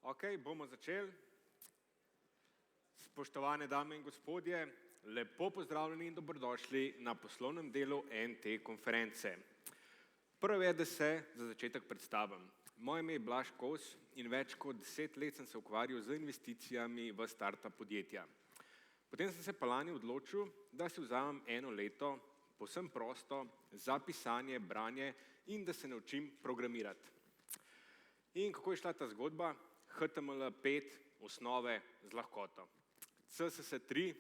Ok, bomo začeli. Spoštovane dame in gospodje, lepo pozdravljeni in dobrodošli na poslovnem delu te konference. Prvo je, da se za začetek predstavim. Moje ime je Blaž Kos in več kot 10 let sem se ukvarjal z investicijami v startup podjetja. Potem sem se pa lani odločil, da si vzamem 1 leto povsem prosto za pisanje, branje in da se naučim programirati. In kako je šla ta zgodba? HTML5 osnove z lahkoto. CSS3,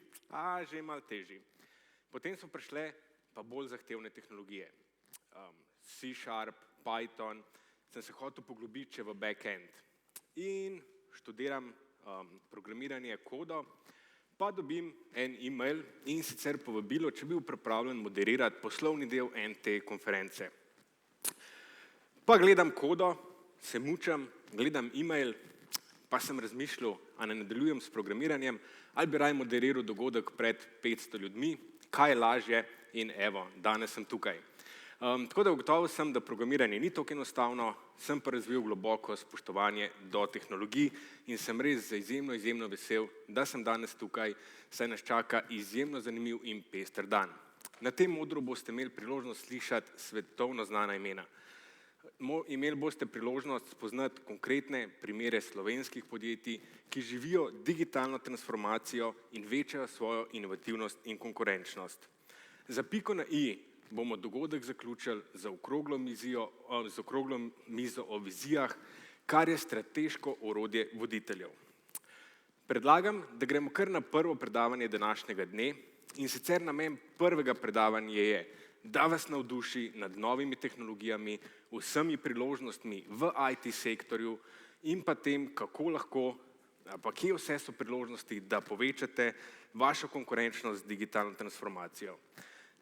že malo težji. Potem so prišle pa bolj zahtevne tehnologije. C#, Python, sem se hotel poglobiti še v backend. In študiram programiranje kodo, pa dobim en e-mail in sicer povabilo, če bi bil pripravljen moderirati poslovni del te konference. Pa gledam kodo, se mučam, gledam e-mail, pa sem razmišljal, a ne nadaljujem s programiranjem, ali bi raje moderiral dogodek pred 500 ljudmi, kaj je lažje in evo, danes sem tukaj. Tako da ugotovil sem, da programiranje ni tako enostavno, sem pa razvil globoko spoštovanje do tehnologij in sem res izjemno vesel, da sem danes tukaj, saj nas čaka izjemno zanimiv in pester dan. Na tem odru boste imeli priložnost slišati svetovno znana imena. Imeli boste priložnost spoznati konkretne primere slovenskih podjetij, ki živijo digitalno transformacijo in večajo svojo inovativnost in konkurenčnost. Za piko na i bomo dogodek zaključili z okroglo mizo o vizijah, kar je strateško orodje voditeljev. Predlagam, da gremo kar na prvo predavanje današnjega dne in sicer namen prvega predavanja je, da vas navduši nad novimi tehnologijami, vsemi priložnostmi v IT sektorju in pa tem, kako lahko, pa kje vse so priložnosti, da povečate vašo konkurenčnost z digitalno transformacijo.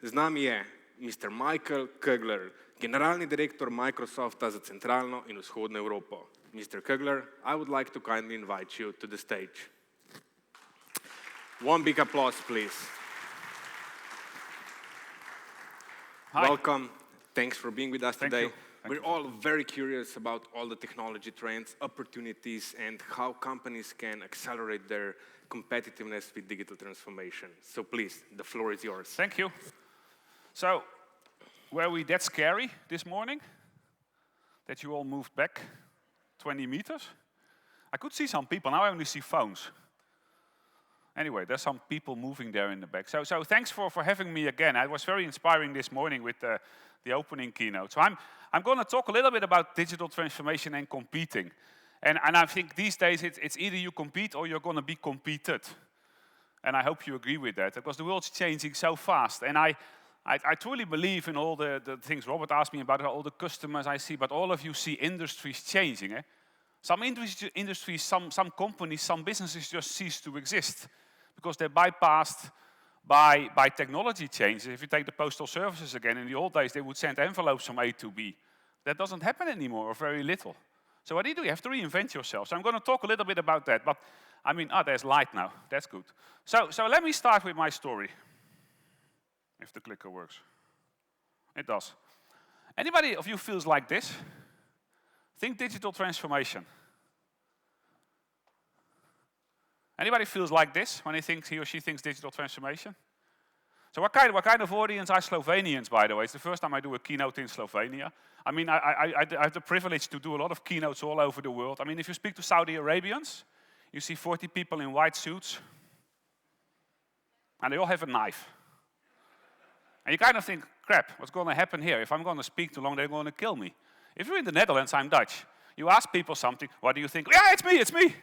Z nami je Mr. Michael Kogeler, generalni direktor Microsofta za centralno in vzhodno Evropo. Mr. Kogeler, I would like to kindly invite you to the stage. One big applause, please. Hi. Welcome. Thanks for being with us today. Thank you. We're all very curious about all the technology trends, opportunities, and how companies can accelerate their competitiveness with digital transformation. So please, the floor is yours. Thank you. So, were we that scary this morning? That you all moved back 20 meters? I could see some people, now I only see phones. Anyway, there's some people moving there in the back. So thanks for having me again. It was very inspiring this morning with the opening keynote. So I'm going to talk a little bit about digital transformation and competing. And I think these days it's either you compete or you're going to be competed. And I hope you agree with that, because the world's changing so fast. And I truly believe in all the things Robert asked me about, all the customers I see, but all of you see industries changing. Some industries, some companies, some businesses just cease to exist because they're bypassed by technology changes. If you take the postal services again, in the old days they would send envelopes from A to B. That doesn't happen anymore, or very little. So what do? You have to reinvent yourself. So I'm going to talk a little bit about that. But I mean, there's light now. That's good. So let me start with my story. If the clicker works. It does. Anybody of you feels like this? Think digital transformation. Anybody feels like this when he or she thinks digital transformation? So what kind of audience are Slovenians, by the way? It's the first time I do a keynote in Slovenia. I mean, I have the privilege to do a lot of keynotes all over the world. I mean, if you speak to Saudi Arabians, you see 40 people in white suits, and they all have a knife. And you kind of think, crap, what's going to happen here? If I'm going to speak too long, they're going to kill me. If you're in the Netherlands, I'm Dutch. You ask people something, what do you think? Yeah, it's me.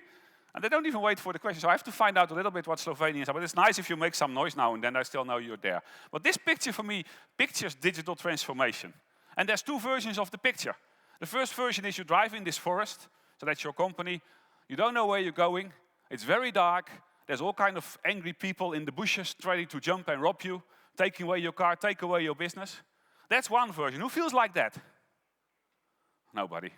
And they don't even wait for the question. So I have to find out a little bit what Slovenians are. But it's nice if you make some noise now and then, I still know you're there. But this picture for me pictures digital transformation. And there's 2 versions of the picture. The first version is you drive in this forest, so that's your company. You don't know where you're going. It's very dark. There's all kind of angry people in the bushes trying to jump and rob you, taking away your car, take away your business. That's one version. Who feels like that? Nobody.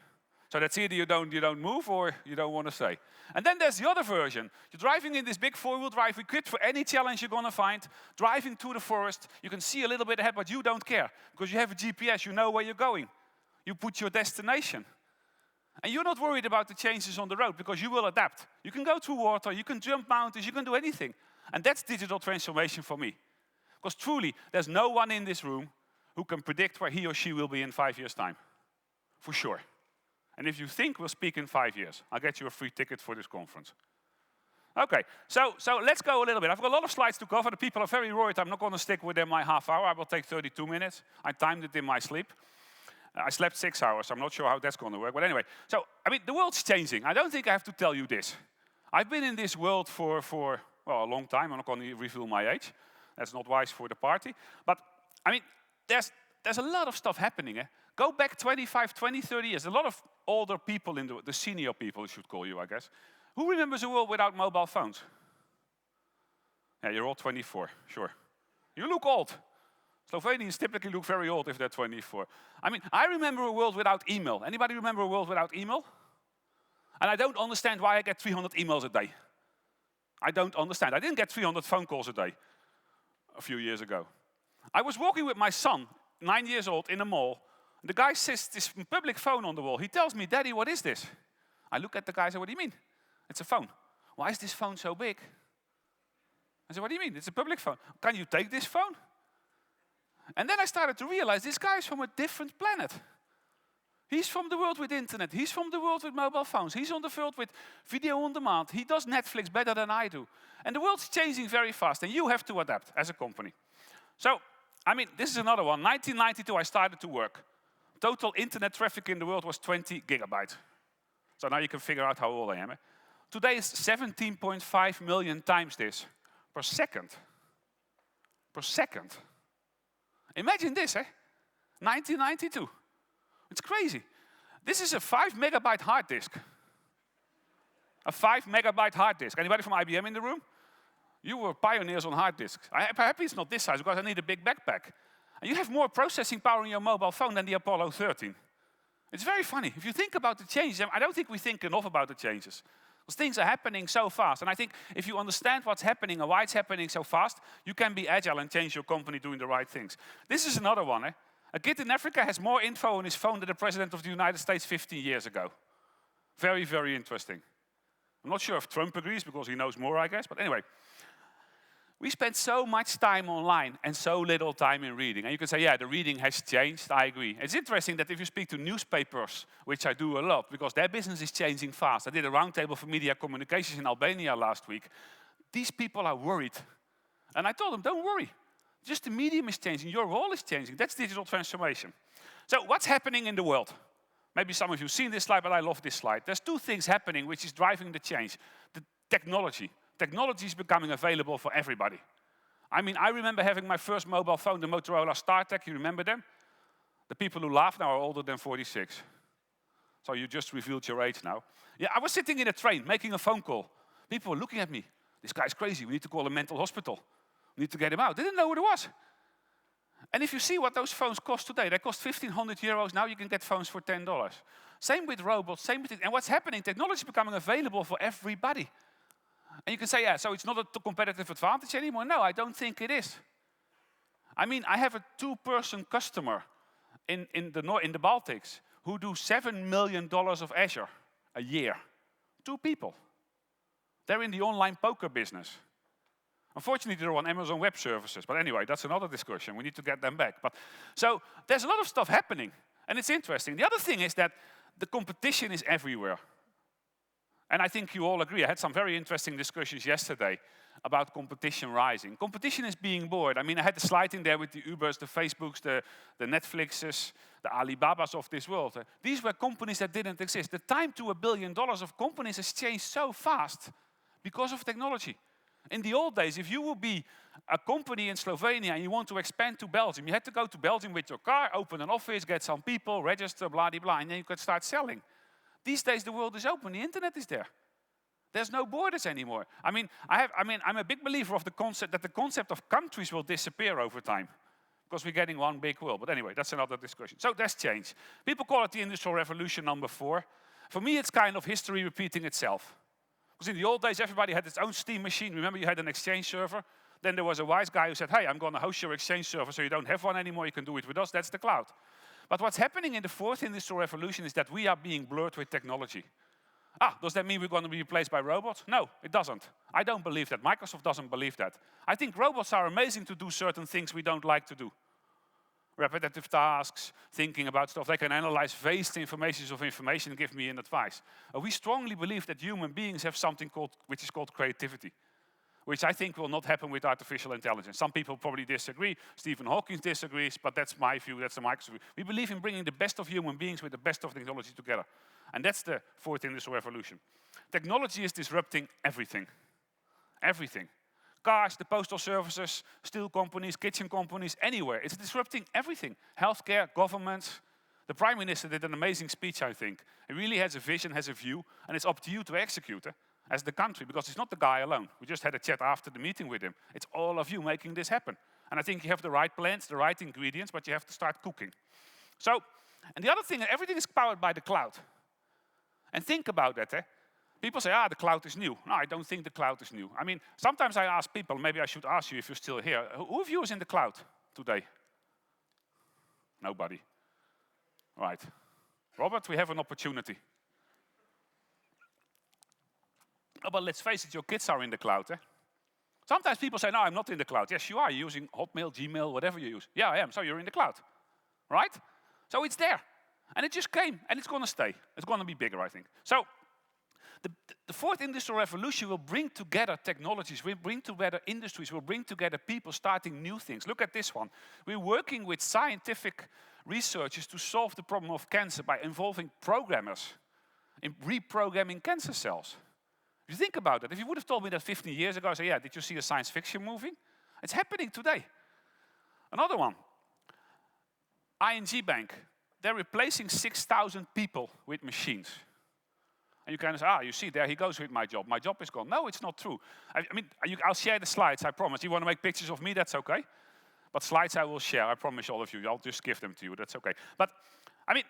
So that's either you don't move or you don't want to say. And then there's the other version. You're driving in this big 4-wheel drive equipped for any challenge you're going to find, driving through the forest. You can see a little bit ahead, but you don't care because you have a GPS, you know where you're going. You put your destination. And you're not worried about the changes on the road because you will adapt. You can go through water, you can jump mountains, you can do anything. And that's digital transformation for me. Because truly, there's no one in this room who can predict where he or she will be in 5 years' time. For sure. And if you think we'll speak in 5 years, I'll get you a free ticket for this conference. Okay, so let's go a little bit. I've got a lot of slides to cover. The people are very worried I'm not going to stick within my half hour. I will take 32 minutes. I timed it in my sleep. I slept 6 hours. I'm not sure how that's going to work. But anyway, so, I mean, the world's changing. I don't think I have to tell you this. I've been in this world for well, a long time. I'm not going to reveal my age. That's not wise for the party. But, I mean, there's a lot of stuff happening. Eh? Go back 25, 20, 30 years. A lot of older people, in the senior people, I should call you, I guess. Who remembers a world without mobile phones? Yeah, you're all 24, sure. You look old. Slovenians typically look very old if they're 24. I mean, I remember a world without email. Anybody remember a world without email? And I don't understand why I get 300 emails a day. I don't understand. I didn't get 300 phone calls a day a few years ago. I was walking with my son, 9 years old, in a mall. The guy says this public phone on the wall. He tells me, "Daddy, what is this?" I look at the guy and say, "What do you mean?" "It's a phone." "Why is this phone so big?" I said, "What do you mean? It's a public phone." "Can you take this phone?" And then I started to realize this guy is from a different planet. He's from the world with internet. He's from the world with mobile phones. He's on the world with video on demand. He does Netflix better than I do. And the world's changing very fast, and you have to adapt as a company. So, I mean, this is another one. 1992, I started to work. Total internet traffic in the world was 20 gigabytes. So now you can figure out how old I am. Eh? Today is 17.5 million times this per second. Per second. Imagine this, eh? 1992. It's crazy. This is a 5 megabyte hard disk. A 5 megabyte hard disk. Anybody from IBM in the room? You were pioneers on hard disks. I'm happy it's not this size because I need a big backpack. And you have more processing power in your mobile phone than the Apollo 13. It's very funny. If you think about the changes, I don't think we think enough about the changes. Because things are happening so fast. And I think if you understand what's happening and why it's happening so fast, you can be agile and change your company doing the right things. This is another one. Eh? A kid in Africa has more info on his phone than the President of the United States 15 years ago. Very, very interesting. I'm not sure if Trump agrees because he knows more, I guess. But anyway, we spend so much time online and so little time in reading. And you can say, yeah, the reading has changed. I agree. It's interesting that if you speak to newspapers, which I do a lot, because their business is changing fast. I did a roundtable for media communications in Albania last week. These people are worried. And I told them, don't worry. Just the medium is changing. Your role is changing. That's digital transformation. So what's happening in the world? Maybe some of you have seen this slide, but I love this slide. There's two things happening which is driving the change. The technology. Technology is becoming available for everybody. I mean, I remember having my first mobile phone, the Motorola StarTAC. You remember them? The people who laugh now are older than 46. So you just revealed your age now. Yeah, I was sitting in a train making a phone call. People were looking at me. This guy's crazy. We need to call a mental hospital. We need to get him out. They didn't know who it was. And if you see what those phones cost today, they cost 1,500 euros. Now you can get phones for $10. Same with robots, same with it. And what's happening, technology is becoming available for everybody. And you can say, yeah, so it's not a competitive advantage anymore. No, I don't think it is. I mean, I have a 2-person customer in the Baltics who do $7 million of Azure a year. 2 people. They're in the online poker business. Unfortunately, they're on Amazon Web Services. But anyway, that's another discussion. We need to get them back. But so there's a lot of stuff happening. And it's interesting. The other thing is that the competition is everywhere. And I think you all agree. I had some very interesting discussions yesterday about competition rising. Competition is being bored. I mean, I had the slide in there with the Ubers, the Facebooks, the Netflixes, the Alibabas of this world. These were companies that didn't exist. The time to $1 billion of companies has changed so fast because of technology. In the old days, if you would be a company in Slovenia and you want to expand to Belgium, you had to go to Belgium with your car, open an office, get some people, register, blah, blah, blah, and then you could start selling. These days, the world is open. The internet is there. There's no borders anymore. I'm a big believer of the concept that the concept of countries will disappear over time because we're getting one big world. But anyway, that's another discussion. So there's change. People call it the Industrial Revolution number 4. For me, it's kind of history repeating itself. Because in the old days, everybody had its own steam machine. Remember, you had an Exchange server. Then there was a wise guy who said, hey, I'm going to host your Exchange server so you don't have one anymore. You can do it with us. That's the cloud. But what's happening in the fourth industrial revolution is that we are being blurred with technology. Does that mean we're going to be replaced by robots? No, it doesn't. I don't believe that. Microsoft doesn't believe that. I think robots are amazing to do certain things we don't like to do. Repetitive tasks, thinking about stuff. They can analyze vast information and give me an advice. We strongly believe that human beings have something which is called creativity, which I think will not happen with artificial intelligence. Some people probably disagree. Stephen Hawking disagrees, but that's my view, that's the Microsoft view. We believe in bringing the best of human beings with the best of technology together. And that's the fourth industrial revolution. Technology is disrupting everything. Everything. Cars, the postal services, steel companies, kitchen companies, anywhere. It's disrupting everything. Healthcare, governments. The Prime Minister did an amazing speech, I think. He really has a vision, has a view, and it's up to you to execute it as the country, because it's not the guy alone. We just had a chat after the meeting with him. It's all of you making this happen. And I think you have the right plans, the right ingredients, but you have to start cooking. So, and the other thing, everything is powered by the cloud. And think about that. People say, the cloud is new. No, I don't think the cloud is new. I mean, sometimes I ask people, maybe I should ask you if you're still here, who of you is in the cloud today? Nobody. Right. Robert, we have an opportunity. But let's face it, your kids are in the cloud. Sometimes people say, no, I'm not in the cloud. Yes, you are. You're using Hotmail, Gmail, whatever you use. Yeah, I am. So you're in the cloud. Right? So it's there. And it just came, and it's going to stay. It's going to be bigger, I think. So the fourth industrial revolution will bring together technologies, will bring together industries, will bring together people starting new things. Look at this one. We're working with scientific researchers to solve the problem of cancer by involving programmers in reprogramming cancer cells. If you think about it, if you would have told me that 15 years ago, I say, yeah, did you see a science fiction movie? It's happening today. Another one. ING Bank. They're replacing 6,000 people with machines. And you kind of say, you see, there he goes with my job. My job is gone. No, it's not true. I mean, I'll share the slides, I promise. You want to make pictures of me, that's okay. But slides I will share, I promise all of you. I'll just give them to you, that's okay. But, I mean,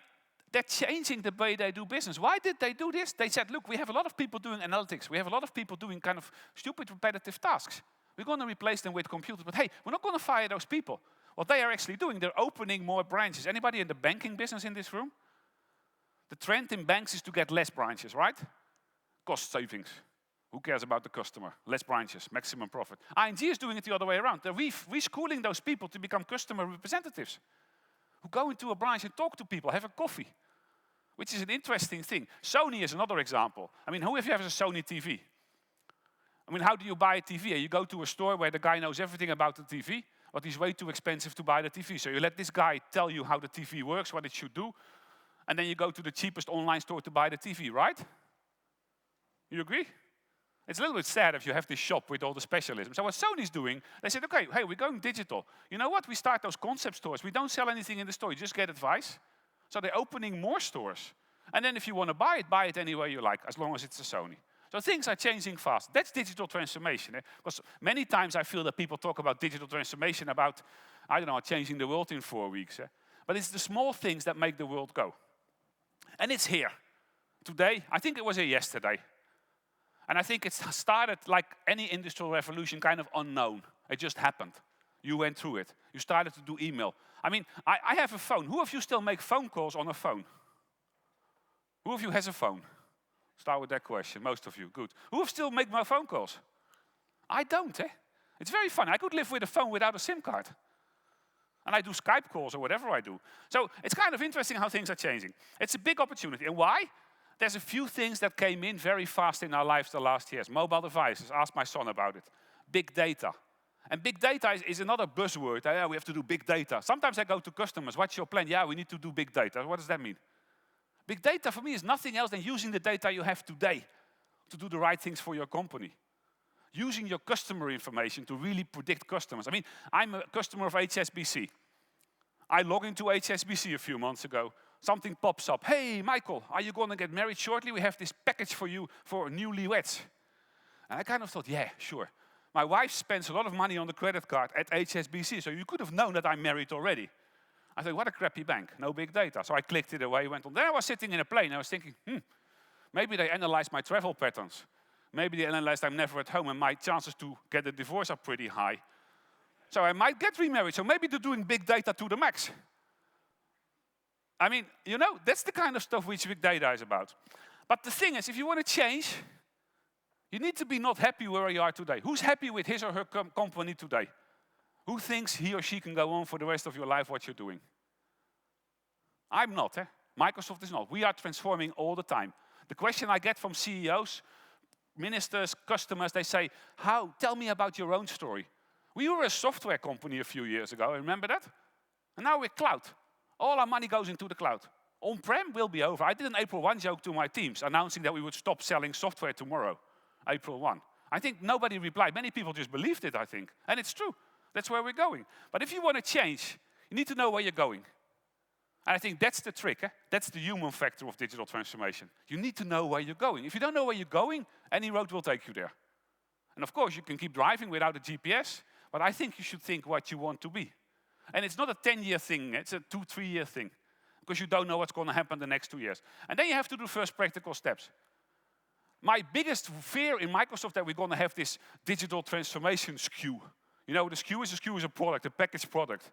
they're changing the way they do business. Why did they do this? They said, look, we have a lot of people doing analytics. We have a lot of people doing kind of stupid, repetitive tasks. We're going to replace them with computers. But hey, we're not going to fire those people. What they are actually doing, they're opening more branches. Anybody in the banking business in this room? The trend in banks is to get less branches, right? Cost savings. Who cares about the customer? Less branches, maximum profit. ING is doing it the other way around. They're reschooling those people to become customer representatives who go into a branch and talk to people, have a coffee, which is an interesting thing. Sony is another example. I mean, who of you has a Sony TV? I mean, how do you buy a TV? You go to a store where the guy knows everything about the TV, but he's way too expensive to buy the TV. So you let this guy tell you how the TV works, what it should do, and then you go to the cheapest online store to buy the TV, right? You agree? It's a little bit sad if you have this shop with all the specialism. So what Sony's doing, they said, okay, hey, we're going digital. You know what? We start those concept stores. We don't sell anything in the store. You just get advice. So they're opening more stores. And then if you want to buy it any way you like, as long as it's a Sony. So things are changing fast. That's digital transformation. Because many times I feel that people talk about digital transformation about, I don't know, changing the world in 4 weeks. But it's the small things that make the world go. And it's here. Today, I think it was here yesterday. And I think it started like any industrial revolution, kind of unknown. It just happened. You went through it. You started to do email. I mean, I have a phone. Who of you still make phone calls on a phone? Who of you has a phone? Start with that question. Most of you. Good. Who still make my phone calls? I don't, It's very fun. I could live with a phone without a SIM card. And I do Skype calls or whatever I do. So it's kind of interesting how things are changing. It's a big opportunity. And why? There's a few things that came in very fast in our lives the last years. Mobile devices. Ask my son about it. Big data. And big data is another buzzword. Yeah, we have to do big data. Sometimes I go to customers. What's your plan? Yeah, we need to do big data. What does that mean? Big data for me is nothing else than using the data you have today to do the right things for your company. Using your customer information to really predict customers. I mean, I'm a customer of HSBC. I logged into HSBC a few months ago. Something pops up. Hey, Michael, are you going to get married shortly? We have this package for you for newlyweds. And I kind of thought, yeah, sure. My wife spends a lot of money on the credit card at HSBC, so you could have known that I'm married already. I thought, what a crappy bank, no big data. So I clicked it away, went on. Then I was sitting in a plane, I was thinking, maybe they analyzed my travel patterns. Maybe they analyzed I'm never at home and my chances to get a divorce are pretty high. So I might get remarried, so maybe they're doing big data to the max. I mean, you know, that's the kind of stuff which big data is about. But the thing is, if you want to change, you need to be not happy where you are today. Who's happy with his or her company today? Who thinks he or she can go on for the rest of your life what you're doing? I'm not. Microsoft is not. We are transforming all the time. The question I get from CEOs, ministers, customers, they say, tell me about your own story. We were a software company a few years ago, remember that? And now we're cloud. All our money goes into the cloud. On-prem will be over. I did an April 1 joke to my teams, announcing that we would stop selling software tomorrow, April 1. I think nobody replied. Many people just believed it, I think. And it's true. That's where we're going. But if you want to change, you need to know where you're going. And I think that's the trick. That's the human factor of digital transformation. You need to know where you're going. If you don't know where you're going, any road will take you there. And of course, you can keep driving without a GPS, but I think you should think what you want to be. And it's not a 10-year thing. It's a 2-3 year thing. Because you don't know what's going to happen the next 2 years. And then you have to do first practical steps. My biggest fear in Microsoft that we're going to have this digital transformation SKU. You know, the SKU is a product, a packaged product.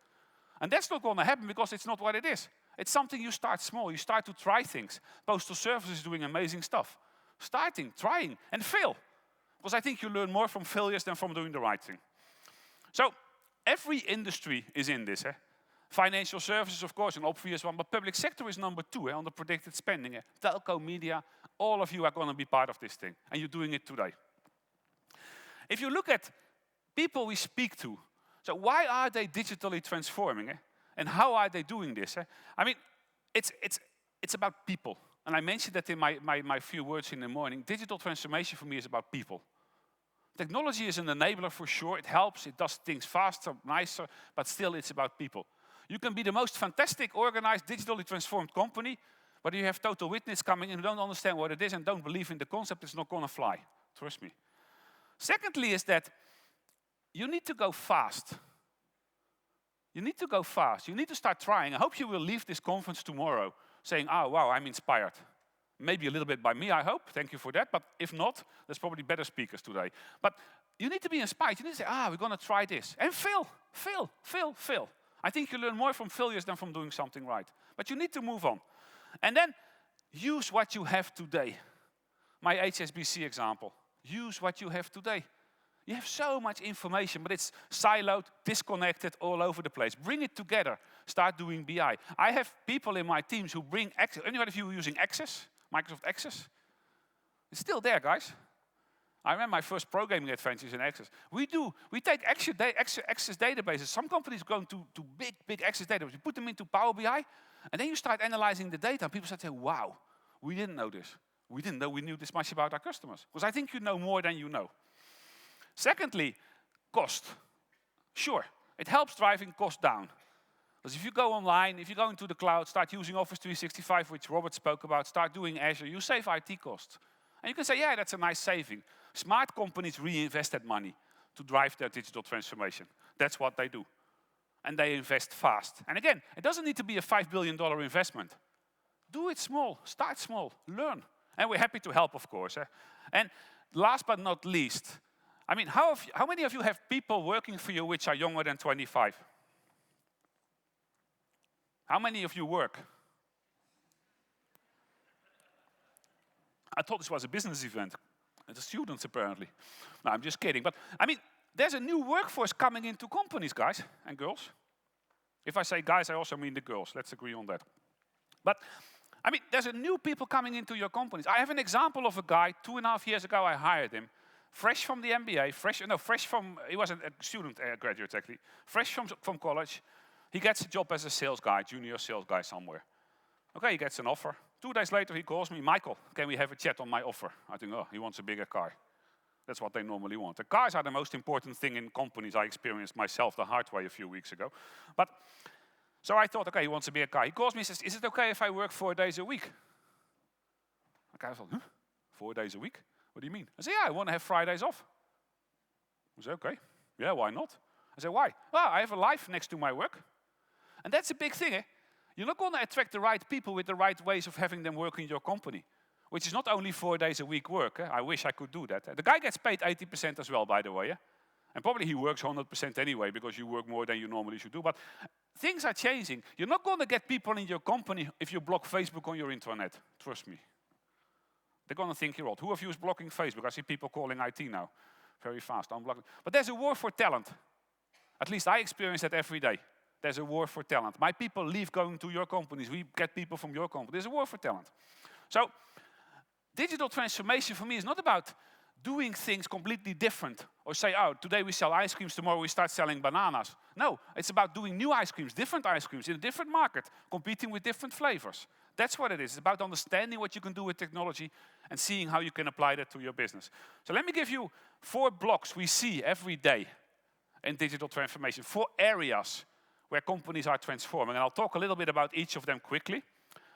And that's not going to happen because it's not what it is. It's something you start small. You start to try things. Postal Service is doing amazing stuff. Starting, trying, and fail. Because I think you learn more from failures than from doing the right thing. So, every industry is in this. Financial services, of course, an obvious one. But public sector is number 2 on the predicted spending. Telco, media, all of you are going to be part of this thing. And you're doing it today. If you look at people we speak to, so why are they digitally transforming? And how are they doing this? I mean, it's about people. And I mentioned that in my few words in the morning. Digital transformation for me is about people. Technology is an enabler for sure. It helps, it does things faster, nicer, but still it's about people. You can be the most fantastic, organized, digitally transformed company, but you have total witness coming in who don't understand what it is and don't believe in the concept, it's not going to fly. Trust me. Secondly is that you need to go fast. You need to go fast. You need to start trying. I hope you will leave this conference tomorrow saying, wow, I'm inspired. Maybe a little bit by me, I hope. Thank you for that. But if not, there's probably better speakers today. But you need to be inspired. You need to say, we're going to try this. And fail. I think you learn more from failures than from doing something right. But you need to move on. And then use what you have today. My HSBC example. Use what you have today. You have so much information, but it's siloed, disconnected, all over the place. Bring it together. Start doing BI. I have people in my teams who bring Access. Anybody of you using Access? Microsoft Access? It's still there, guys. I remember my first programming adventures in Access. We take Access databases. Some companies go to big Access databases. You put them into Power BI, and then you start analyzing the data. And people start saying, wow, we didn't know this. We didn't know we knew this much about our customers. Because I think you know more than you know. Secondly, cost. Sure, it helps driving cost down. Because if you go online, if you go into the cloud, start using Office 365, which Robert spoke about, start doing Azure, you save IT costs. And you can say, yeah, that's a nice saving. Smart companies reinvest that money to drive their digital transformation. That's what they do. And they invest fast. And again, it doesn't need to be a $5 billion investment. Do it small, start small, learn. And we're happy to help, of course. And last but not least, I mean, how many of you have people working for you which are younger than 25? How many of you work? I thought this was a business event. It's the students, apparently. No, I'm just kidding. But, I mean, there's a new workforce coming into companies, guys and girls. If I say guys, I also mean the girls. Let's agree on that. But, I mean, there's a new people coming into your companies. I have an example of a guy, 2.5 years ago, I hired him. Fresh from the MBA, he was a student graduate actually. Fresh from college, he gets a job as a sales guy, junior sales guy somewhere. Okay, he gets an offer. 2 days later, he calls me, Michael, can we have a chat on my offer? I think, he wants a bigger car. That's what they normally want. The cars are the most important thing in companies. I experienced myself the hard way a few weeks ago. But, so I thought, okay, he wants a bigger car. He calls me and says, is it okay if I work 4 days a week? Okay, I thought, 4 days a week? What do you mean? I said, yeah, I want to have Fridays off. I said, okay. Yeah, why not? I said, why? Well, I have a life next to my work. And that's a big thing, You're not going to attract the right people with the right ways of having them work in your company. Which is not only 4 days a week work. I wish I could do that. The guy gets paid 80% as well, by the way. And probably he works 100% anyway because you work more than you normally should do. But things are changing. You're not going to get people in your company if you block Facebook on your intranet. Trust me. They're going to think you're old. Who of you is blocking Facebook? I see people calling IT now very fast. I'm blocking. But there's a war for talent. At least I experience that every day. There's a war for talent. My people leave going to your companies. We get people from your company. There's a war for talent. So digital transformation for me is not about doing things completely different or say, oh, today we sell ice creams, tomorrow we start selling bananas. No, it's about doing new ice creams in a different market, competing with different flavors. That's what it is. It's about understanding what you can do with technology and seeing how you can apply that to your business. So let me give you 4 blocks we see every day in digital transformation, 4 areas where companies are transforming. And I'll talk a little bit about each of them quickly.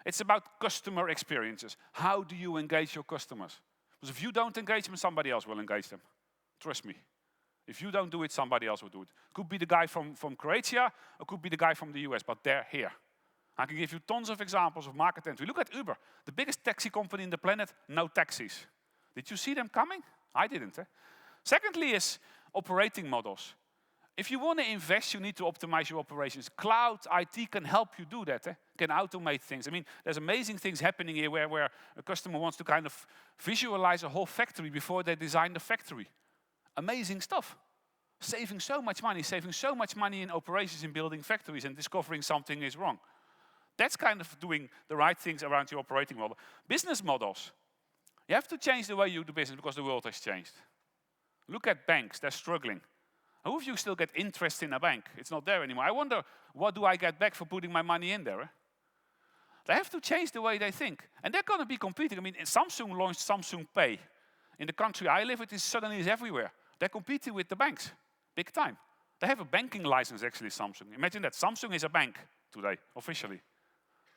It's about customer experiences. How do you engage your customers? Because if you don't engage them, somebody else will engage them. Trust me. If you don't do it, somebody else will do it. Could be the guy from Croatia, or could be the guy from the US, but they're here. I can give you tons of examples of market entry. Look at Uber, the biggest taxi company in the planet, no taxis. Did you see them coming? I didn't. Secondly is operating models. If you want to invest, you need to optimize your operations. Cloud, IT can help you do that, can automate things. I mean, there's amazing things happening here where a customer wants to kind of visualize a whole factory before they design the factory. Amazing stuff. Saving so much money in operations in building factories and discovering something is wrong. That's kind of doing the right things around your operating model. Business models. You have to change the way you do business because the world has changed. Look at banks, they're struggling. Who of you still get interest in a bank? It's not there anymore. I wonder, what do I get back for putting my money in there? They have to change the way they think. And they're going to be competing. I mean, Samsung launched Samsung Pay. In the country I live, it is suddenly everywhere. They're competing with the banks, big time. They have a banking license, actually, Samsung. Imagine that. Samsung is a bank today, officially.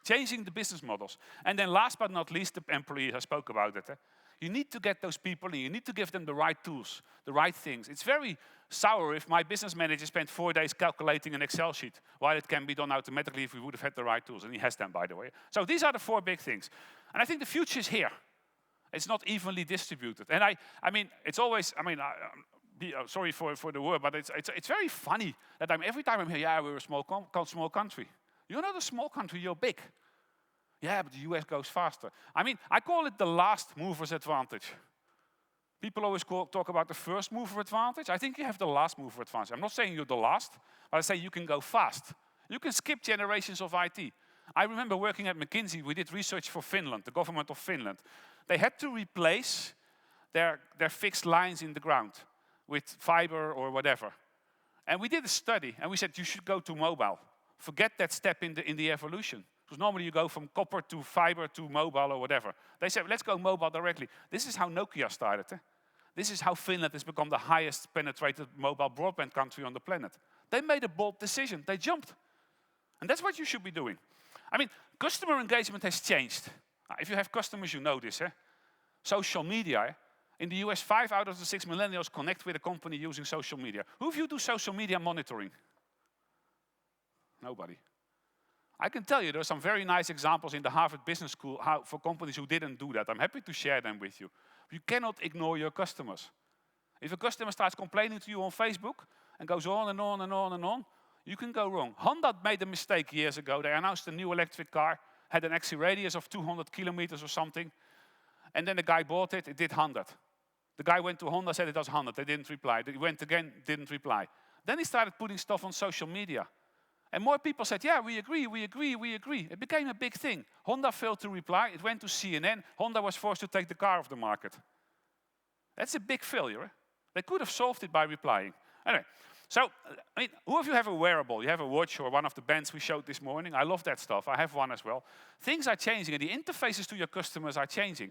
Changing the business models. And then last but not least, the employees, I spoke about it. You need to get those people in. You need to give them the right tools, the right things. It's very sour if my business manager spent 4 days calculating an Excel sheet, while it can be done automatically if we would have had the right tools. And he has them, by the way. So these are the 4 big things. And I think the future is here. It's not evenly distributed. And I mean, it's always, sorry for the word, but it's very funny that every time I'm here, yeah, we're a small country. You're not a small country, you're big. Yeah, but the US goes faster. I mean, I call it the last mover's advantage. People always talk about the first mover advantage. I think you have the last mover advantage. I'm not saying you're the last, but I say you can go fast. You can skip generations of IT. I remember working at McKinsey, we did research for Finland, the government of Finland. They had to replace their fixed lines in the ground with fiber or whatever. And we did a study, and we said you should go to mobile. Forget that step in the evolution. Because normally you go from copper to fiber to mobile or whatever. They said, let's go mobile directly. This is how Nokia started. This is how Finland has become the highest penetrated mobile broadband country on the planet. They made a bold decision. They jumped. And that's what you should be doing. I mean, customer engagement has changed. If you have customers, you know this. Social media. In the US, 5 out of the 6 millennials connect with a company using social media. Who of you do social media monitoring? Nobody. I can tell you there are some very nice examples in the Harvard Business School for companies who didn't do that. I'm happy to share them with you. You cannot ignore your customers. If a customer starts complaining to you on Facebook and goes on and on and on and on, you can go wrong. Honda made a mistake years ago. They announced a new electric car, had an exit radius of 200 kilometers or something, and then the guy bought it, it did 100. The guy went to Honda, said it does 100. They didn't reply. He went again, didn't reply. Then he started putting stuff on social media. And more people said, yeah, we agree. It became a big thing. Honda failed to reply. It went to CNN. Honda was forced to take the car off the market. That's a big failure. They could have solved it by replying. Anyway, so, I mean, who of you have a wearable? You have a watch or one of the bands we showed this morning. I love that stuff. I have one as well. Things are changing, and the interfaces to your customers are changing.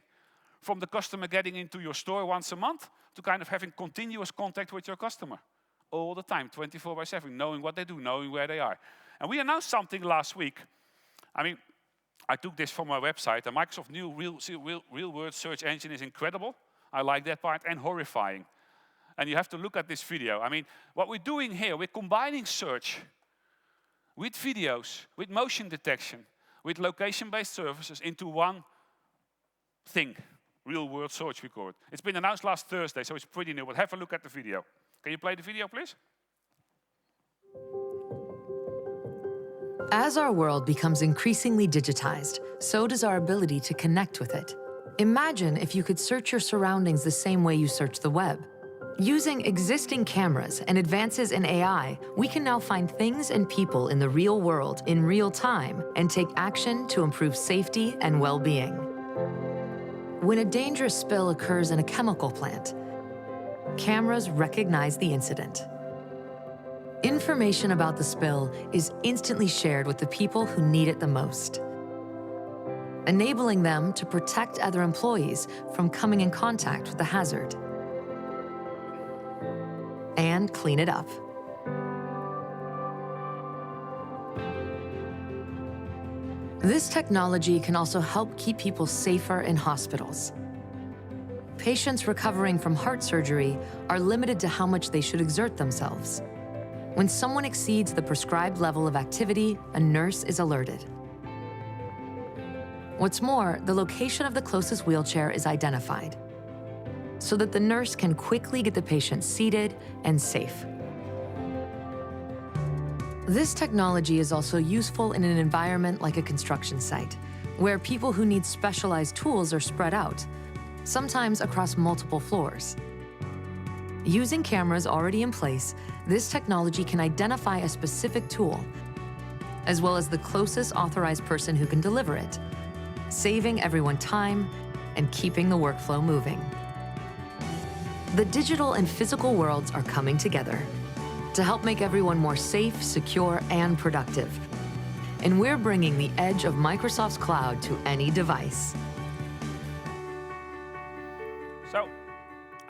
From the customer getting into your store once a month to kind of having continuous contact with your customer. All the time, 24/7, knowing what they do, knowing where they are. And we announced something last week. I mean, I took this from my website. The Microsoft new real word search engine is incredible. I like that part, and horrifying. And you have to look at this video. I mean, what we're doing here, we're combining search with videos, with motion detection, with location-based services into one thing. real-world search record. It's been announced last Thursday, so it's pretty new, but have a look at the video. Can you play the video, please? As our world becomes increasingly digitized, so does our ability to connect with it. Imagine if you could search your surroundings the same way you search the web. Using existing cameras and advances in AI, we can now find things and people in the real world in real time and take action to improve safety and well-being. When a dangerous spill occurs in a chemical plant, cameras recognize the incident. Information about the spill is instantly shared with the people who need it the most, enabling them to protect other employees from coming in contact with the hazard and clean it up. This technology can also help keep people safer in hospitals. Patients recovering from heart surgery are limited to how much they should exert themselves. When someone exceeds the prescribed level of activity, a nurse is alerted. What's more, the location of the closest wheelchair is identified, so that the nurse can quickly get the patient seated and safe. This technology is also useful in an environment like a construction site, where people who need specialized tools are spread out, sometimes across multiple floors. Using cameras already in place, this technology can identify a specific tool, as well as the closest authorized person who can deliver it, saving everyone time and keeping the workflow moving. The digital and physical worlds are coming together to help make everyone more safe, secure, and productive. And we're bringing the edge of Microsoft's cloud to any device. So,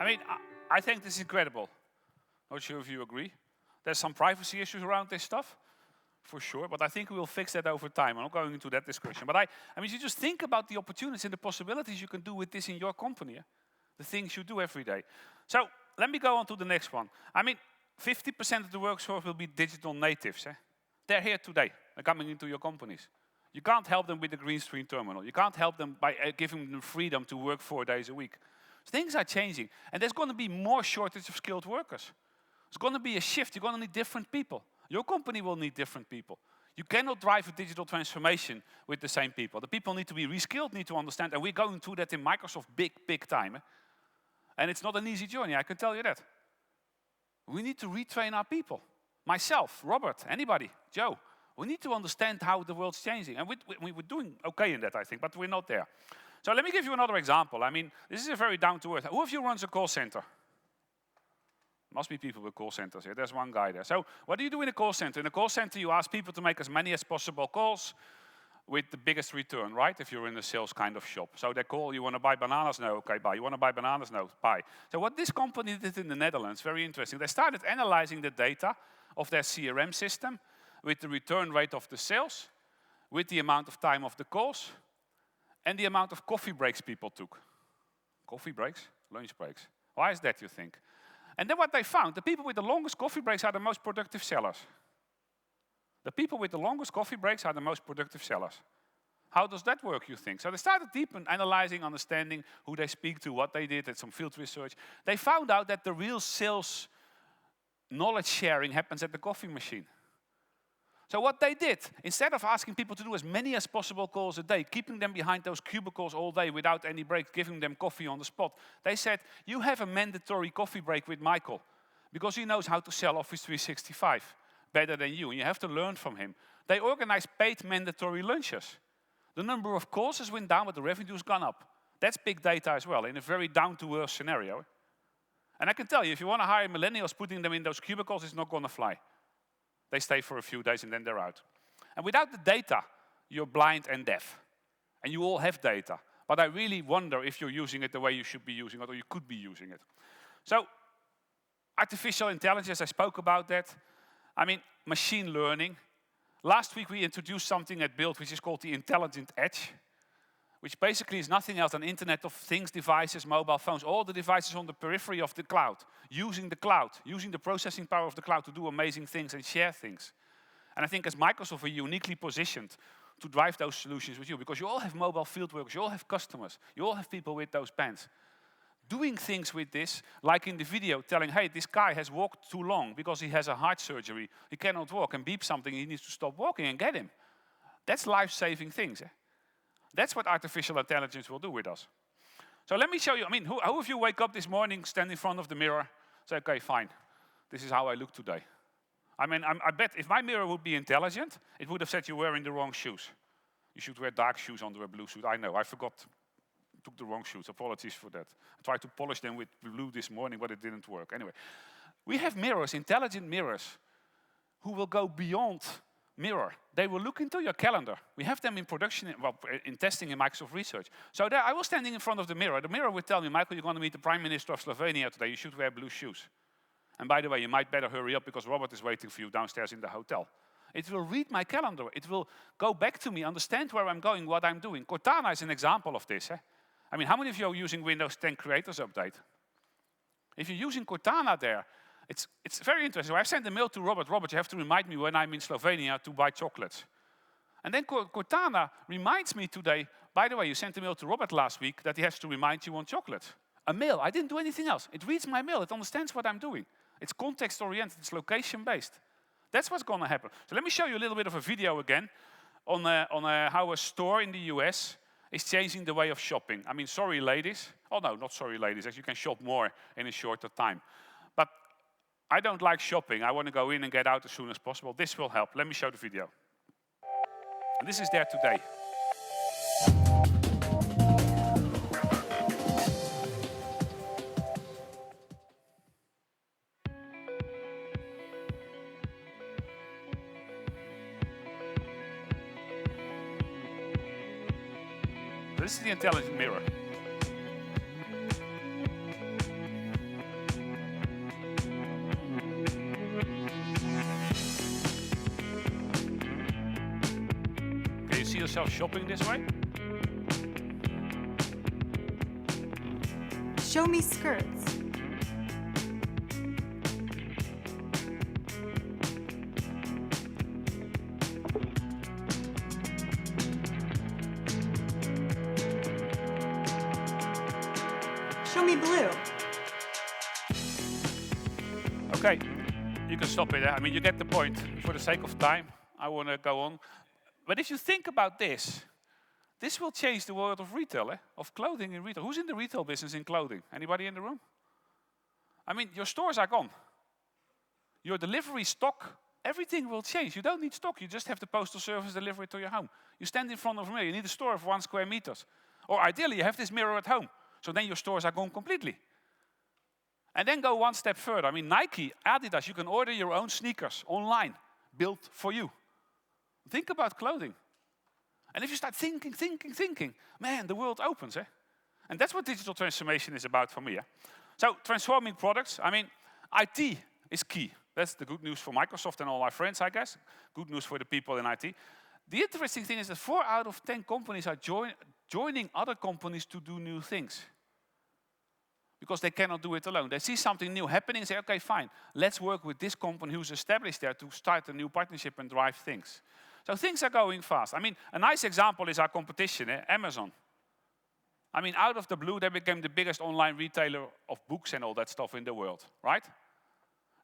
I think this is incredible. Not sure if you agree. There's some privacy issues around this stuff, for sure, but I think we will fix that over time. I'm not going into that discussion. But you just think about the opportunities and the possibilities you can do with this in your company. Yeah? The things you do every day. So, let me go on to the next one. 50% of the workforce will be digital natives. Eh? They're here today. They're coming into your companies. You can't help them with the green screen terminal. You can't help them by giving them freedom to work 4 days a week. Things are changing, and there's going to be more shortage of skilled workers. There's going to be a shift. You're going to need different people. Your company will need different people. You cannot drive a digital transformation with the same people. The people need to be reskilled, need to understand, and we're going through that in Microsoft big time. Eh? And it's not an easy journey, I can tell you that. We need to retrain our people. Myself, Robert, anybody, Joe. We need to understand how the world's changing. And we're doing okay in that, I think, but we're not there. So let me give you another example. This is a very down-to-earth. Who of you runs a call center? Must be people with call centers here. There's one guy there. So what do you do in a call center? In a call center, you ask people to make as many as possible calls with the biggest return, right? If you're in a sales kind of shop. So they call, you want to buy bananas? No, okay, buy. You want to buy bananas? No, buy. So what this company did in the Netherlands, very interesting. They started analyzing the data of their CRM system with the return rate of the sales, with the amount of time of the calls, and the amount of coffee breaks people took. Coffee breaks? Lunch breaks. Why is that, you think? And then what they found, the people with the longest coffee breaks are the most productive sellers. The people with the longest coffee breaks are the most productive sellers. How does that work, you think? So they started deep in analyzing, understanding who they speak to, what they did, and some field research. They found out that the real sales knowledge sharing happens at the coffee machine. So what they did, instead of asking people to do as many as possible calls a day, keeping them behind those cubicles all day without any break, giving them coffee on the spot, they said, you have a mandatory coffee break with Michael because he knows how to sell Office 365 better than you, and you have to learn from him. They organized paid mandatory lunches. The number of calls has went down, but the revenue's gone up. That's big data as well, in a very down-to-earth scenario. And I can tell you, if you want to hire millennials, putting them in those cubicles is not going to fly. They stay for a few days and then they're out. And without the data, you're blind and deaf. And you all have data. But I really wonder if you're using it the way you should be using it or you could be using it. So, artificial intelligence, I spoke about that. Machine learning. Last week we introduced something at Build which is called the Intelligent Edge, which basically is nothing else than Internet of Things devices, mobile phones, all the devices on the periphery of the cloud, using the processing power of the cloud to do amazing things and share things. And I think as Microsoft, we're uniquely positioned to drive those solutions with you, because you all have mobile field workers, you all have customers, you all have people with those bands. Doing things with this, like in the video, telling, hey, this guy has walked too long because he has a heart surgery, he cannot walk, and beep something, he needs to stop walking, and get him. That's life-saving things. That's what artificial intelligence will do with us. So let me show you, who of you wake up this morning, stand in front of the mirror, say, okay, fine, this is how I look today. I bet if my mirror would be intelligent, it would have said you're wearing the wrong shoes. You should wear dark shoes under a blue suit. I know, I forgot, took the wrong shoes. Apologies for that. I tried to polish them with blue this morning, but it didn't work. Anyway, we have mirrors, intelligent mirrors, who will go beyond mirror. They will look into your calendar. We have them in production, in testing in Microsoft Research. So there, I was standing in front of the mirror. The mirror would tell me, Michael, you're going to meet the Prime Minister of Slovenia today. You should wear blue shoes. And by the way, you might better hurry up because Robert is waiting for you downstairs in the hotel. It will read my calendar. It will go back to me, understand where I'm going, what I'm doing. Cortana is an example of this. How many of you are using Windows 10 Creators Update? If you're using Cortana there, it's very interesting. I sent a mail to Robert. Robert, you have to remind me when I'm in Slovenia to buy chocolates. And then Cortana reminds me today, by the way, you sent a mail to Robert last week that he has to remind you on chocolate. A mail. I didn't do anything else. It reads my mail. It understands what I'm doing. It's context-oriented. It's location-based. That's what's going to happen. So let me show you a little bit of a video again on how a store in the US is changing the way of shopping. Sorry, ladies. Oh, no, not sorry, ladies. As you can shop more in a shorter time. But I don't like shopping. I want to go in and get out as soon as possible. This will help. Let me show the video. And this is there today. This is the intelligent mirror. Can you see yourself shopping this way? Show me skirts. Show me blue. Okay, you can stop it. You get the point. For the sake of time, I want to go on. But if you think about this will change the world of retail, of clothing in retail. Who's in the retail business in clothing? Anybody in the room? Your stores are gone. Your delivery stock, everything will change. You don't need stock. You just have the postal service deliver it to your home. You stand in front of a mirror. You need a store of 1 square meters. Or ideally, you have this mirror at home. So then your stores are gone completely. And then go one step further. Nike, Adidas, you can order your own sneakers online, built for you. Think about clothing. And if you start thinking, man, the world opens. And that's what digital transformation is about for me. So transforming products, IT is key. That's the good news for Microsoft and all my friends, I guess. Good news for the people in IT. The interesting thing is that 4 out of 10 companies are joining other companies to do new things. Because they cannot do it alone. They see something new happening and say, okay, fine, let's work with this company who's established there to start a new partnership and drive things. So things are going fast. A nice example is our competition, Amazon. Out of the blue, they became the biggest online retailer of books and all that stuff in the world, right?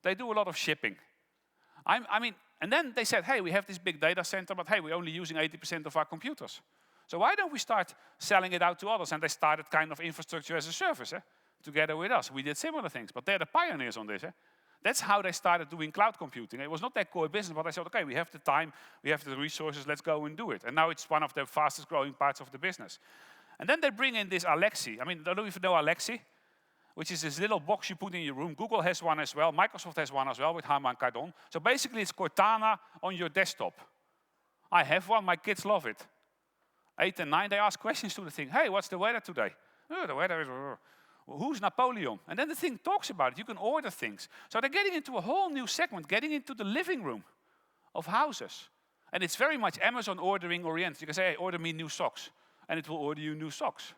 They do a lot of shipping. And then they said, hey, we have this big data center, but hey, we're only using 80% of our computers. So why don't we start selling it out to others? And they started kind of infrastructure as a service, together with us. We did similar things, but they're the pioneers on this. That's how they started doing cloud computing. It was not their core business, but they said, okay, we have the time, we have the resources, let's go and do it. And now it's one of the fastest growing parts of the business. And then they bring in this Alexi. I don't know if you know Alexi, which is this little box you put in your room. Google has one as well. Microsoft has one as well with Harman Kardon. So basically it's Cortana on your desktop. I have one, my kids love it. 8 and 9, they ask questions to the thing. Hey, what's the weather today? Oh, the weather is... Who's Napoleon? And then the thing talks about it. You can order things. So they're getting into a whole new segment, getting into the living room of houses. And it's very much Amazon ordering oriented. You can say, hey, order me new socks. And it will order you new socks.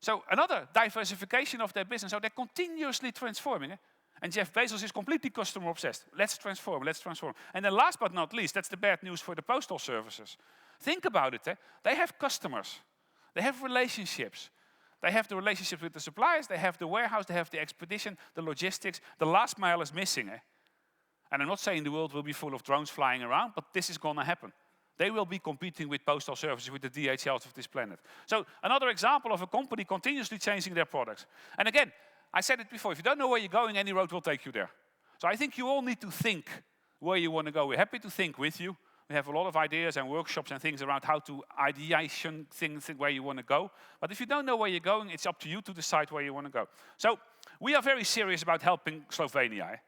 So another diversification of their business. So they're continuously transforming. And Jeff Bezos is completely customer obsessed. Let's transform, let's transform. And then last but not least, that's the bad news for the postal services. Think about it. They have customers. They have relationships. They have the relationship with the suppliers. They have the warehouse. They have the expedition, the logistics. The last mile is missing. And I'm not saying the world will be full of drones flying around, but this is going to happen. They will be competing with postal services, with the DHLs of this planet. So another example of a company continuously changing their products. And again, I said it before, if you don't know where you're going, any road will take you there. So I think you all need to think where you want to go. We're happy to think with you. We have a lot of ideas and workshops and things around how to ideation things where you want to go. But if you don't know where you're going, it's up to you to decide where you want to go. So we are very serious about helping Slovenia.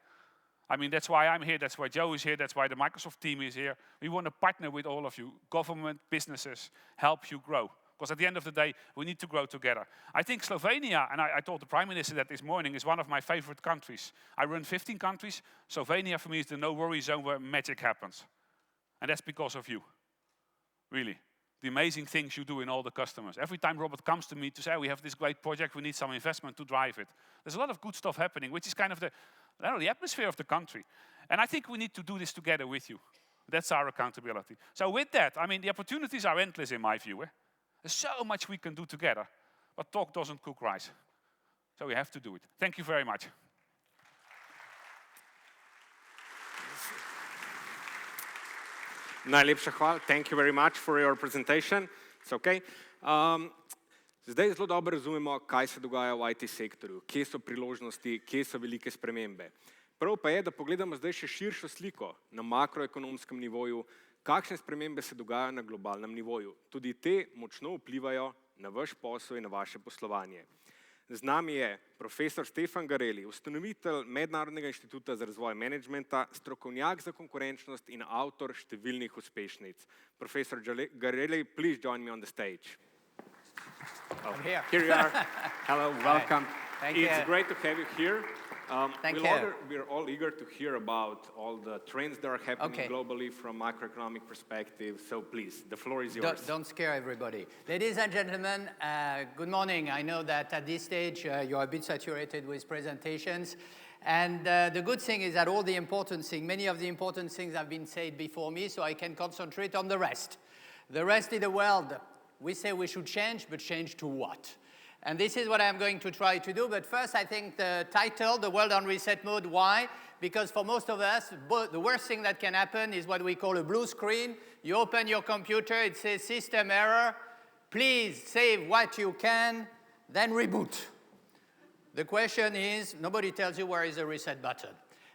I mean, that's why I'm here, that's why Joe is here, that's why the Microsoft team is here. We want to partner with all of you, government, businesses, help you grow. Because at the end of the day, we need to grow together. I think Slovenia, and I told the Prime Minister that this morning, is one of my favorite countries. I run 15 countries. Slovenia for me is the no-worry zone where magic happens. And that's because of you, really. The amazing things you do in all the customers. Every time Robert comes to me to say, we have this great project, we need some investment to drive it. There's a lot of good stuff happening, which is kind of the atmosphere of the country. And I think we need to do this together with you. That's our accountability. So with that, I mean, the opportunities are endless in my view. There's so much we can do together, but talk doesn't cook rice. So we have to do it. Thank you very much. Najlepša hvala. Thank you very much for your presentation. It's okay. Zdaj zelo dobro razumemo, kaj se dogaja v IT sektorju, kje so priložnosti, kje so velike spremembe. Prav pa je, da pogledamo zdaj še širšo sliko na makroekonomskem nivoju, kakšne spremembe se dogajajo na globalnem nivoju. Tudi te močno vplivajo na vaš posel in na vaše poslovanje. Z nami je profesor Stephane Garelli, ustanovitelj Mednarodnega inštituta za razvoj menedžmenta, strokovnjak za konkurenčnost in avtor številnih uspešnic. Professor Garelli, please join me on the stage. I'm here. Here you are. Hello, welcome. Thank you. It's great to have you here. Thank you. We're all eager to hear about all the trends that are happening globally from macroeconomic perspective. So please, the floor is yours. Don't scare everybody. Ladies and gentlemen, good morning. I know that at this stage you're a bit saturated with presentations. And the good thing is that many of the important things have been said before me, so I can concentrate on the rest. The rest in the world, we say we should change, but change to what? And this is what I'm going to try to do. But first, I think the title, The World on Reset Mode, why? Because for most of us, the worst thing that can happen is what we call a blue screen. You open your computer, it says system error. Please save what you can, then reboot. The question is, nobody tells you where is the reset button.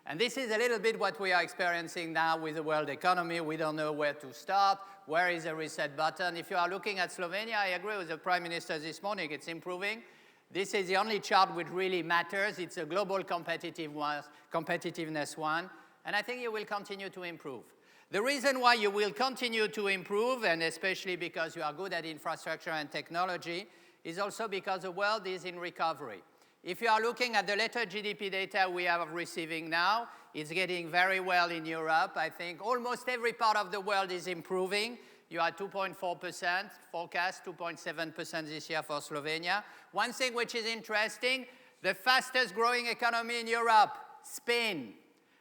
And this is a little bit what we are experiencing now with the world economy. We don't know where to start. Where is the reset button? If you are looking at Slovenia, I agree with the Prime Minister this morning. It's improving. This is the only chart which really matters. It's a global competitiveness one. And I think you will continue to improve. The reason why you will continue to improve, and especially because you are good at infrastructure and technology, is also because the world is in recovery. If you are looking at the latest GDP data we are receiving now, it's getting very well in Europe. I think almost every part of the world is improving. You are 2.4%, forecast 2.7% this year for Slovenia. One thing which is interesting, the fastest growing economy in Europe, Spain.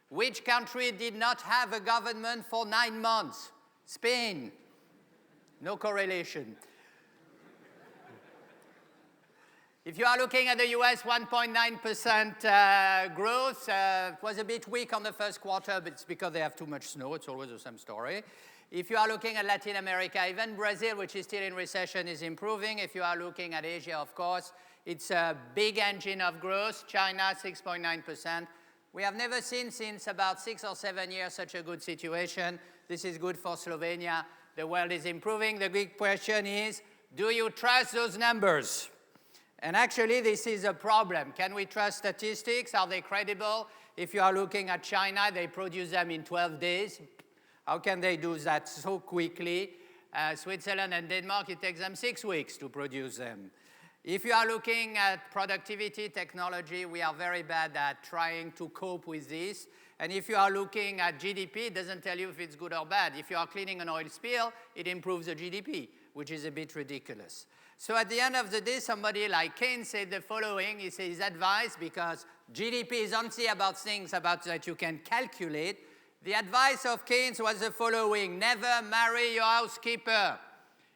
Which country did not have a government for 9 months? Spain. No correlation. If you are looking at the US, 1.9% growth. It was a bit weak on the first quarter, but it's because they have too much snow. It's always the same story. If you are looking at Latin America, even Brazil, which is still in recession, is improving. If you are looking at Asia, of course, it's a big engine of growth. China, 6.9%. We have never seen since about 6 or 7 years such a good situation. This is good for Slovenia. The world is improving. The big question is, do you trust those numbers? And actually, this is a problem. Can we trust statistics? Are they credible? If you are looking at China, they produce them in 12 days. How can they do that so quickly? Switzerland and Denmark, it takes them 6 weeks to produce them. If you are looking at productivity, technology, we are very bad at trying to cope with this. And if you are looking at GDP, it doesn't tell you if it's good or bad. If you are cleaning an oil spill, it improves the GDP, which is a bit ridiculous. So at the end of the day, somebody like Keynes said the following. He says his advice, because GDP is only about things that you can calculate. The advice of Keynes was the following: never marry your housekeeper.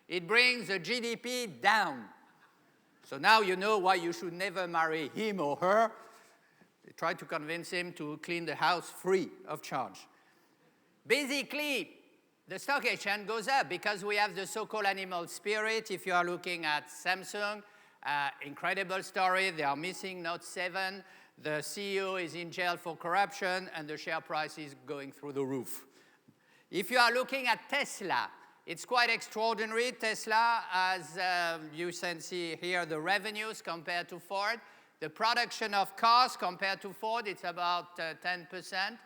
It brings the GDP down. So now you know why you should never marry him or her. They tried to convince him to clean the house free of charge. Basically, the stock exchange goes up because we have the so-called animal spirit. If you are looking at Samsung, incredible story. They are missing Note 7. The CEO is in jail for corruption, and the share price is going through the roof. If you are looking at Tesla, it's quite extraordinary. Tesla, as you can see here, the revenues compared to Ford. The production of cars compared to Ford, it's about 10%.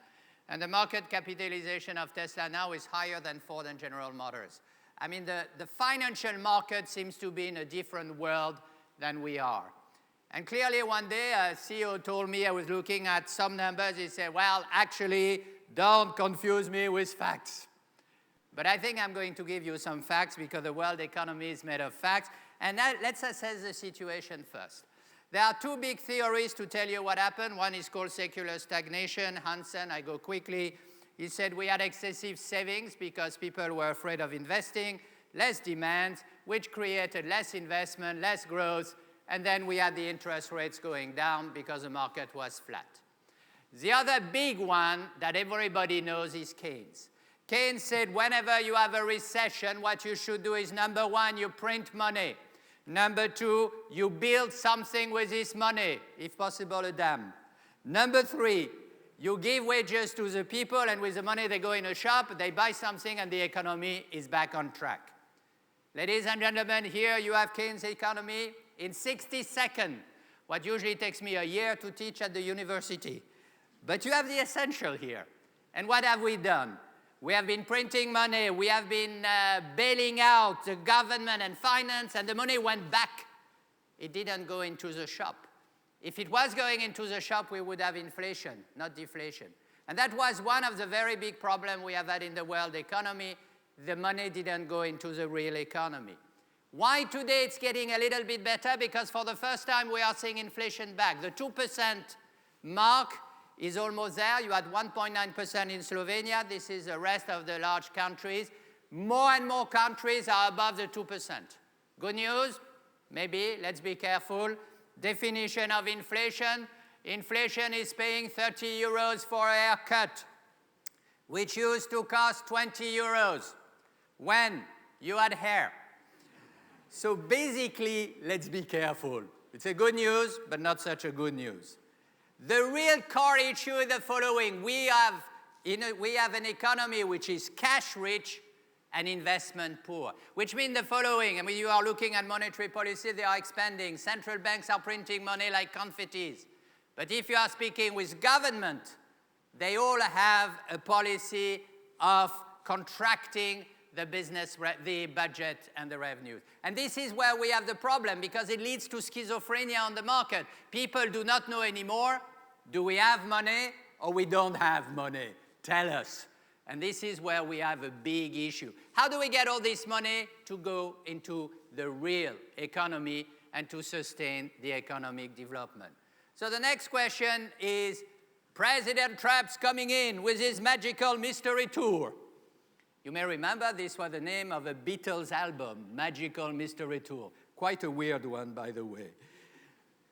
And the market capitalization of Tesla now is higher than Ford and General Motors. I mean, the financial market seems to be in a different world than we are. And clearly one day, a CEO told me, I was looking at some numbers, he said, well, actually, don't confuse me with facts. But I think I'm going to give you some facts because the world economy is made of facts. And now let's assess the situation first. There are two big theories to tell you what happened. One is called secular stagnation. Hansen, I go quickly. He said we had excessive savings because people were afraid of investing, less demand, which created less investment, less growth, and then we had the interest rates going down because the market was flat. The other big one that everybody knows is Keynes. Keynes said whenever you have a recession, what you should do is, number one, you print money. Number two, you build something with this money, if possible a dam. Number three, you give wages to the people, and with the money they go in a shop, they buy something, and the economy is back on track. Ladies and gentlemen, here you have Keynes' economy in 60 seconds, what usually takes me a year to teach at the university. But you have the essential here. And what have we done? We have been printing money. We have been bailing out the government and finance, and the money went back. It didn't go into the shop. If it was going into the shop, we would have inflation, not deflation. And that was one of the very big problems we have had in the world economy. The money didn't go into the real economy. Why today it's getting a little bit better? Because for the first time we are seeing inflation back. The 2% mark is almost there. You had 1.9% in Slovenia. This is the rest of the large countries. More and more countries are above the 2%. Good news? Maybe. Let's be careful. Definition of inflation. Inflation is paying 30 euros for a haircut, which used to cost 20 euros when you had hair. So basically, let's be careful. It's a good news, but not such a good news. The real core issue is the following. We have an economy which is cash-rich and investment-poor, which means the following. I mean, you are looking at monetary policy, they are expanding. Central banks are printing money like confettis. But if you are speaking with government, they all have a policy of contracting the business, the budget, and the revenues. And this is where we have the problem, because it leads to schizophrenia on the market. People do not know anymore, do we have money or we don't have money? Tell us. And this is where we have a big issue. How do we get all this money to go into the real economy and to sustain the economic development? So the next question is, President Trump's coming in with his magical mystery tour. You may remember this was the name of a Beatles album, Magical Mystery Tour. Quite a weird one, by the way.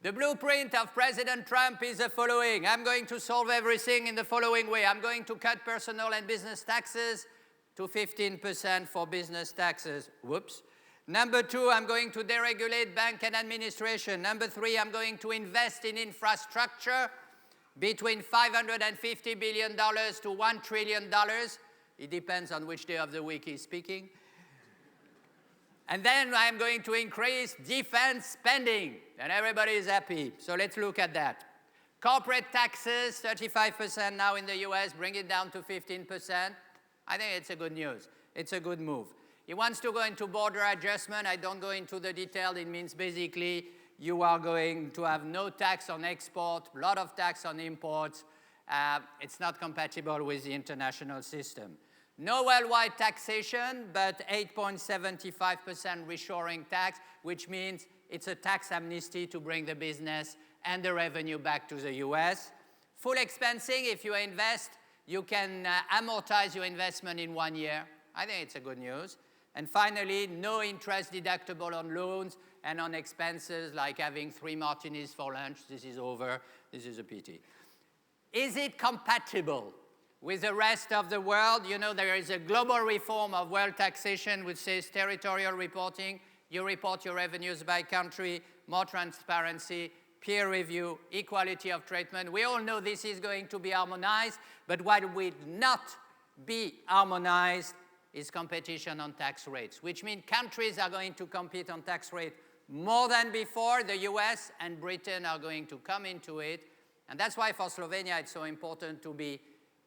The blueprint of President Trump is the following. I'm going to solve everything in the following way. I'm going to cut personal and business taxes to 15% for business taxes. Whoops. Number two, I'm going to deregulate bank and administration. Number three, I'm going to invest in infrastructure between $550 billion to $1 trillion. It depends on which day of the week he's speaking. And then I'm going to increase defense spending, and everybody is happy. So let's look at that. Corporate taxes, 35% now in the US, bring it down to 15%. I think it's a good news. It's a good move. He wants to go into border adjustment. I don't go into the detail. It means basically you are going to have no tax on export, a lot of tax on imports. It's not compatible with the international system. No worldwide taxation, but 8.75% reshoring tax, which means it's a tax amnesty to bring the business and the revenue back to the US. Full expensing, if you invest, you can amortize your investment in 1 year. I think it's a good news. And finally, no interest deductible on loans and on expenses like having 3 martinis for lunch. This is over. This is a pity. Is it compatible with the rest of the world? You know, there is a global reform of world taxation which says territorial reporting. You report your revenues by country, more transparency, peer review, equality of treatment. We all know this is going to be harmonized, but what will not be harmonized is competition on tax rates, which means countries are going to compete on tax rate more than before. The US and Britain are going to come into it. And that's why for Slovenia it's so important to be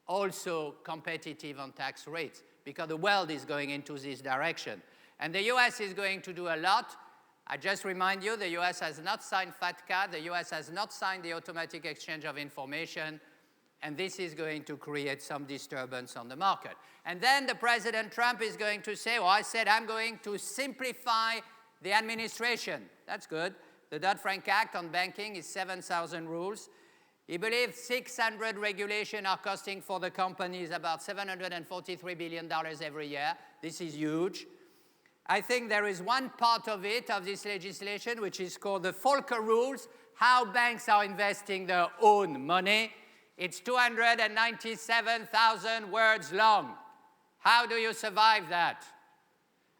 also competitive on tax rates, because the world is going into this direction. And the US is going to do a lot. I just remind you, the US has not signed FATCA, the US has not signed the automatic exchange of information, and this is going to create some disturbance on the market. And then the President Trump is going to say, well, I said I'm going to simplify the administration. That's good. The Dodd-Frank Act on banking is 7,000 rules. He believes 600 regulations are costing for the companies about $743 billion every year. This is huge. I think there is one part of it, of this legislation, which is called the Volcker rules, how banks are investing their own money. It's 297,000 words long. How do you survive that?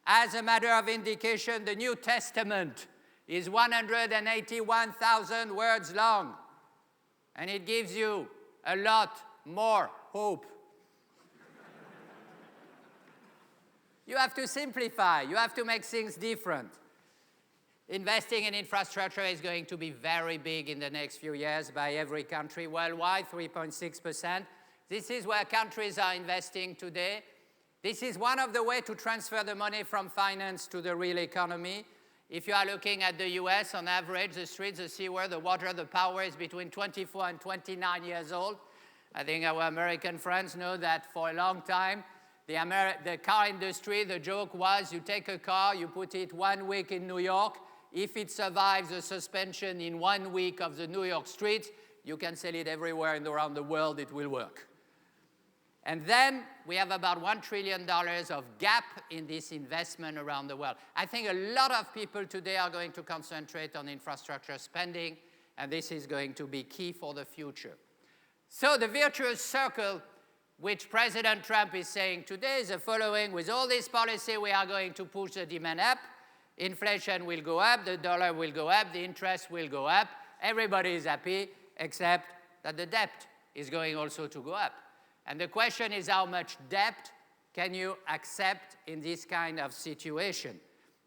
As a matter of indication, the New Testament is 181,000 words long. And it gives you a lot more hope. You have to simplify. You have to make things different. Investing in infrastructure is going to be very big in the next few years by every country worldwide, 3.6%. This is where countries are investing today. This is one of the ways to transfer the money from finance to the real economy. If you are looking at the US, on average, the streets, the seaward, the water, the power is between 24 and 29 years old. I think our American friends know that for a long time, the car industry, the joke was you take a car, you put it 1 week in New York. If it survives the suspension in 1 week of the New York streets, you can sell it everywhere around the world, it will work. And then we have about $1 trillion of gap in this investment around the world. I think a lot of people today are going to concentrate on infrastructure spending, and this is going to be key for the future. So the virtuous circle which President Trump is saying today is the following: with all this policy, we are going to push the demand up, inflation will go up, the dollar will go up, the interest will go up, everybody is happy, except that the debt is going also to go up. And the question is, how much debt can you accept in this kind of situation?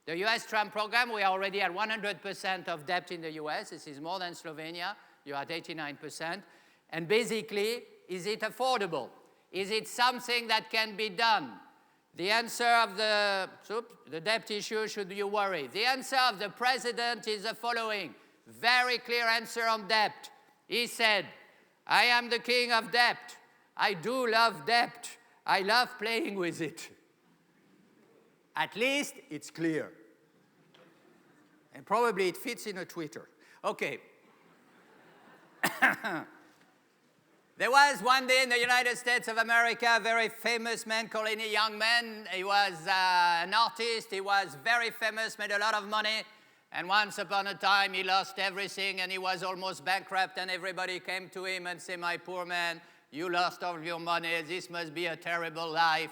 The US Trump program, we are already at 100% of debt in the US. This is more than Slovenia. You're at 89%. And basically, is it affordable? Is it something that can be done? The answer of the debt issue, should you worry? The answer of the president is the following. Very clear answer on debt. He said, I am the king of debt. I do love debt. I love playing with it. At least it's clear. And probably it fits in a Twitter. Okay. There was one day in the United States of America a very famous man called a young man. He was an artist. He was very famous, made a lot of money. And once upon a time, he lost everything, and he was almost bankrupt. And everybody came to him and said, my poor man, you lost all your money. This must be a terrible life.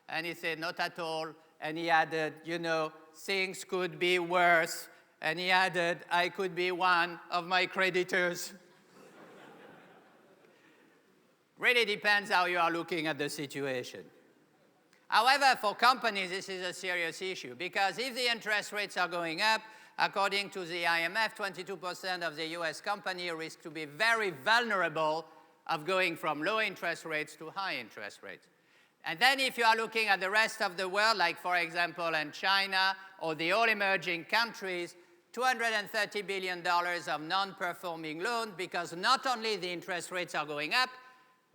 And he said, not at all. And he added, you know, things could be worse. And he added, I could be one of my creditors. Really depends how you are looking at the situation. However, for companies, this is a serious issue, because if the interest rates are going up, according to the IMF, 22% of the US company risk to be very vulnerable of going from low interest rates to high interest rates. And then if you are looking at the rest of the world, like for example in China or the all emerging countries, $230 billion of non-performing loans, because not only the interest rates are going up,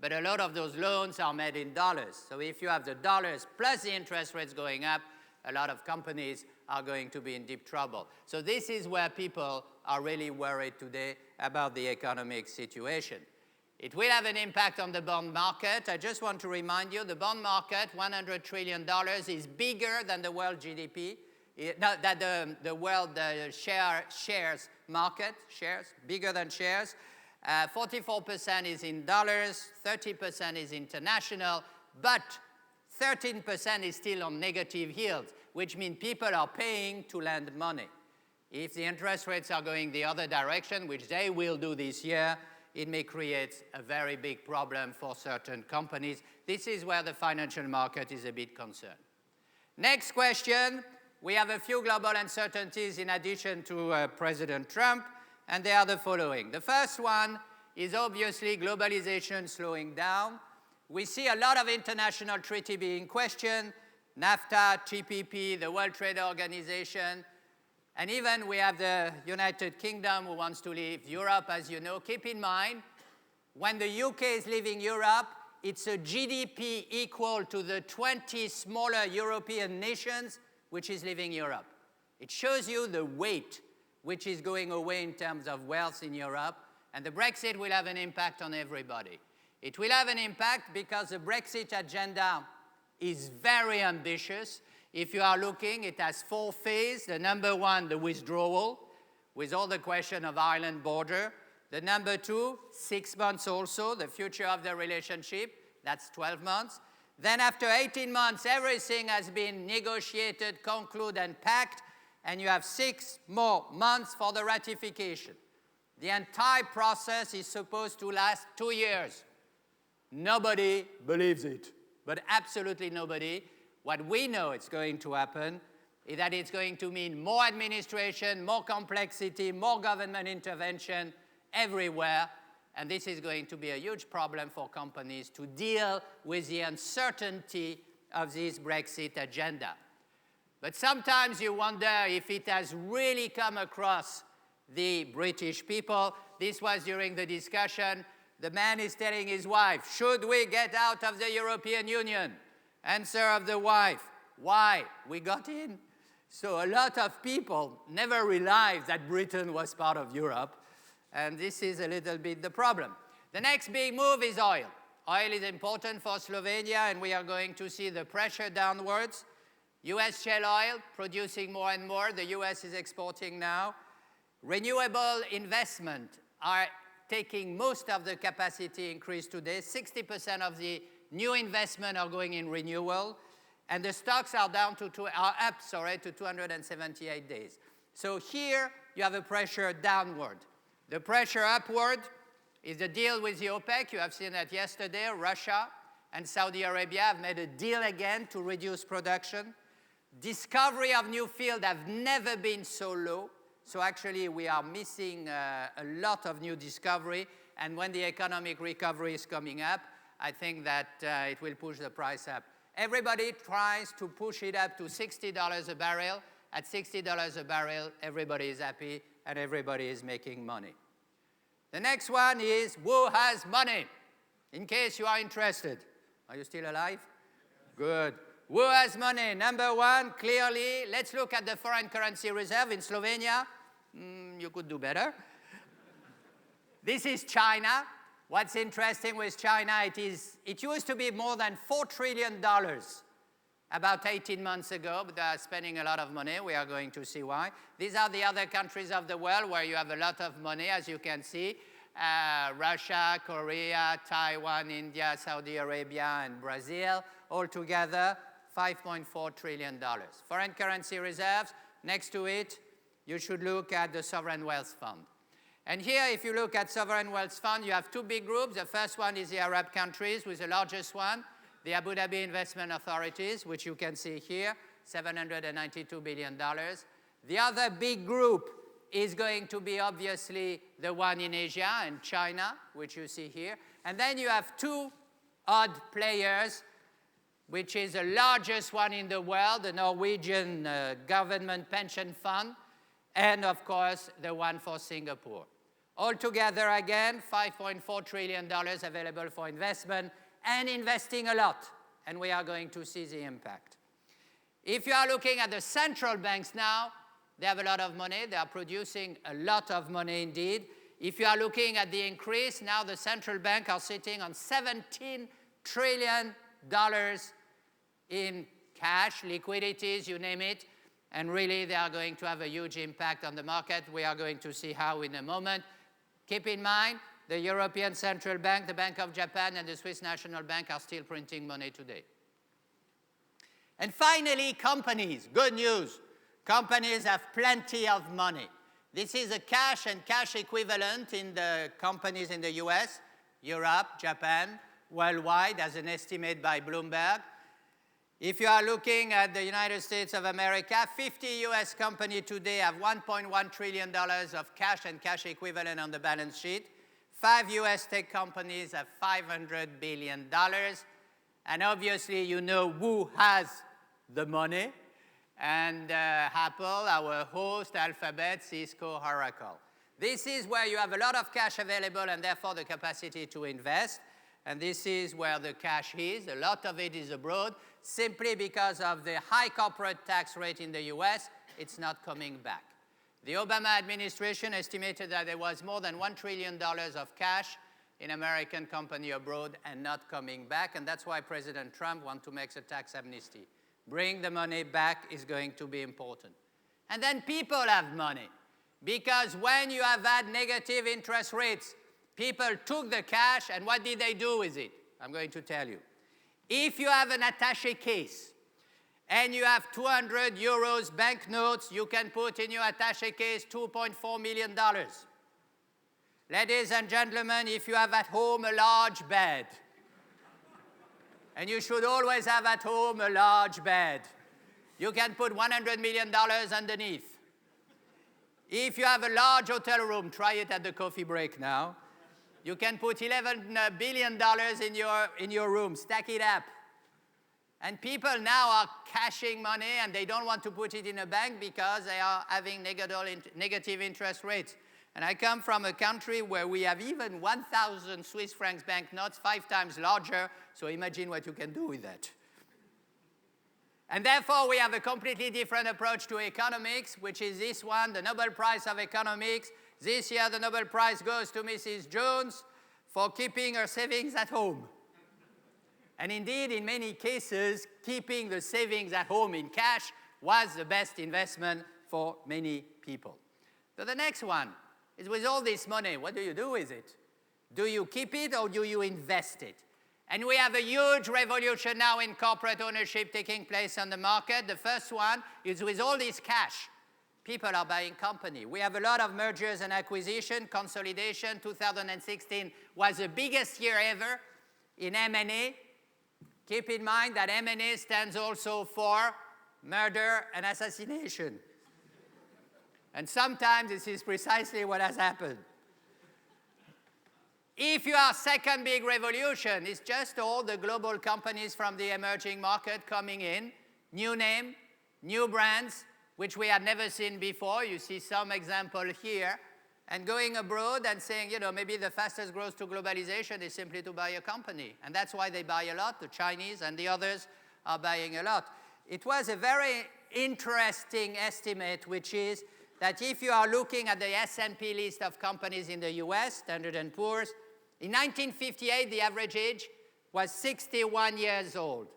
but a lot of those loans are made in dollars. So if you have the dollars plus the interest rates going up, a lot of companies are going to be in deep trouble. So this is where people are really worried today, about the economic situation. It will have an impact on the bond market. I just want to remind you, the bond market, $100 trillion, is bigger than the world GDP, the world shares market, bigger than shares. 44% is in dollars, 30% is international, but 13% is still on negative yields, which means people are paying to lend money. If the interest rates are going the other direction, which they will do this year, it may create a very big problem for certain companies. This is where the financial market is a bit concerned. Next question. We have a few global uncertainties in addition to President Trump, and they are the following. The first one is obviously globalization slowing down. We see a lot of international treaty being questioned, NAFTA, TPP, the World Trade Organization, and even we have the United Kingdom who wants to leave Europe, as you know. Keep in mind, when the UK is leaving Europe, it's a GDP equal to the 20 smaller European nations which is leaving Europe. It shows you the weight which is going away in terms of wealth in Europe, and the Brexit will have an impact on everybody. It will have an impact because the Brexit agenda is very ambitious. If you are looking, it has 4 phases. The number 1, the withdrawal, with all the question of Ireland border. The number 2, 6 months also, the future of the relationship. That's 12 months. Then after 18 months, everything has been negotiated, concluded, and packed, and you have 6 more months for the ratification. The entire process is supposed to last 2 years. Nobody believes it, but absolutely nobody. What we know is going to happen is that it's going to mean more administration, more complexity, more government intervention everywhere, and this is going to be a huge problem for companies to deal with the uncertainty of this Brexit agenda. But sometimes you wonder if it has really come across the British people. This was during the discussion. The man is telling his wife, should we get out of the European Union? Answer of the wife, why? We got in. So a lot of people never realized that Britain was part of Europe, and this is a little bit the problem. The next big move is oil. Oil is important for Slovenia, and we are going to see the pressure downwards. US shale oil producing more and more. The US is exporting now. Renewable investment are taking most of the capacity increase today. 60% of the new investment are going in renewal, and the stocks are up to 278 days. So here you have a pressure downward. The pressure upward is the deal with the OPEC. You have seen that yesterday. Russia and Saudi Arabia have made a deal again to reduce production. Discovery of new fields have never been so low. So actually we are missing a lot of new discovery, and when the economic recovery is coming up, I think that it will push the price up. Everybody tries to push it up to $60 a barrel. At $60 a barrel, everybody is happy and everybody is making money. The next one is who has money? In case you are interested. Are you still alive? Good. Who has money? Number 1, clearly, let's look at the foreign currency reserve in Slovenia. You could do better. This is China. What's interesting with China, it used to be more than $4 trillion about 18 months ago, but they are spending a lot of money. We are going to see why. These are the other countries of the world where you have a lot of money, as you can see. Russia, Korea, Taiwan, India, Saudi Arabia, and Brazil, all together, $5.4 trillion. Foreign currency reserves, next to it, you should look at the Sovereign Wealth Fund. And here, if you look at Sovereign Wealth Fund, you have 2 big groups. The first one is the Arab countries, with the largest one, the Abu Dhabi Investment Authorities, which you can see here, $792 billion. The other big group is going to be obviously the one in Asia and China, which you see here. And then you have 2 odd players, which is the largest one in the world, the Norwegian government pension fund, and of course, the one for Singapore. Altogether, again, $5.4 trillion available for investment, and investing a lot, and we are going to see the impact. If you are looking at the central banks now, they have a lot of money. They are producing a lot of money indeed. If you are looking at the increase, now the central bank are sitting on $17 trillion in cash, liquidities, you name it, and really they are going to have a huge impact on the market. We are going to see how in a moment. Keep in mind, the European Central Bank, the Bank of Japan, and the Swiss National Bank are still printing money today. And finally, companies. Good news. Companies have plenty of money. This is a cash and cash equivalent in the companies in the US, Europe, Japan, worldwide, as an estimate by Bloomberg. If you are looking at the United States of America, 50 US companies today have $1.1 trillion of cash and cash equivalent on the balance sheet. 5 US tech companies have $500 billion. And obviously, you know who has the money. And Apple, our host, Alphabet, Cisco, Oracle. This is where you have a lot of cash available and therefore the capacity to invest. And this is where the cash is. A lot of it is abroad. Simply because of the high corporate tax rate in the US, it's not coming back. The Obama administration estimated that there was more than $1 trillion of cash in American company abroad and not coming back. And that's why President Trump wants to make a tax amnesty. Bring the money back is going to be important. And then people have money. Because when you have had negative interest rates, people took the cash, and what did they do with it? I'm going to tell you. If you have an attaché case, and you have 200 euros banknotes, you can put in your attaché case $2.4 million. Ladies and gentlemen, if you have at home a large bed, and you should always have at home a large bed, you can put $100 million underneath. If you have a large hotel room, try it at the coffee break now, you can put $11 billion in your room, stack it up. And people now are cashing money and they don't want to put it in a bank because they are having negative interest rates. And I come from a country where we have even 1,000 Swiss francs banknotes, 5 times larger, so imagine what you can do with that. And therefore, we have a completely different approach to economics, which is this one, the Nobel Prize of Economics. This year, the Nobel Prize goes to Mrs. Jones for keeping her savings at home. And indeed, in many cases, keeping the savings at home in cash was the best investment for many people. So the next one is, with all this money, what do you do with it? Do you keep it or do you invest it? And we have a huge revolution now in corporate ownership taking place on the market. The first one is, with all this cash, people are buying company. We have a lot of mergers and acquisition, consolidation. 2016 was the biggest year ever in M&A. Keep in mind that M&A stands also for murder and assassination. And sometimes this is precisely what has happened. If you are second big revolution, it's just all the global companies from the emerging market coming in, new name, new brands, which we had never seen before. You see some example here. And going abroad and saying, you know, maybe the fastest growth to globalization is simply to buy a company. And that's why they buy a lot. The Chinese and the others are buying a lot. It was a very interesting estimate, which is that if you are looking at the S&P list of companies in the US, Standard & Poor's, in 1958, the average age was 61 years old.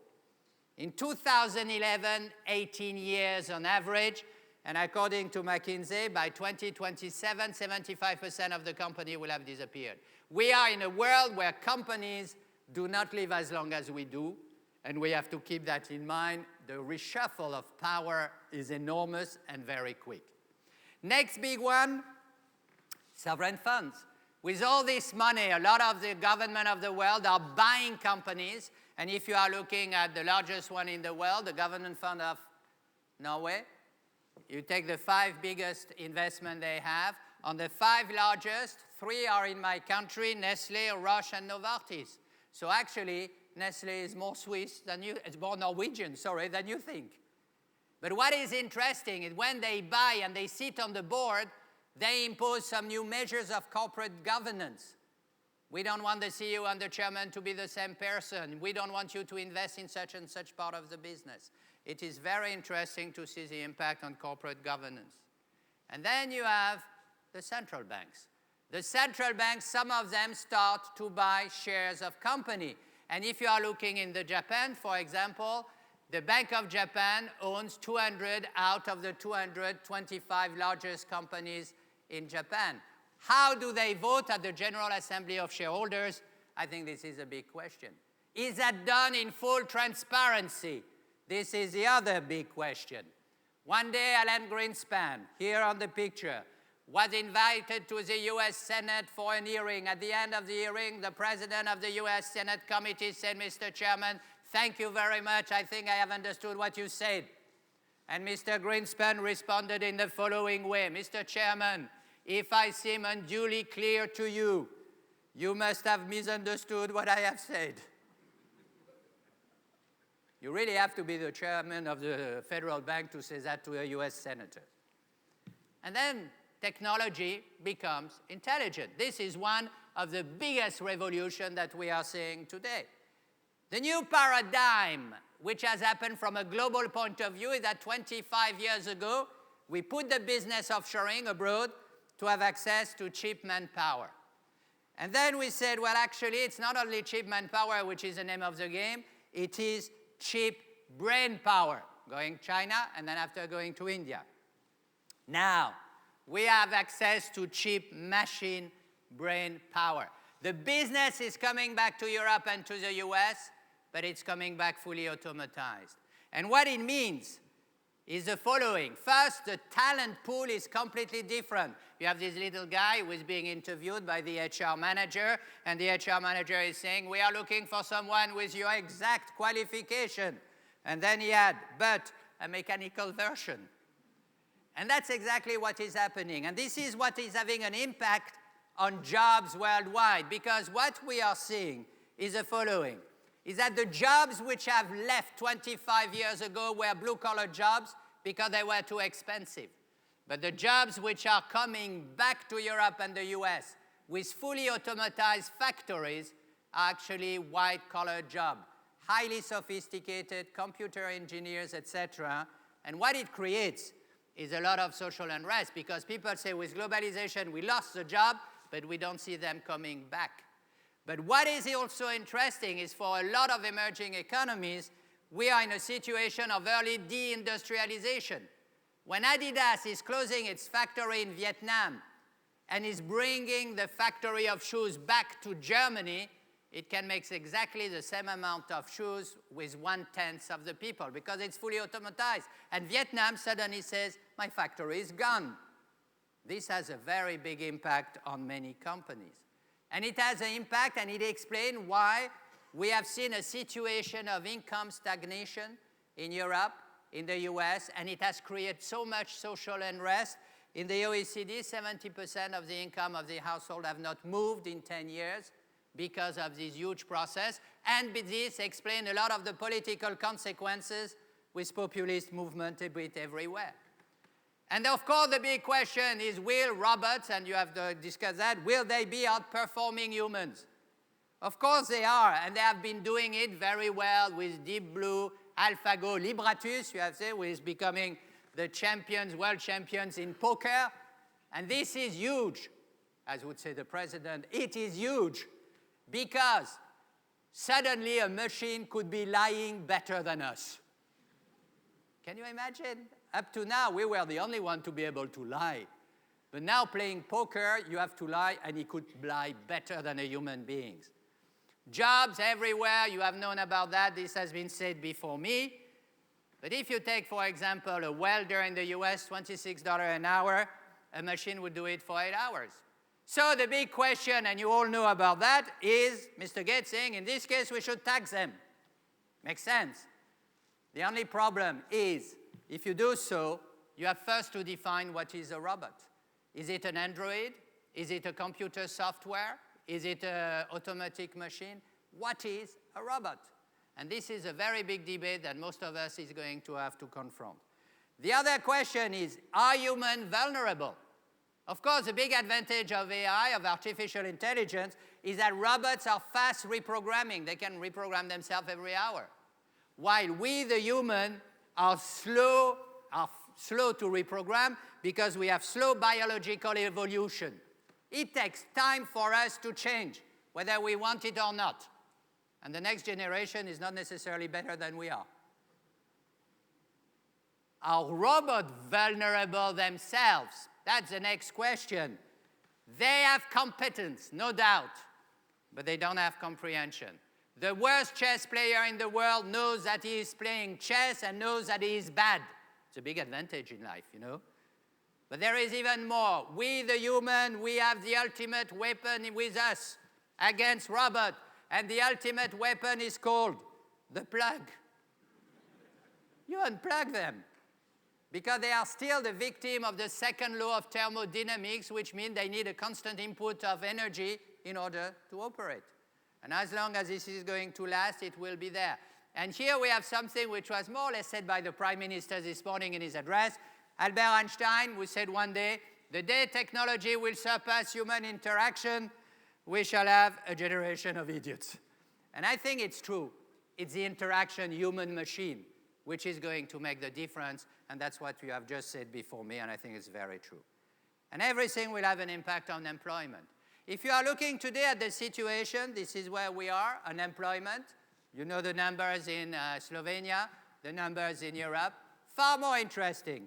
In 2011, 18 years on average. And according to McKinsey, by 2027, 75% of the company will have disappeared. We are in a world where companies do not live as long as we do, and we have to keep that in mind. The reshuffle of power is enormous and very quick. Next big one, sovereign funds. With all this money, a lot of the government of the world are buying companies, and if you are looking at the largest one in the world, the government fund of Norway, you take the 5 biggest investment they have. On the 5 largest, 3 are in my country, Nestlé, Roche, and Novartis. So actually, Nestlé is more Swiss than you, it's more Norwegian, sorry, than you think. But what is interesting is when they buy and they sit on the board, they impose some new measures of corporate governance. We don't want the CEO and the chairman to be the same person. We don't want you to invest in such and such part of the business. It is very interesting to see the impact on corporate governance. And then you have the central banks. the central banks, some of them start to buy shares of company. And if you are looking in the Japan, for example, the Bank of Japan owns 200 out of the 225 largest companies in Japan. How do they vote at the General Assembly of Shareholders? I think this is a big question. Is that done in full transparency? This is the other big question. One day, Alan Greenspan, here on the picture, was invited to the US Senate for an hearing. At the end of the hearing, the president of the US Senate committee said, Mr. Chairman, thank you very much. I think I have understood what you said. And Mr. Greenspan responded in the following way, Mr. Chairman, if I seem unduly clear to you, you must have misunderstood what I have said. You really have to be the chairman of the federal bank to say that to a US senator. And then technology becomes intelligent. This is one of the biggest revolutions that we are seeing today. The new paradigm, which has happened from a global point of view, is that 25 years ago, we put the business offshoring abroad to have access to cheap manpower. And then we said, well, actually, it's not only cheap manpower, which is the name of the game, it is cheap brain power, going China and then after going to India. Now, we have access to cheap machine brain power. The business is coming back to Europe and to the US, but it's coming back fully automatized. And what it means is the following. First, the talent pool is completely different. You have this little guy who is being interviewed by the HR manager, and the HR manager is saying, we are looking for someone with your exact qualification. And then he had, but a mechanical version. And that's exactly what is happening. And this is what is having an impact on jobs worldwide, because what we are seeing is the following, is that the jobs which have left 25 years ago were blue-collar jobs because they were too expensive. But the jobs which are coming back to Europe and the US with fully automatized factories are actually white-collar jobs, highly sophisticated computer engineers, etc. And what it creates is a lot of social unrest, because people say with globalization we lost the job, but we don't see them coming back. But what is also interesting is for a lot of emerging economies, we are in a situation of early deindustrialization. When Adidas is closing its factory in Vietnam and is bringing the factory of shoes back to Germany, it can make exactly the same amount of shoes with 1/10 of the people because it's fully automatized. And Vietnam suddenly says, my factory is gone. This has a very big impact on many companies. And it has an impact, and it explains why we have seen a situation of income stagnation in Europe, in the US, and it has created so much social unrest. In the OECD, 70% of the income of the household have not moved in 10 years because of this huge process, and this explains a lot of the political consequences with populist movement a bit everywhere. And of course, the big question is, will robots, and you have to discuss that, will they be outperforming humans? Of course they are, and they have been doing it very well with Deep Blue, AlphaGo, Libratus, you have said, who is becoming the champions, world champions in poker. And this is huge, as would say the president. It is huge because suddenly a machine could be lying better than us. Can you imagine? Up to now, we were the only one to be able to lie. But now playing poker, you have to lie, and he could lie better than a human being. Jobs everywhere, you have known about that. This has been said before me. But if you take, for example, a welder in the US, $26 an hour, a machine would do it for 8 hours. So the big question, and you all know about that, is Mr. Gates saying, in this case, we should tax them. Makes sense. The only problem is, if you do so, you have first to define what is a robot. Is it an android? Is it a computer software? Is it an automatic machine? What is a robot? And this is a very big debate that most of us is going to have to confront. The other question is, are humans vulnerable? Of course, the big advantage of AI, of artificial intelligence, is that robots are fast reprogramming. They can reprogram themselves every hour. While we, the human, are slow to reprogram because we have slow biological evolution. It takes time for us to change, whether we want it or not. And the next generation is not necessarily better than we are. Are robots vulnerable themselves? That's the next question. They have competence, no doubt, but they don't have comprehension. The worst chess player in the world knows that he is playing chess and knows that he is bad. It's a big advantage in life, you know. But there is even more. We, the human, we have the ultimate weapon with us against robots. And the ultimate weapon is called the plug. You unplug them because they are still the victim of the second law of thermodynamics, which means they need a constant input of energy in order to operate. And as long as this is going to last, it will be there. And here we have something which was more or less said by the Prime Minister this morning in his address. Albert Einstein, who said one day, the day technology will surpass human interaction, we shall have a generation of idiots. And I think it's true. It's the interaction human-machine which is going to make the difference, and that's what you have just said before me, and I think it's very true. And everything will have an impact on employment. If you are looking today at the situation, this is where we are, unemployment. You know the numbers in Slovenia, the numbers in Europe. Far more interesting,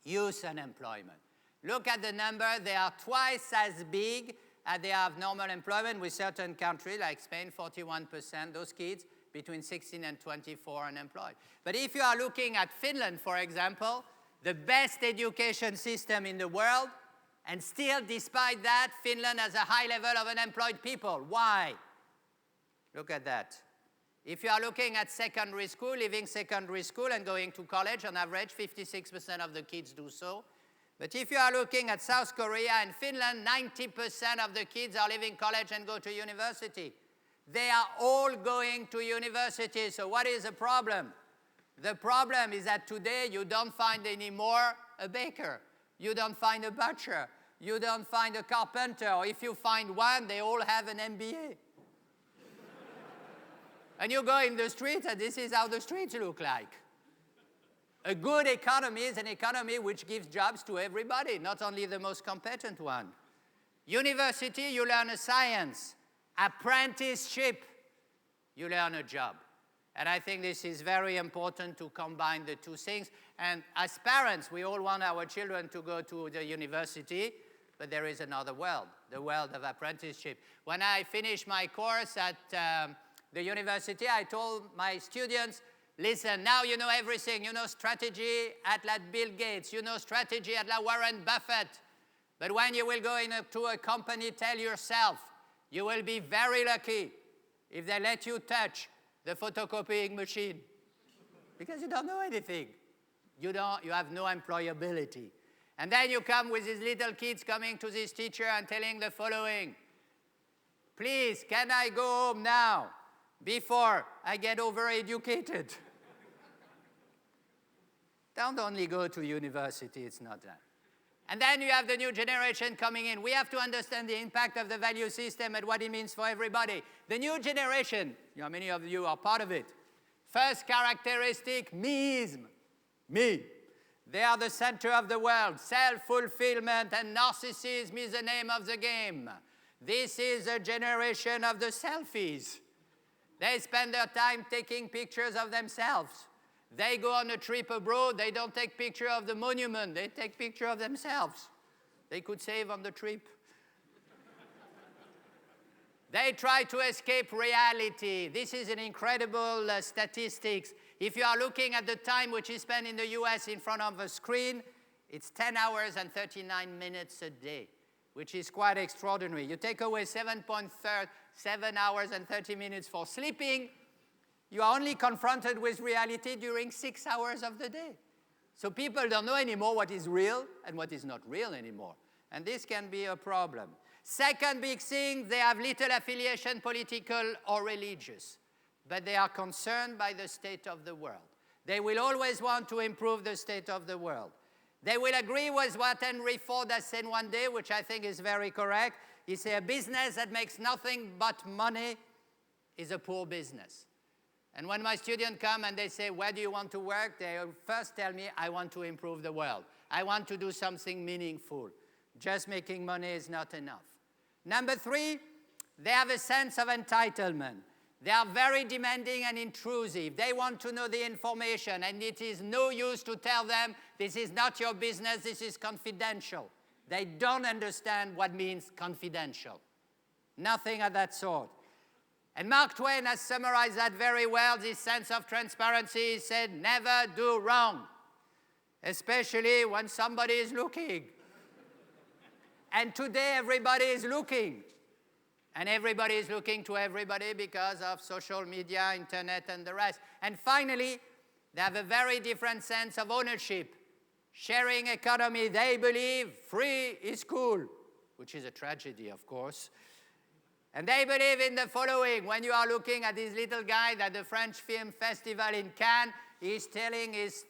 youth unemployment. Look at the number, they are twice as big as they have normal employment with certain countries like Spain, 41%, those kids between 16 and 24 unemployed. But if you are looking at Finland, for example, the best education system in the world, and still, despite that, Finland has a high level of unemployed people. Why? Look at that. If you are looking at secondary school, leaving secondary school and going to college, on average, 56% of the kids do so. But if you are looking at South Korea and Finland, 90% of the kids are leaving college and go to university. They are all going to university, so what is the problem? The problem is that today you don't find anymore a baker. You don't find a butcher. You don't find a carpenter. Or if you find one, they all have an MBA. And you go in the streets, and this is how the streets look like. A good economy is an economy which gives jobs to everybody, not only the most competent one. University, you learn a science. Apprenticeship, you learn a job. And I think this is very important to combine the two things. And as parents, we all want our children to go to the university, but there is another world, the world of apprenticeship. When I finished my course at the university, I told my students, listen, now you know everything. You know strategy at like Bill Gates. You know strategy at like Warren Buffett. But when you will go into a company, tell yourself, you will be very lucky if they let you touch the photocopying machine. Because you don't know anything. You have no employability. And then you come with these little kids coming to this teacher and telling the following, please, can I go home now before I get overeducated? Don't only go to university, it's not that. And then you have the new generation coming in. We have to understand the impact of the value system and what it means for everybody. The new generation, many of you are part of it. First characteristic, meism. Me. They are the center of the world. Self-fulfillment and narcissism is the name of the game. This is a generation of the selfies. They spend their time taking pictures of themselves. They go on a trip abroad, they don't take picture of the monument, they take picture of themselves. They could save on the trip. They try to escape reality. This is an incredible statistics. If you are looking at the time which is spent in the US in front of a screen, it's 10 hours and 39 minutes a day, which is quite extraordinary. You take away 7 hours and 30 minutes for sleeping, you are only confronted with reality during 6 hours of the day. So people don't know anymore what is real and what is not real anymore. And this can be a problem. Second big thing, they have little affiliation, political or religious. But they are concerned by the state of the world. They will always want to improve the state of the world. They will agree with what Henry Ford has said one day, which I think is very correct. He said, a business that makes nothing but money is a poor business. And when my students come and they say, where do you want to work? They first tell me, I want to improve the world. I want to do something meaningful. Just making money is not enough. Number 3, they have a sense of entitlement. They are very demanding and intrusive. They want to know the information, and it is no use to tell them, this is not your business, this is confidential. They don't understand what means confidential. Nothing of that sort. And Mark Twain has summarized that very well, this sense of transparency. He said, never do wrong, especially when somebody is looking. And today, everybody is looking. And everybody is looking to everybody because of social media, internet, and the rest. And finally, they have a very different sense of ownership. Sharing economy, they believe free is cool, which is a tragedy, of course. And they believe in the following. When you are looking at this little guy at the French Film Festival in Cannes, he's telling his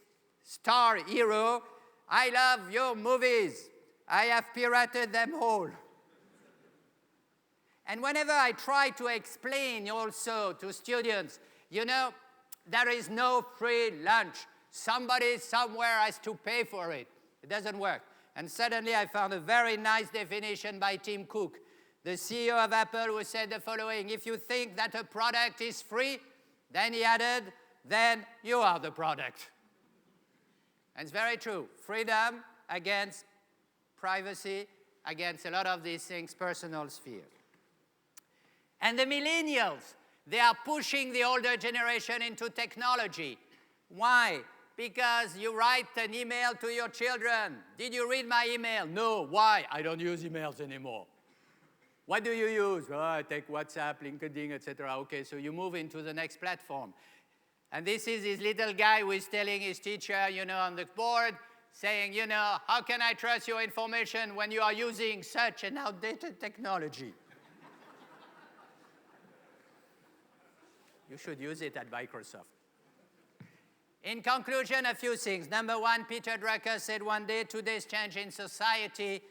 star hero, I love your movies. I have pirated them all. And whenever I try to explain also to students, you know, there is no free lunch. Somebody somewhere has to pay for it. It doesn't work. And suddenly I found a very nice definition by Tim Cook, the CEO of Apple, who said the following: if you think that a product is free, then he added, then you are the product. And it's very true. Freedom against privacy, against a lot of these things, personal sphere. And the millennials, they are pushing the older generation into technology. Why? Because you write an email to your children. Did you read my email? No. Why? I don't use emails anymore. What do you use? Oh, I take WhatsApp, LinkedIn, etc. Okay, so you move into the next platform. And this is this little guy who is telling his teacher, you know, on the board, saying, you know, how can I trust your information when you are using such an outdated technology? You should use it at Microsoft. In conclusion, a few things. Number 1, Peter Drucker said one day, today's change in society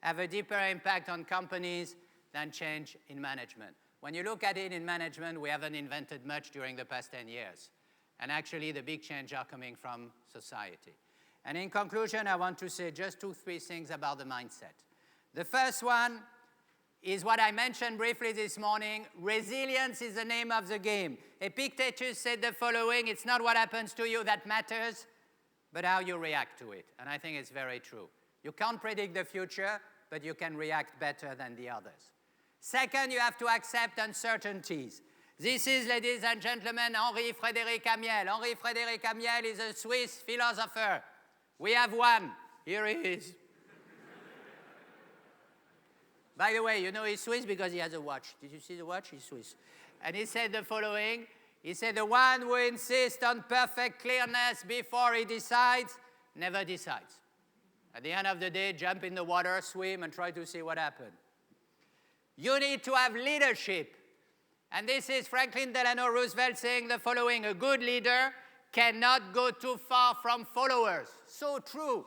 have a deeper impact on companies than change in management. When you look at it in management, we haven't invented much during the past 10 years. And actually, the big change are coming from society. And in conclusion, I want to say just 2-3 things about the mindset. The first one is what I mentioned briefly this morning. Resilience is the name of the game. Epictetus said the following: it's not what happens to you that matters, but how you react to it. And I think it's very true. You can't predict the future, but you can react better than the others. Second, you have to accept uncertainties. This is, ladies and gentlemen, Henri-Frédéric Amiel. Henri-Frédéric Amiel is a Swiss philosopher. We have one. Here he is. By the way, you know he's Swiss because he has a watch. Did you see the watch? He's Swiss. And he said the following. He said, the one who insists on perfect clearness before he decides, never decides. At the end of the day, jump in the water, swim, and try to see what happened. You need to have leadership. And this is Franklin Delano Roosevelt saying the following: a good leader cannot go too far from followers. So true.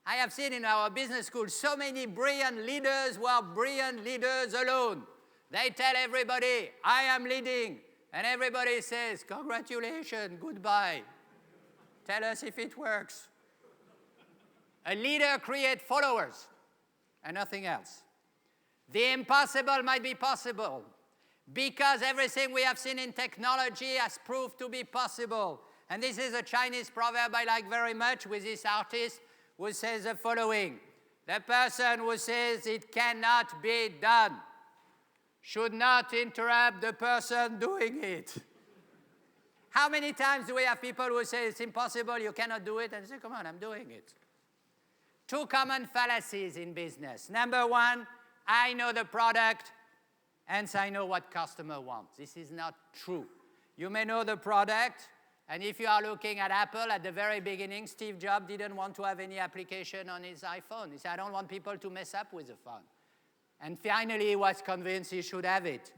I have seen in our business school so many brilliant leaders who are brilliant leaders alone. They tell everybody, I am leading. And everybody says, congratulations, goodbye. Tell us if it works. A leader creates followers and nothing else. The impossible might be possible because everything we have seen in technology has proved to be possible. And this is a Chinese proverb I like very much with this artist who says the following: the person who says it cannot be done should not interrupt the person doing it. How many times do we have people who say it's impossible, you cannot do it, and they say, come on, I'm doing it. 2 common fallacies in business. Number 1, I know the product, hence I know what customer wants. This is not true. You may know the product, and if you are looking at Apple, at the very beginning, Steve Jobs didn't want to have any application on his iPhone. He said, I don't want people to mess up with the phone. And finally, he was convinced he should have it.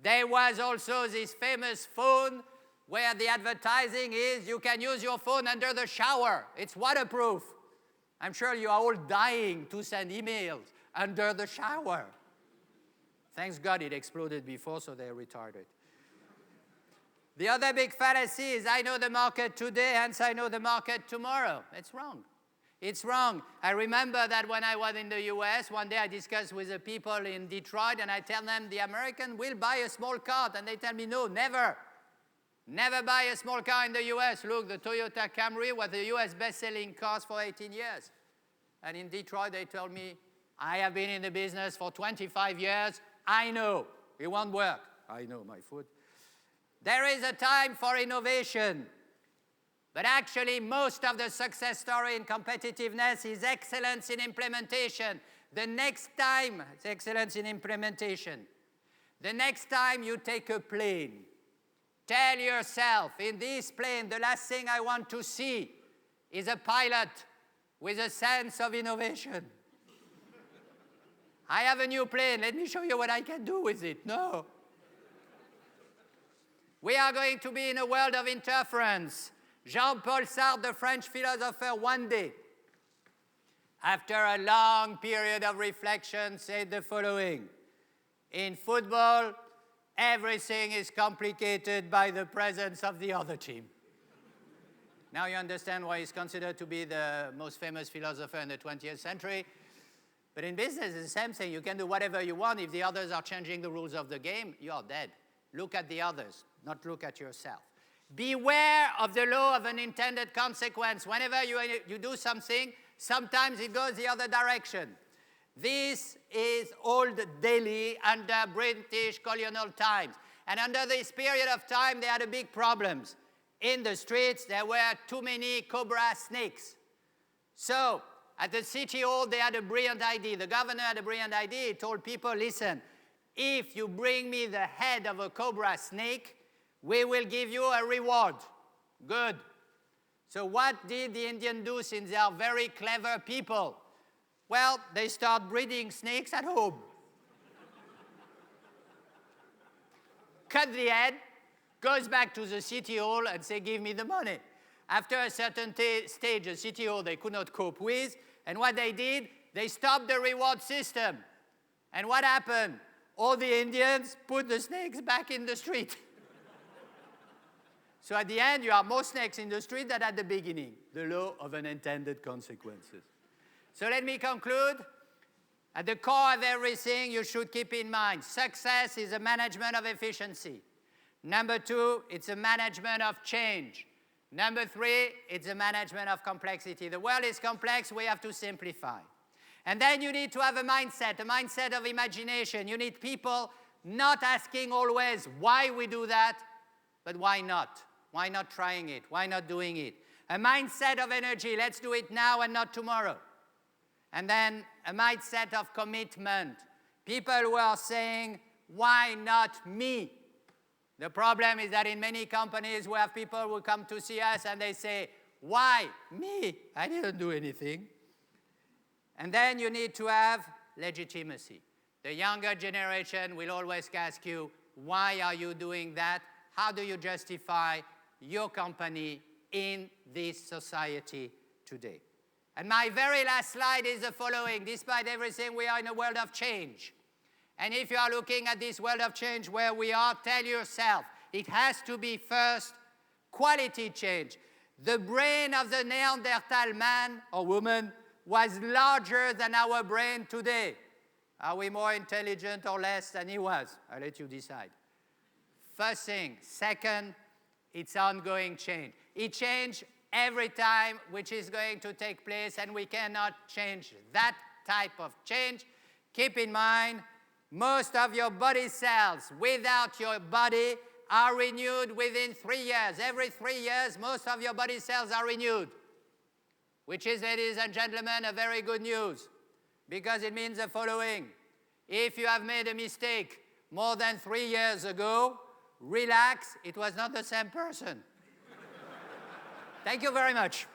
There was also this famous phone where the advertising is, you can use your phone under the shower. It's waterproof. I'm sure you are all dying to send emails under the shower. Thanks God it exploded before, so they retarded. The other big fallacy is I know the market today, hence I know the market tomorrow. It's wrong. It's wrong. I remember that when I was in the US, one day I discussed with the people in Detroit, and I tell them the American will buy a small car, and they tell me, no, never. Never buy a small car in the US. Look, the Toyota Camry was the US best-selling cars for 18 years. And in Detroit, they told me, I have been in the business for 25 years. I know it won't work. I know my foot. There is a time for innovation. But actually, most of the success story in competitiveness is excellence in implementation. The next time, it's excellence in implementation. The next time you take a plane, tell yourself, in this plane, the last thing I want to see is a pilot with a sense of innovation. I have a new plane. Let me show you what I can do with it. No. We are going to be in a world of interference. Jean-Paul Sartre, the French philosopher, one day, after a long period of reflection, said the following: in football, everything is complicated by the presence of the other team. Now you understand why he's considered to be the most famous philosopher in the 20th century. But in business, it's the same thing. You can do whatever you want. If the others are changing the rules of the game, you are dead. Look at the others, not look at yourself. Beware of the law of unintended consequence. Whenever you do something, sometimes it goes the other direction. This is Old Delhi under British colonial times. And under this period of time, they had a big problems. In the streets, there were too many cobra snakes. So, at the city hall, they had a brilliant idea. The governor had a brilliant idea. He told people, listen, if you bring me the head of a cobra snake, we will give you a reward. Good. So what did the Indians do, since they are very clever people? Well, they start breeding snakes at home. Cut the head, goes back to the city hall and say, give me the money. After a certain stage, the city hall they could not cope with, and what they did, they stopped the reward system. And what happened? All the Indians put the snakes back in the street. So at the end, you have more snakes in the street than at the beginning. The law of unintended consequences. So let me conclude. At the core of everything, you should keep in mind, success is a management of efficiency. Number two, it's a management of change. Number three, it's a management of complexity. The world is complex, we have to simplify. And then you need to have a mindset of imagination. You need people not asking always why we do that, but why not? Why not trying it? Why not doing it? A mindset of energy, let's do it now and not tomorrow. And then a mindset of commitment. People who are saying, why not me? The problem is that in many companies we have people who come to see us and they say, why me? I didn't do anything. And then you need to have legitimacy. The younger generation will always ask you, why are you doing that? How do you justify your company in this society today? And my very last slide is the following. Despite everything, we are in a world of change. And if you are looking at this world of change where we are, tell yourself, it has to be first quality change. The brain of the Neanderthal man or woman was larger than our brain today. Are we more intelligent or less than he was? I'll let you decide. First thing. Second, it's ongoing change. It changes every time, which is going to take place, and we cannot change that type of change. Keep in mind, most of your body cells without your body are renewed within 3 years. Every 3 years, most of your body cells are renewed, which is, ladies and gentlemen, a very good news, because it means the following. If you have made a mistake more than 3 years ago, relax, it was not the same person. Thank you very much.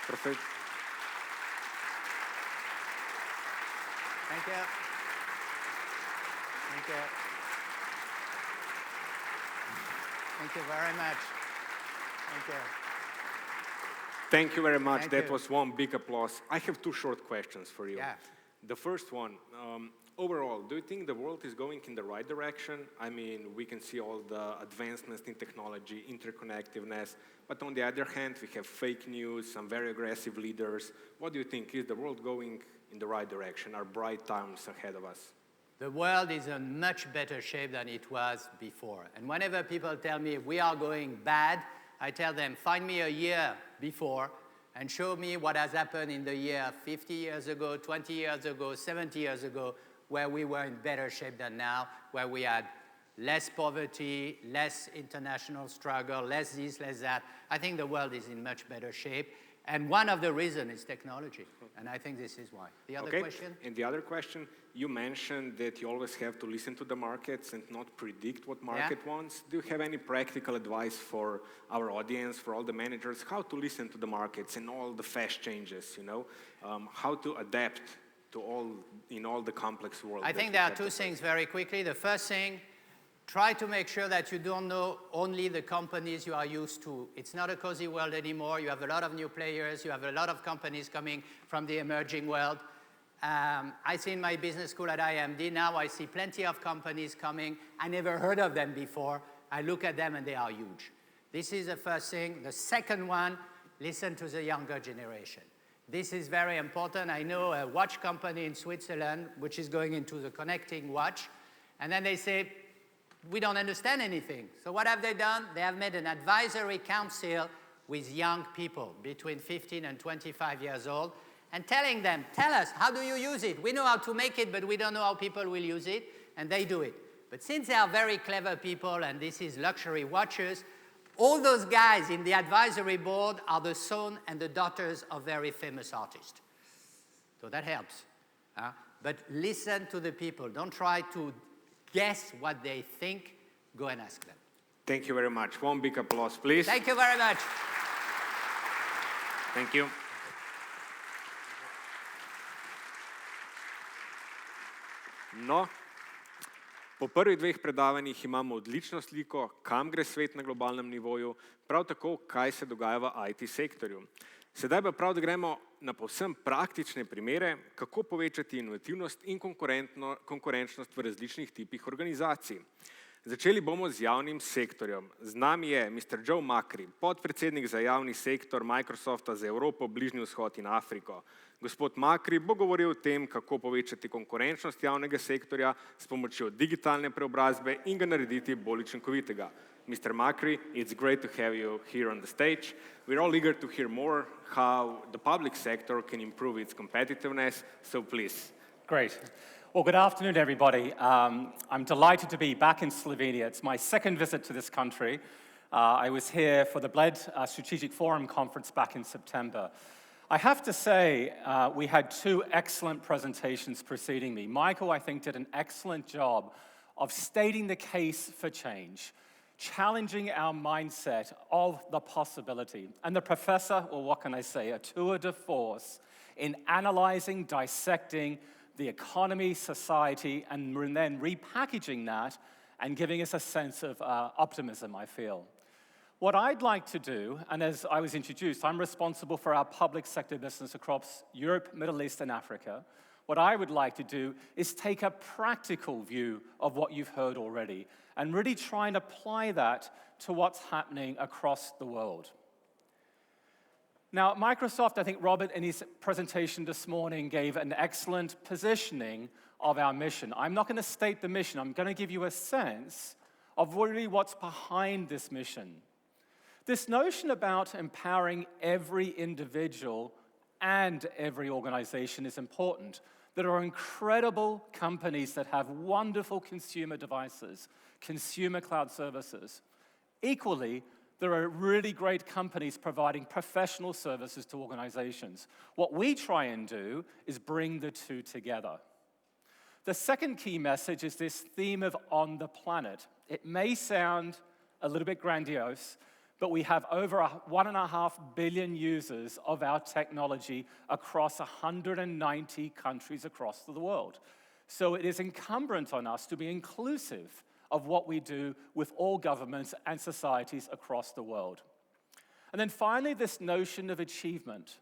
Perfect. Thank you. Thank you. Thank you very much. Thank you. Thank you very much. Thank That you. was one big applause. I have two short questions for you. Yeah. The first one, Overall, do you think the world is going in the right direction? I mean, we can see all the advancements in technology, interconnectedness, but on the other hand, we have fake news, some very aggressive leaders. What do you think? Is the world going in the right direction? Are bright times ahead of us? The world is in much better shape than it was before. And whenever people tell me we are going bad, I tell them, find me a year before and show me what has happened in the year 50 years ago, 20 years ago, 70 years ago, where we were in better shape than now, where we had less poverty, less international struggle, less this, less that. I think the world is in much better shape. And one of the reasons is technology. And I think this is why. The other question? And the other question, you mentioned that you always have to listen to the markets and not predict what market wants. Do you have any practical advice for our audience, for all the managers, how to listen to the markets and all the fast changes, you know? How to adapt to all the complex world? I think there are two things very quickly. The first thing, try to make sure that you don't know only the companies you are used to. It's not a cozy world anymore. You have a lot of new players. You have a lot of companies coming from the emerging world. I see in my business school at IMD now, I see plenty of companies coming. I never heard of them before. I look at them and they are huge. This is the first thing. The second one, listen to the younger generation. This is very important. I know a watch company in Switzerland, which is going into the connecting watch, and then they say, we don't understand anything. So what have they done? They have made an advisory council with young people between 15 and 25 years old and telling them, tell us, how do you use it? We know how to make it, but we don't know how people will use it, and they do it. But since they are very clever people, and this is luxury watches, all those guys in the advisory board are the sons and the daughters of very famous artists. So that helps. But listen to the people. Don't try to guess what they think. Go and ask them. Thank you very much. One big applause, please. Thank you very much. Thank you. No, po prvih dveh predavanjih imamo odlično sliko, kam gre svet na globalnem nivoju, prav tako, kaj se dogaja v IT sektorju. Sedaj pa prav, da gremo na povsem praktične primere, kako povečati inovativnost in konkurenčnost v različnih tipih organizacij. Začeli bomo z javnim sektorjem. Z nami je Mr. Joe Macri, podpredsednik za javni sektor Microsofta za Evropo, Bližnji vzhod in Afriko. Gospod Macri bo govoril o tem, kako povečati konkurenčnost javnega sektorja s pomočjo digitalne preobrazbe in ga narediti bolj učinkovitega. Mr. Macri, it's great to have you here on the stage. We're all eager to hear more how the public sector can improve its competitiveness, so please. Great. Well, good afternoon, everybody. I'm delighted to be back in Slovenia. It's my second visit to this country. I was here for the Bled Strategic Forum conference back in September. I have to say, we had two excellent presentations preceding me. Michael, I think, did an excellent job of stating the case for change, challenging our mindset of the possibility. And the professor, well, what can I say, a tour de force in analyzing, dissecting the economy, society, and then repackaging that and giving us a sense of optimism, I feel. What I'd like to do, and as I was introduced, I'm responsible for our public sector business across Europe, Middle East, and Africa. What I would like to do is take a practical view of what you've heard already and really try and apply that to what's happening across the world. Now, at Microsoft, I think Robert, in his presentation this morning, gave an excellent positioning of our mission. I'm not going to state the mission. I'm going to give you a sense of really what's behind this mission. This notion about empowering every individual and every organization is important. There are incredible companies that have wonderful consumer devices, consumer cloud services. Equally, there are really great companies providing professional services to organizations. What we try and do is bring the two together. The second key message is this theme of on the planet. It may sound a little bit grandiose, but we have over 1.5 billion users of our technology across 190 countries across the world. So it is incumbent on us to be inclusive of what we do with all governments and societies across the world. And then finally, this notion of achievement.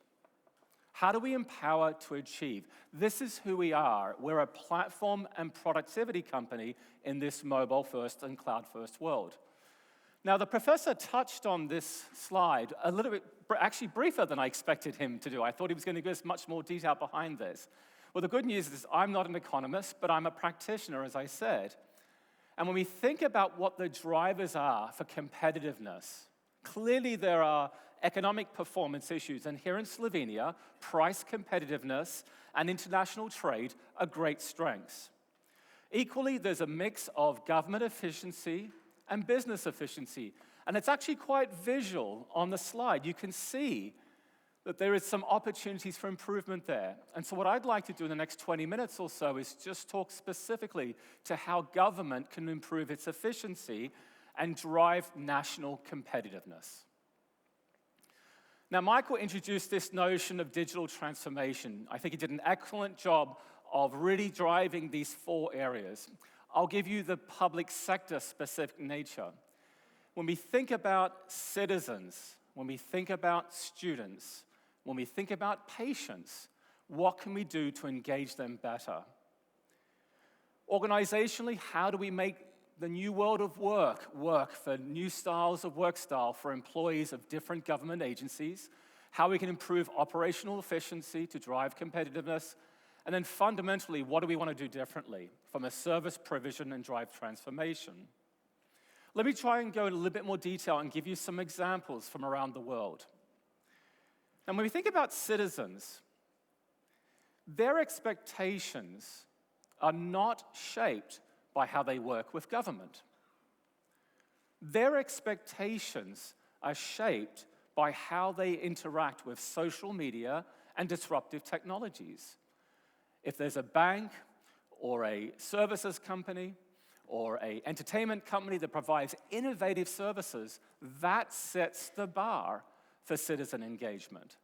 How do we empower to achieve? This is who we are. We're a platform and productivity company in this mobile-first and cloud-first world. Now, the professor touched on this slide a little bit, actually briefer than I expected him to do. I thought he was going to give us much more detail behind this. Well, the good news is I'm not an economist, but I'm a practitioner, as I said. And when we think about what the drivers are for competitiveness, clearly there are economic performance issues. And here in Slovenia, price competitiveness and international trade are great strengths. Equally, there's a mix of government efficiency and business efficiency. And it's actually quite visual on the slide. You can see that there is some opportunities for improvement there. And so what I'd like to do in the next 20 minutes or so is just talk specifically to how government can improve its efficiency and drive national competitiveness. Now, Michael introduced this notion of digital transformation. I think he did an excellent job of really driving these 4 areas. I'll give you the public sector specific nature. When we think about citizens, when we think about students, when we think about patients, what can we do to engage them better? Organizationally, how do we make the new world of work for new styles of work style for employees of different government agencies, how we can improve operational efficiency to drive competitiveness, and then fundamentally, what do we want to do differently from a service provision and drive transformation? Let me try and go in a little bit more detail and give you some examples from around the world. And when we think about citizens, their expectations are not shaped by how they work with government. Their expectations are shaped by how they interact with social media and disruptive technologies. If there's a bank or a services company or an entertainment company that provides innovative services, that sets the bar for citizen engagement.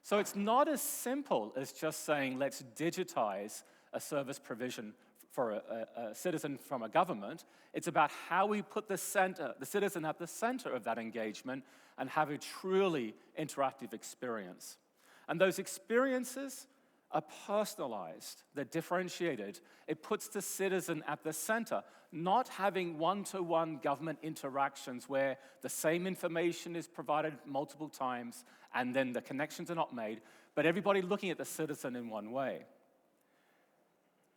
So it's not as simple as just saying, let's digitize a service provision for a citizen from a government. It's about how we put the citizen at the center of that engagement and have a truly interactive experience. And those experiences are personalized, they're differentiated. It puts the citizen at the center, not having one-to-one government interactions where the same information is provided multiple times and then the connections are not made, but everybody looking at the citizen in one way.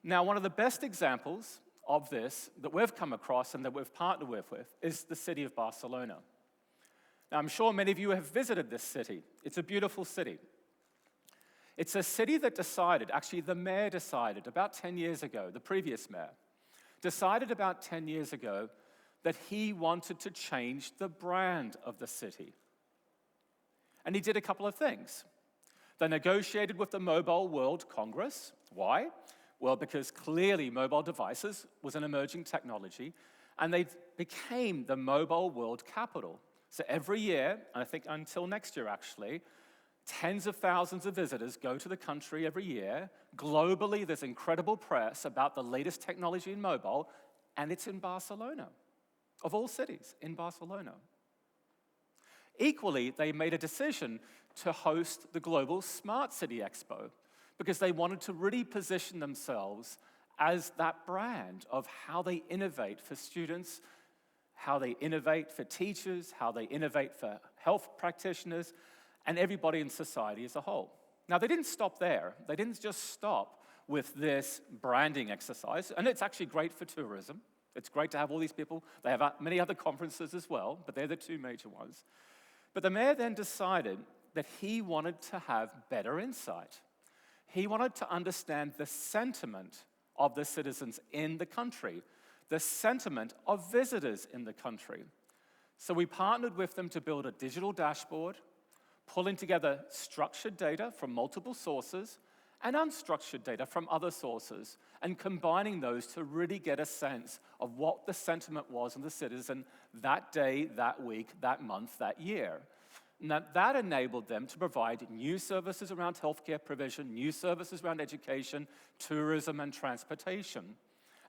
Now, one of the best examples of this that we've come across and that we've partnered with is the city of Barcelona. Now, I'm sure many of you have visited this city. It's a beautiful city. It's a city that decided, actually the mayor decided about 10 years ago, the previous mayor, decided about 10 years ago that he wanted to change the brand of the city. And he did a couple of things. They negotiated with the Mobile World Congress. Why? Well, because clearly mobile devices was an emerging technology, and they became the mobile world capital. So every year, and I think until next year actually, tens of thousands of visitors go to the country every year. Globally, there's incredible press about the latest technology in mobile, and it's in Barcelona. Of all cities, in Barcelona. Equally, they made a decision to host the Global Smart City Expo because they wanted to really position themselves as that brand of how they innovate for students, how they innovate for teachers, how they innovate for health practitioners, and everybody in society as a whole. Now, they didn't stop there. They didn't just stop with this branding exercise, and it's actually great for tourism. It's great to have all these people. They have many other conferences as well, but they're the two major ones. But the mayor then decided that he wanted to have better insight. He wanted to understand the sentiment of the citizens in the country, the sentiment of visitors in the country. So we partnered with them to build a digital dashboard, pulling together structured data from multiple sources and unstructured data from other sources, and combining those to really get a sense of what the sentiment was of the citizen that day, that week, that month, that year. And that enabled them to provide new services around healthcare provision, new services around education, tourism, and transportation.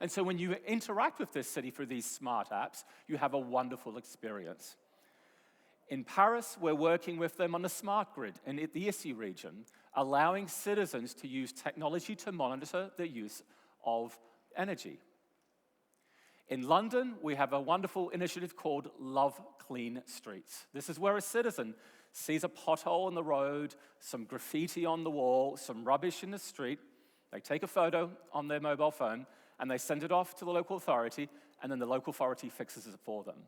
And so when you interact with this city through these smart apps, you have a wonderful experience. In Paris, we're working with them on a smart grid in the ICI region, allowing citizens to use technology to monitor the use of energy. In London, we have a wonderful initiative called Love Clean Streets. This is where a citizen sees a pothole in the road, some graffiti on the wall, some rubbish in the street. They take a photo on their mobile phone, and they send it off to the local authority, and then the local authority fixes it for them,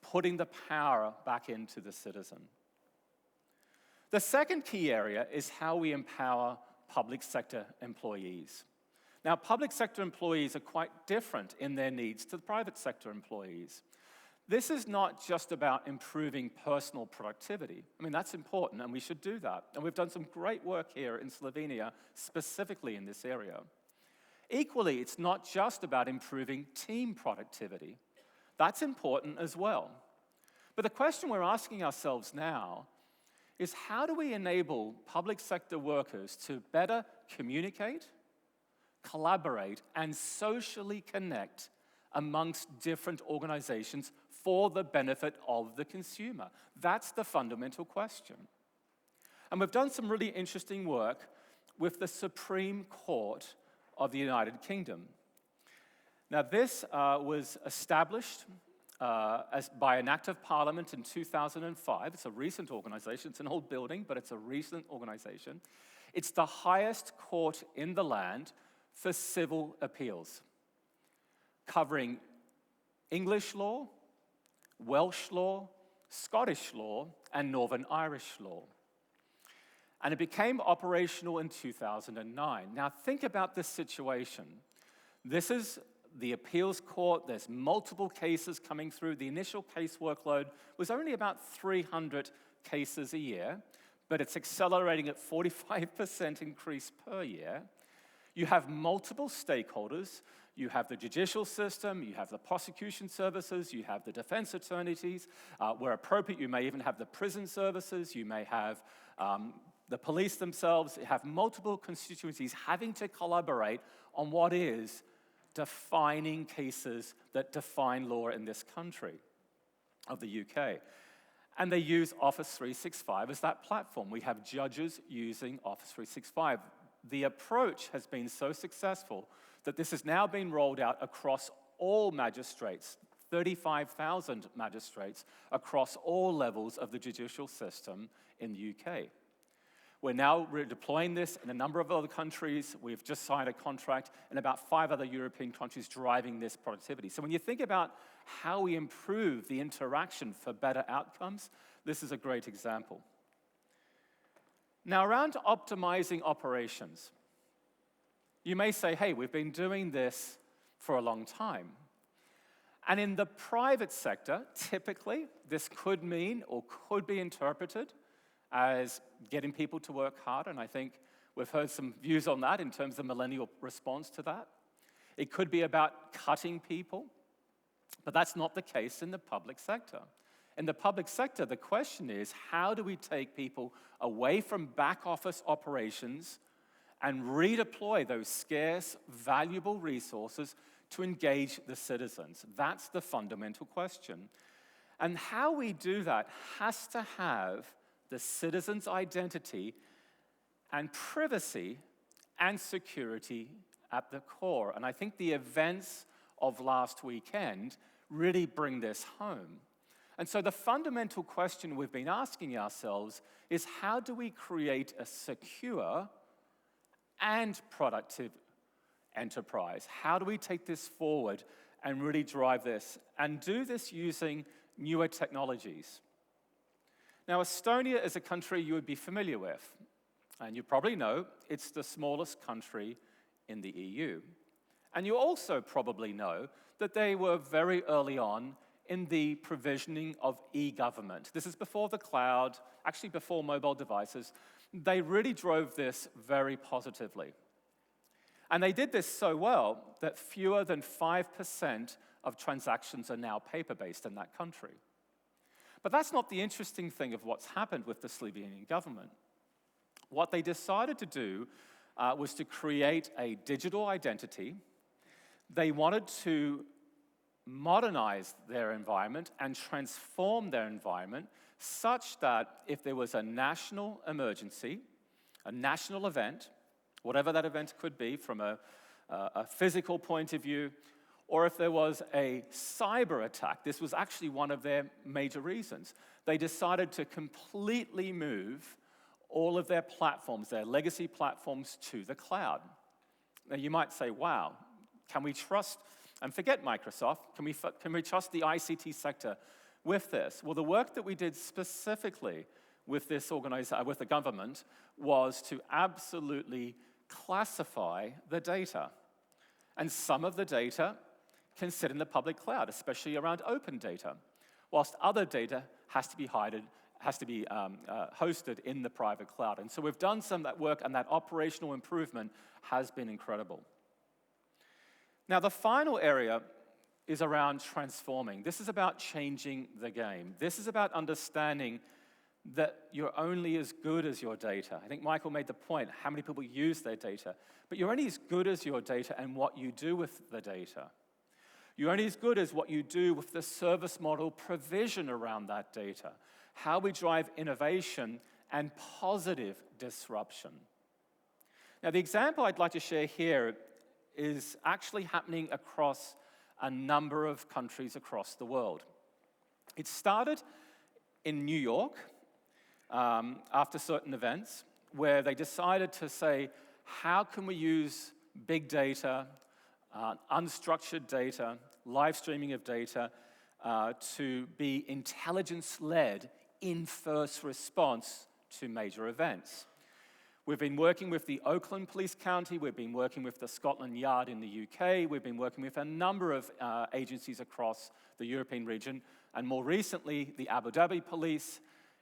putting the power back into the citizen. The second key area is how we empower public sector employees. Now, public sector employees are quite different in their needs to the private sector employees. This is not just about improving personal productivity. I mean, that's important, and we should do that. And we've done some great work here in Slovenia, specifically in this area. Equally, it's not just about improving team productivity. That's important as well. But the question we're asking ourselves now is, how do we enable public sector workers to better communicate, collaborate, and socially connect amongst different organizations for the benefit of the consumer? That's the fundamental question. And we've done some really interesting work with the Supreme Court of the United Kingdom. Now, this was established by an act of parliament in 2005. It's a recent organization. It's an old building, but it's a recent organization. It's the highest court in the land for civil appeals, covering English law, Welsh law, Scottish law, and Northern Irish law. And it became operational in 2009. Now think about this situation. This is the appeals court. There's multiple cases coming through. The initial case workload was only about 300 cases a year, but it's accelerating at 45% increase per year. You have multiple stakeholders. You have the judicial system, you have the prosecution services, you have the defense attorneys. Where appropriate, you may even have the prison services, you may have the police themselves. You have multiple constituencies having to collaborate on what is defining cases that define law in this country, of the UK. And they use Office 365 as that platform. We have judges using Office 365. The approach has been so successful that this has now been rolled out across all magistrates, 35,000 magistrates across all levels of the judicial system in the UK. We're now deploying this in a number of other countries. We've just signed a contract in about 5 other European countries driving this productivity. So when you think about how we improve the interaction for better outcomes, this is a great example. Now, around optimizing operations, you may say, hey, we've been doing this for a long time. And in the private sector, typically, this could mean or could be interpreted as getting people to work harder, and I think we've heard some views on that in terms of millennial response to that. It could be about cutting people, but that's not the case in the public sector. In the public sector, the question is, how do we take people away from back office operations and redeploy those scarce, valuable resources to engage the citizens? That's the fundamental question. And how we do that has to have the citizen's identity and privacy and security at the core. And I think the events of last weekend really bring this home. And so the fundamental question we've been asking ourselves is, how do we create a secure and productive enterprise? How do we take this forward and really drive this and do this using newer technologies? Now, Estonia is a country you would be familiar with, and you probably know it's the smallest country in the EU. And you also probably know that they were very early on in the provisioning of e-government. This is before the cloud, actually before mobile devices. They really drove this very positively. And they did this so well that fewer than 5% of transactions are now paper-based in that country. But that's not the interesting thing of what's happened with the Slovenian government. What they decided to do was to create a digital identity. They wanted to modernize their environment and transform their environment such that if there was a national emergency a national event, whatever that event could be from a physical point of view, or if there was a cyber attack. This was actually one of their major reasons. They decided to completely move all of their platforms, their legacy platforms, to the cloud. Now you might say, wow, can we trust, and forget Microsoft, can we trust the ICT sector with this? Well, the work that we did specifically with this with the government was to absolutely classify the data. And some of the data can sit in the public cloud, especially around open data, whilst other data has to be hosted in the private cloud. And so we've done some of that work, and that operational improvement has been incredible. Now, the final area is around transforming. This is about changing the game. This is about understanding that you're only as good as your data. I think Michael made the point, how many people use their data. But you're only as good as your data and what you do with the data. You're only as good as what you do with the service model provision around that data, how we drive innovation and positive disruption. Now, the example I'd like to share here is actually happening across a number of countries across the world. It started in New York after certain events where they decided to say, how can we use big data, unstructured data, live streaming of data to be intelligence-led in first response to major events. We've been working with the Oakland Police County, we've been working with the Scotland Yard in the UK, we've been working with a number of agencies across the European region, and more recently, the Abu Dhabi Police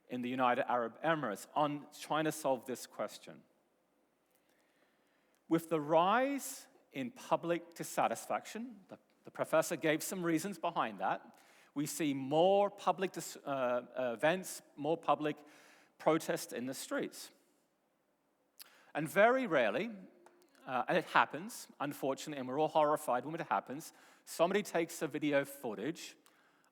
in the United Arab Emirates on trying to solve this question. With the rise in public dissatisfaction, the professor gave some reasons behind that, we see more public events, more public protests in the streets. And very rarely, and it happens, unfortunately, and we're all horrified when it happens, somebody takes a video footage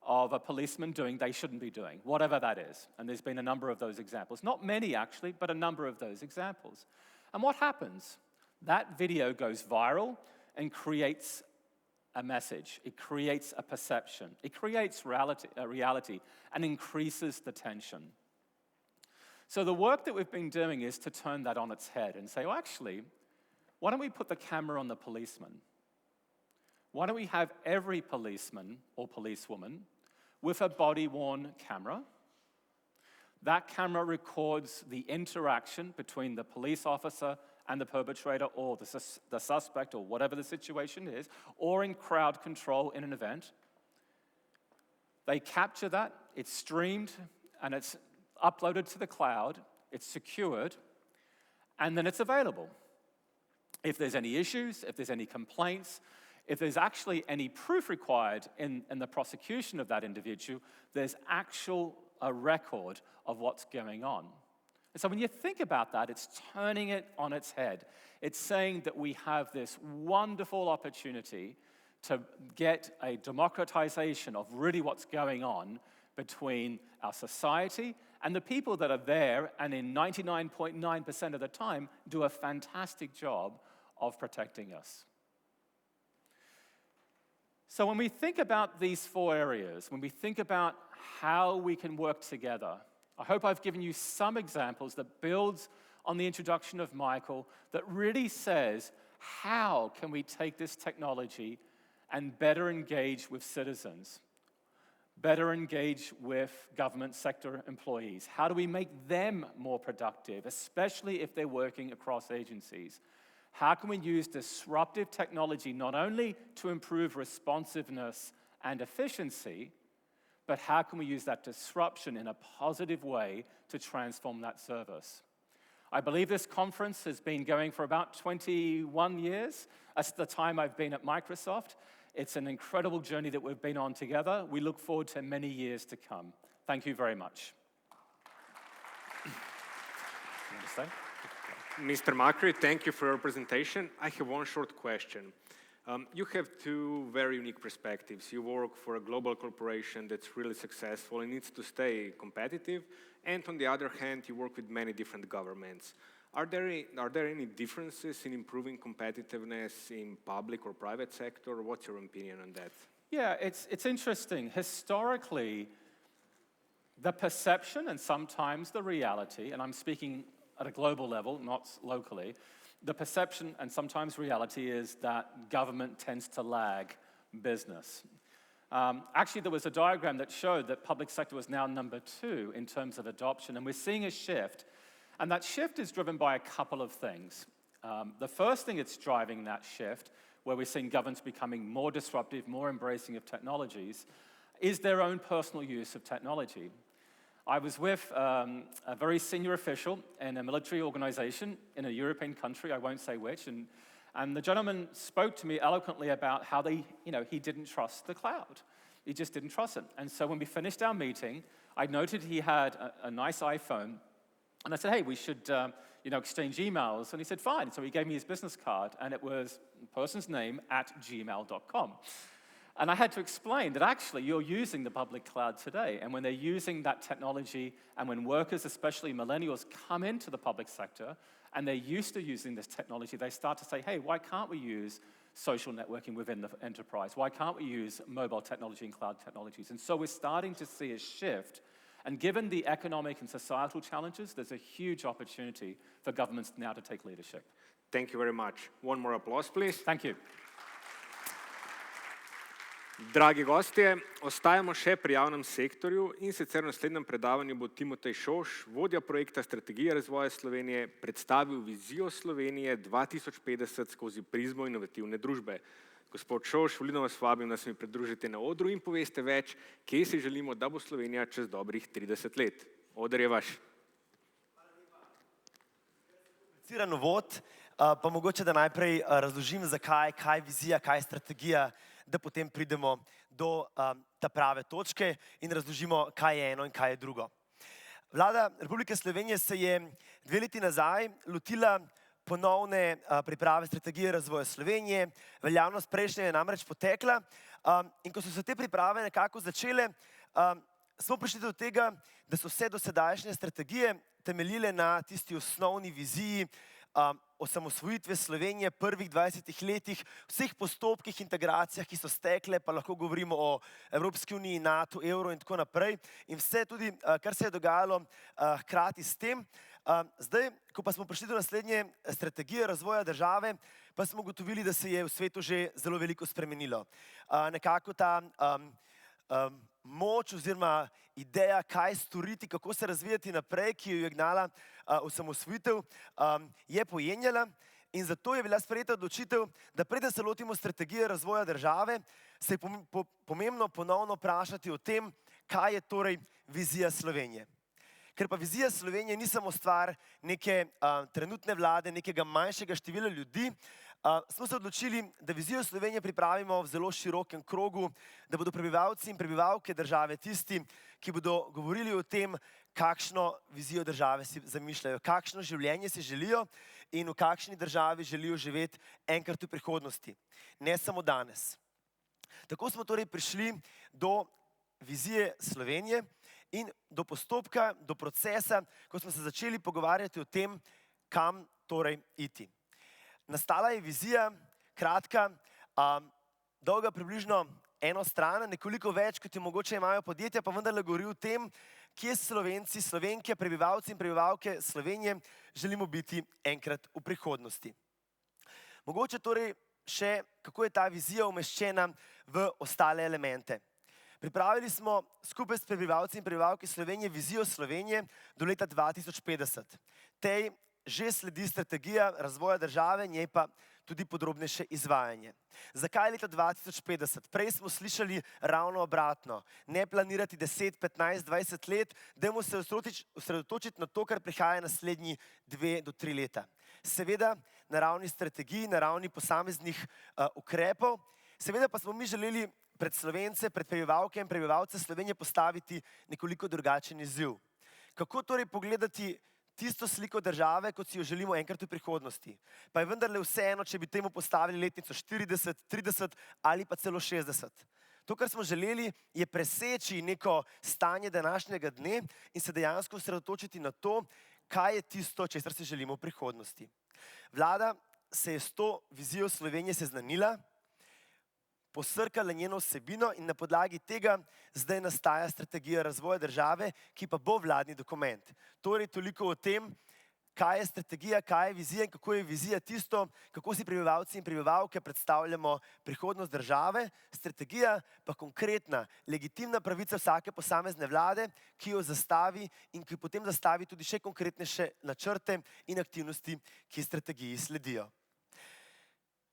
of a policeman doing they shouldn't be doing, whatever that is. And there's been a number of those examples. Not many, actually, but a number of those examples. And what happens? That video goes viral and creates a message. It creates a perception. It creates reality and increases the tension. So the work that we've been doing is to turn that on its head and say, well, actually, why don't we put the camera on the policeman? Why don't we have every policeman or policewoman with a body-worn camera? That camera records the interaction between the police officer and the perpetrator or the suspect or whatever the situation is, or in crowd control in an event. They capture that, it's streamed, and it's uploaded to the cloud, it's secured, and then it's available. If there's any issues, if there's any complaints, if there's actually any proof required in the prosecution of that individual, there's a record of what's going on. And so when you think about that, it's turning it on its head. It's saying that we have this wonderful opportunity to get a democratization of really what's going on between our society and the people that are there, and in 99.9% of the time, do a fantastic job of protecting us. So when we think about these four areas, when we think about how we can work together, I hope I've given you some examples that builds on the introduction of Michael that really says, how can we take this technology and better engage with citizens, better engage with government sector employees? How do we make them more productive, especially if they're working across agencies? How can we use disruptive technology not only to improve responsiveness and efficiency, but how can we use that disruption in a positive way to transform that service? I believe this conference has been going for about 21 years. That's the time I've been at Microsoft. It's an incredible journey that we've been on together. We look forward to many years to come. Thank you very much. You want to stay? Mr. Macri, thank you for your presentation. I have one short question. You have two very unique perspectives. You work for a global corporation that's really successful and needs to stay competitive, and on the other hand, you work with many different governments. Are there any differences in improving competitiveness in public or private sector? What's your opinion on that? Yeah, it's interesting. Historically, the perception and sometimes the reality, and I'm speaking at a global level, not locally, the perception and sometimes reality is that government tends to lag business. Actually, there was a diagram that showed that public sector was now number 2 in terms of adoption, and we're seeing a shift. And that shift is driven by a couple of things. The first thing that's driving that shift, where we're seeing governments becoming more disruptive, more embracing of technologies, is their own personal use of technology. I was with a very senior official in a military organization in a European country, I won't say which, and the gentleman spoke to me eloquently about how he didn't trust the cloud. He just didn't trust it. And so when we finished our meeting, I noted he had a nice iPhone, and I said, hey, we should exchange emails. And he said, fine. So he gave me his business card, and it was the person's name @gmail.com. And I had to explain that actually you're using the public cloud today, and when they're using that technology, and when workers, especially millennials, come into the public sector, and they're used to using this technology, they start to say, hey, why can't we use social networking within the enterprise? Why can't we use mobile technology and cloud technologies? And so we're starting to see a shift. And given the economic and societal challenges, there's a huge opportunity for governments now to take leadership. Thank you very much. One more applause, please. Thank you. Dragi gostje, ostajamo še pri javnem sektorju in sicer v naslednjem predavanju bo Timotej Šooš, vodja projekta Strategije razvoja Slovenije, predstavil Vizijo Slovenije 2050 skozi prizmo inovativne družbe. Gospod Šooš, vljudno vas vabim, da se mi pridružite na odru in poveste več, kje si želimo, da bo Slovenija čez dobrih 30 let. Oder je vaš. Kompliciran uvod, pa mogoče da najprej razložim, zakaj, kaj je vizija, kaj je strategija, da potem pridemo do ta prave točke in razložimo, kaj je eno in kaj je drugo. Vlada Republike Slovenije se je 2 leti nazaj lotila ponovne priprave strategije razvoja Slovenije, veljavnost prejšnje je namreč potekla in ko so se te priprave nekako začele, smo prišli do tega, da so vse dosedajšnje strategije temeljile na tisti osnovni viziji osamosvojitve Slovenije, prvih 20 letih, vseh postopkih, integracijah, ki so stekle, pa lahko govorimo o Evropski uniji, NATO, evro in tako naprej. In vse tudi, kar se je dogajalo hkrati s tem. Zdaj, ko pa smo prišli do naslednje strategije razvoja države, pa smo ugotovili, da se je v svetu že zelo veliko spremenilo. Nekako ta moč oziroma ideja, kaj storiti, kako se razvijati naprej, ki jo je gnala osamosvojitev, je pojenjala in zato je bila sprejeta odločitev, da preden se lotimo strategije razvoja države, se je pomembno ponovno vprašati o tem, kaj je torej vizija Slovenije. Ker pa vizija Slovenije ni samo stvar neke trenutne vlade, nekega manjšega števila ljudi, smo se odločili, da vizijo Slovenije pripravimo v zelo širokem krogu, da bodo prebivalci in prebivalke države tisti, ki bodo govorili o tem, kakšno vizijo države si zamišljajo, kakšno življenje si želijo in v kakšni državi želijo živeti enkrat v prihodnosti, ne samo danes. Tako smo torej prišli do vizije Slovenije in do postopka, do procesa, ko smo se začeli pogovarjati o tem, kam torej iti. Nastala je vizija, kratka, dolga približno 1 stran, nekoliko več, kot jo mogoče imajo podjetja, pa vendarle govori o tem, kje Slovenci, Slovenke, prebivalci in prebivalke Slovenije želimo biti enkrat v prihodnosti. Mogoče torej še, kako je ta vizija umeščena v ostale elemente. Pripravili smo skupaj s prebivalci in prebivalke Slovenije vizijo Slovenije do leta 2050. Tej že sledi strategija razvoja države, njej pa tudi podrobnejše izvajanje. Zakaj leta 2050? Prej smo slišali ravno obratno. Ne planirati 10, 15, 20 let, dajmo se osredotočiti na to, kar prihaja naslednji 2 do 3 leta. Seveda na ravni strategij, na ravni posameznih ukrepov, seveda pa smo mi želeli pred Slovence, pred prebivalke in prebivalce Slovenije postaviti nekoliko drugačen izziv. Kako torej pogledati tisto sliko države, kot si jo želimo enkrat v prihodnosti? Pa je vendarle vseeno, če bi temu postavili letnico 40, 30 ali pa celo 60. To, kar smo želeli, je preseči neko stanje današnjega dne in se dejansko osredotočiti na to, kaj je tisto, česar si želimo v prihodnosti. Vlada se je s to vizijo Slovenije seznanila, posrkala njeno vsebino in na podlagi tega zdaj nastaja strategija razvoja države, ki pa bo vladni dokument. Torej toliko o tem, kaj je strategija, kaj je vizija in kako je vizija tisto, kako si prebivalci in prebivalke predstavljamo prihodnost države, strategija pa konkretna, legitimna pravica vsake posamezne vlade, ki jo zastavi in ki potem zastavi tudi še konkretnejše načrte in aktivnosti, ki strategiji sledijo.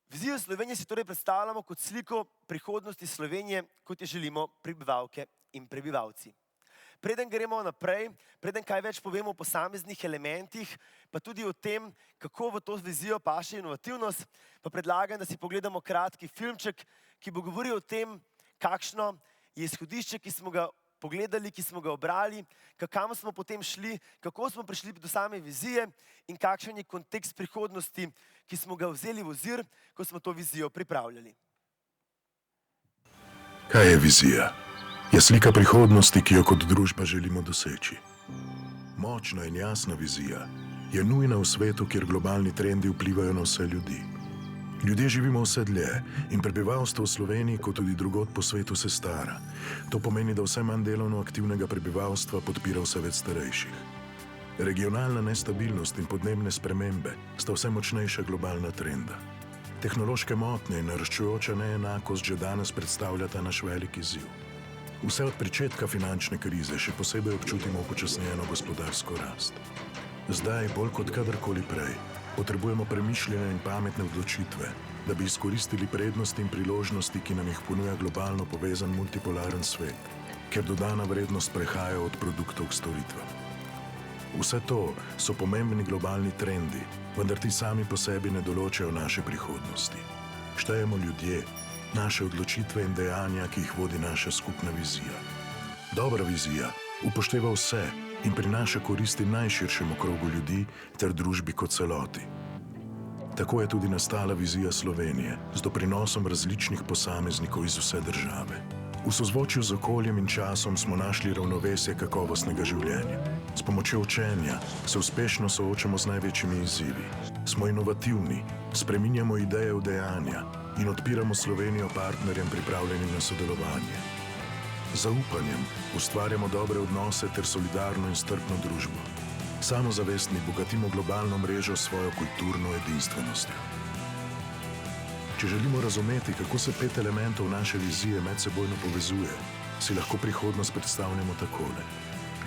Vizijo Slovenije si torej predstavljamo kot sliko prihodnosti Slovenije, kot jo želimo prebivalke in prebivalci. Preden gremo naprej, preden kaj več povemo o posameznih elementih, pa tudi o tem, kako v to vizijo paše inovativnost, pa predlagam, da si pogledamo kratki filmček, ki bo govoril o tem, kakšno je izhodišče, ki smo ga pogledali, ki smo ga obrali, kam smo potem šli, kako smo prišli do same vizije in kakšen je kontekst prihodnosti, ki smo ga vzeli v ozir, ko smo to vizijo pripravljali. Kaj je vizija? Je slika prihodnosti, ki jo kot družba želimo doseči. Močna in jasna vizija je nujna v svetu, kjer globalni trendi vplivajo na vse ljudi. Ljudje živimo vse dlje in prebivalstvo v Sloveniji, kot tudi drugod po svetu, se stara. To pomeni, da vse manj delovno aktivnega prebivalstva podpira vse več starejših. Regionalna nestabilnost in podnebne spremembe sta vse močnejša globalna trenda. Tehnološke motnje in naraščujoča neenakost že danes predstavljata naš velik izziv. Vse od pričetka finančne krize še posebej občutimo upočasnjeno gospodarsko rast. Zdaj, bolj kot kadarkoli prej, potrebujemo premišljene in pametne odločitve, da bi izkoristili prednosti in priložnosti, ki nam jih ponuja globalno povezan multipolaren svet, kjer dodana vrednost prehaja od produktov k storitvam. Vse to so pomembni globalni trendi, vendar ti sami po sebi ne določajo naše prihodnosti. Štejemo ljudje, naše odločitve in dejanja, ki jih vodi naša skupna vizija. Dobra vizija upošteva vse in prinaša koristi najširšemu krogu ljudi ter družbi kot celoti. Tako je tudi nastala vizija Slovenije z doprinosom različnih posameznikov iz vse države. V sozvočju z okoljem in časom smo našli ravnovesje kakovostnega življenja. S pomočjo učenja se uspešno soočamo z največjimi izzivi. Smo inovativni, spreminjamo ideje v dejanja in odpiramo Slovenijo partnerjem pripravljenim na sodelovanje. Z zaupanjem ustvarjamo dobre odnose ter solidarno in strpno družbo. Samozavestni bogatimo globalno mrežo s svojo kulturno edinstvenostjo. Če želimo razumeti, kako se 5 elementov naše vizije medsebojno povezuje, si lahko prihodnost predstavljamo takole.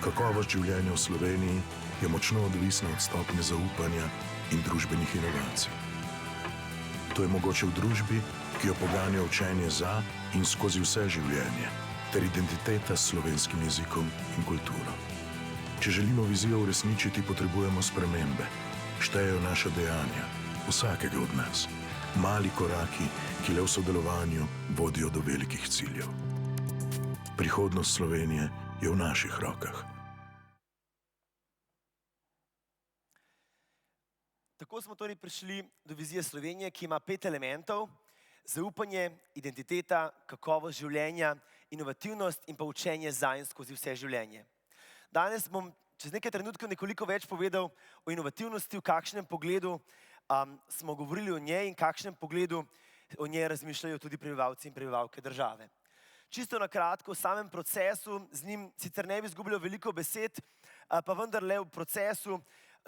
Kakovost življenja v Sloveniji je močno odvisna od stopnje zaupanja in družbenih inovacij. To je mogoče v družbi, ki jo poganja učenje za in skozi vse življenje, ter identiteta s slovenskim jezikom in kulturo. Če želimo vizijo uresničiti, potrebujemo spremembe. Štejejo naša dejanja, vsakega od nas. Mali koraki, ki le v sodelovanju vodijo do velikih ciljev. Prihodnost Slovenije je v naših rokah. Tako smo torej prišli do vizije Slovenije, ki ima 5 elementov: zaupanje, identiteta, kakovost življenja, inovativnost in pa učenje za in skozi vse življenje. Danes bom čez nekaj trenutkov nekoliko več povedal o inovativnosti, v kakšnem pogledu smo govorili o njej in kakšnem pogledu o njej razmišljajo tudi prebivalci in prebivalke države. Čisto na kratko, v samem procesu, z njim sicer ne bi izgubljal veliko besed, pa vendarle v procesu,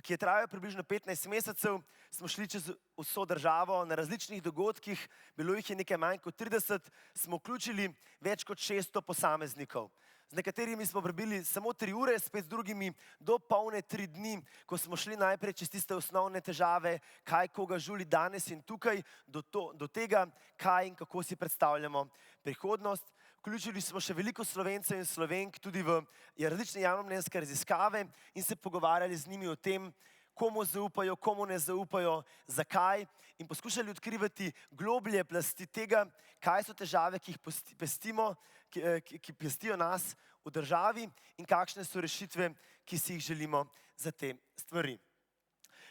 ki je trajal približno 15 mesecev, smo šli čez vso državo na različnih dogodkih, bilo jih je nekaj manj kot 30, smo vključili več kot 600 posameznikov. Z nekaterimi smo prebili samo 3 ure, spet z drugimi do polne 3 dni, ko smo šli najprej čez tiste osnovne težave, kaj koga žuli danes in tukaj, do tega, kaj in kako si predstavljamo prihodnost. Vključili smo še veliko Slovencev in Slovenk tudi v različne javnomnenjske raziskave in se pogovarjali z njimi o tem, komu zaupajo, komu ne zaupajo, zakaj, in poskušali odkrivati globlje plasti tega, kaj so težave, ki jih pestimo, ki pestijo nas v državi in kakšne so rešitve, ki si jih želimo za te stvari.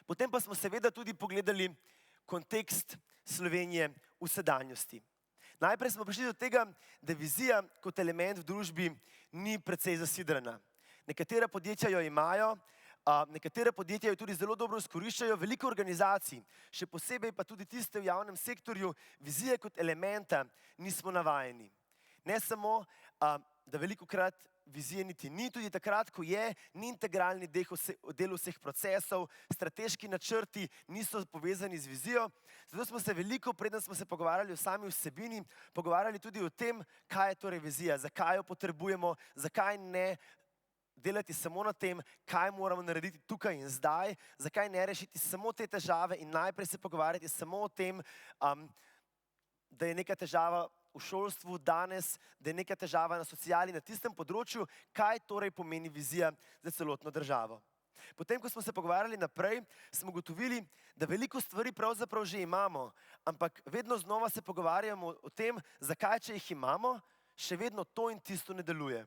Potem pa smo seveda tudi pogledali kontekst Slovenije v sedanjosti. Najprej smo prišli do tega, da vizija kot element v družbi ni precej zasidrana. Nekatera podjetja jo imajo, Nekatera podjetja jo tudi zelo dobro izkoriščajo, veliko organizacij, še posebej pa tudi tiste v javnem sektorju, vizije kot elementa nismo navajeni. Ne samo, da velikokrat vizije niti ni, tudi takrat, ko je, ni integralni del vseh procesov, strateški načrti niso povezani z vizijo. Zato smo se veliko, preden smo se pogovarjali o sami vsebini, pogovarjali tudi o tem, kaj je torej vizija, zakaj jo potrebujemo, zakaj ne delati samo na tem, kaj moramo narediti tukaj in zdaj, zakaj ne rešiti samo te težave in najprej se pogovarjati samo o tem, da je neka težava v šolstvu danes, da je neka težava na sociali, na tistem področju, kaj torej pomeni vizija za celotno državo. Potem, ko smo se pogovarjali naprej, smo ugotovili, da veliko stvari pravzaprav že imamo, ampak vedno znova se pogovarjamo o tem, zakaj, če jih imamo, še vedno to in tisto ne deluje.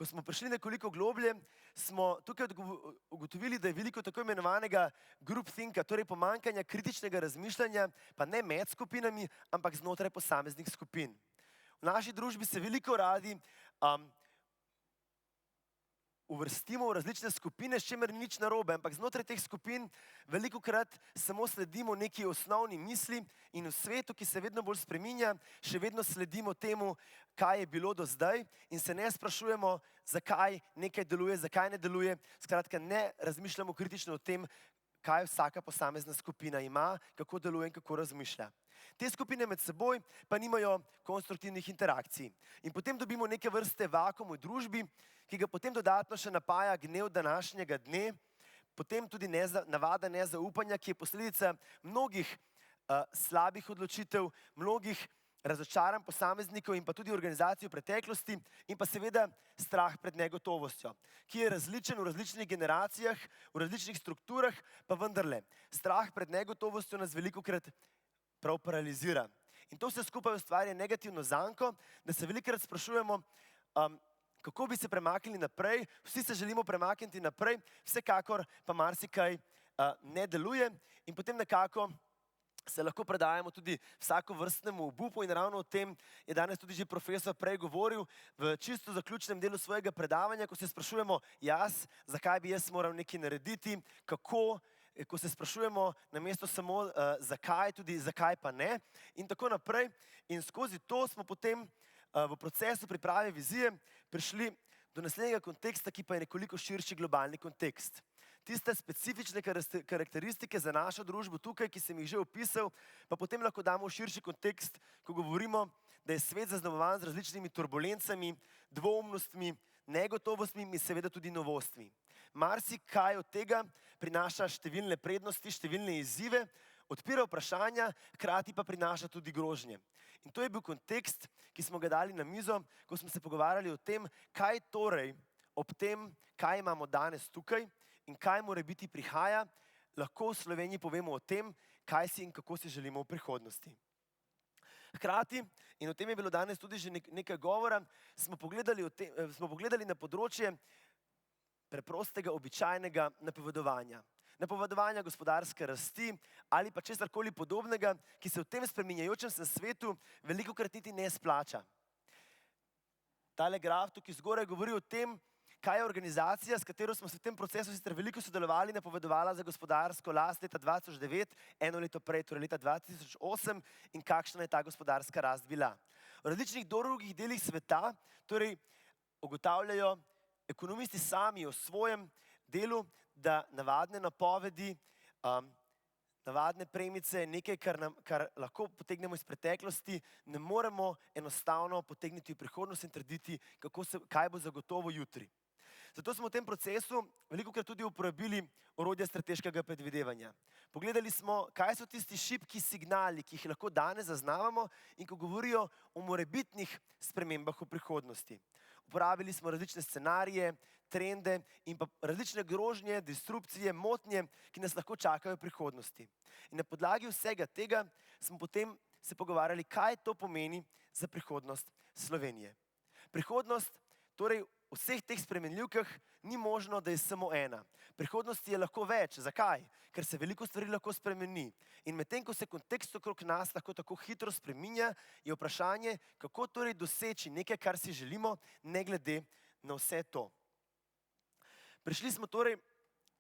Ko smo prišli nekoliko globlje, smo tukaj ugotovili, da je veliko tako imenovanega groupthinka, torej pomanjkanja kritičnega razmišljanja, pa ne med skupinami, ampak znotraj posameznih skupin. V naši družbi se veliko radi uvrstimo v različne skupine, s čimer ni nič narobe, ampak znotraj teh skupin velikokrat samo sledimo neki osnovni misli in v svetu, ki se vedno bolj spreminja, še vedno sledimo temu, kaj je bilo do zdaj in se ne sprašujemo, zakaj nekaj deluje, zakaj ne deluje. Skratka, ne razmišljamo kritično o tem, kaj vsaka posamezna skupina ima, kako deluje in kako razmišlja. Te skupine med seboj pa nimajo konstruktivnih interakcij. In potem dobimo neke vrste vakuum v družbi, ki ga potem dodatno še napaja gnev današnjega dne, potem tudi navada nezaupanja, ki je posledica mnogih slabih odločitev, mnogih razočaranj posameznikov in pa tudi organizacij v preteklosti in pa seveda strah pred negotovostjo, ki je različen v različnih generacijah, v različnih strukturah, pa vendarle. Strah pred negotovostjo nas velikokrat prav paralizira. In to vse skupaj ustvarja negativno zanko, da se velikokrat sprašujemo, kako bi se premaknili naprej, vsi se želimo premakniti naprej, vsekakor pa marsikaj ne deluje in potem nekako se lahko predajamo tudi vsakovrstnemu obupu in ravno o tem je danes tudi že profesor prej govoril v čisto zaključnem delu svojega predavanja, ko se sprašujemo zakaj bi jaz moral nekaj narediti, kako, ko se sprašujemo namesto samo zakaj, tudi zakaj pa ne in tako naprej. In skozi to smo potem v procesu priprave vizije prišli do naslednjega konteksta, ki pa je nekoliko širši globalni kontekst. Tiste specifične karakteristike za našo družbo tukaj, ki sem jih že opisal, pa potem lahko damo v širši kontekst, ko govorimo, da je svet zaznamovan z različnimi turbulencami, dvoumnostmi, negotovostmi in seveda tudi novostmi. Marsikaj od tega prinaša številne prednosti, številne izzive, odpira vprašanja, hkrati pa prinaša tudi grožnje. In to je bil kontekst, ki smo ga dali na mizo, ko smo se pogovarjali o tem, kaj torej ob tem, kaj imamo danes tukaj in kaj mora biti prihaja, lahko v Sloveniji povemo o tem, kaj si in kako si želimo v prihodnosti. Hkrati, in o tem je bilo danes tudi že nekaj govora, smo pogledali na področje preprostega, običajnega napovedovanja. Napovedovanja gospodarske rasti ali pa česarkoli podobnega, ki se v tem spreminjajočem se svetu velikokrat niti ne splača. Tale graf tukaj zgoraj govori o tem, kaj je organizacija, s katero smo se v tem procesu sicer veliko sodelovali, napovedovala za gospodarsko rast leta 2009, eno leto prej, torej leta 2008 in kakšna je ta gospodarska rast bila. V različnih drugih delih sveta torej ugotavljajo ekonomisti sami o svojem delu, da navadne napovedi, navadne premice, nekaj, kar lahko potegnemo iz preteklosti, ne moremo enostavno potegniti v prihodnost in trditi, kaj bo zagotovo jutri. Zato smo v tem procesu velikokrat tudi uporabili orodja strateškega predvidevanja. Pogledali smo, kaj so tisti šibki signali, ki jih lahko danes zaznavamo in ko govorijo o morebitnih spremembah v prihodnosti. Uporabili smo različne scenarije, trende in pa različne grožnje, disrupcije, motnje, ki nas lahko čakajo v prihodnosti. In na podlagi vsega tega smo potem se pogovarjali, kaj to pomeni za prihodnost Slovenije. Prihodnost, torej v vseh teh spremenljivkah ni možno, da je samo ena. Prihodnosti je lahko več. Zakaj? Ker se veliko stvari lahko spremeni. In medtem, ko se kontekst okrog nas lahko tako hitro spreminja, je vprašanje, kako torej doseči nekaj, kar si želimo, ne glede na vse to. Prišli smo torej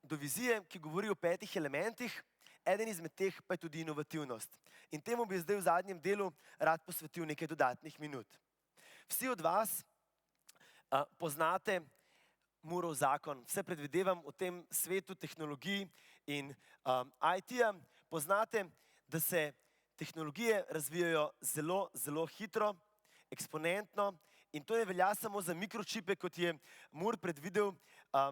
do vizije, ki govori o 5 elementih, eden izmed teh pa je tudi inovativnost. In temu bi zdaj v zadnjem delu rad posvetil nekaj dodatnih minut. Vsi od vas poznate Murov zakon. Vse predvidevam v tem svetu tehnologij in IT-ja. Poznate, da se tehnologije razvijajo zelo, zelo hitro, eksponentno in to ne velja samo za mikročipe, kot je Moore predvidel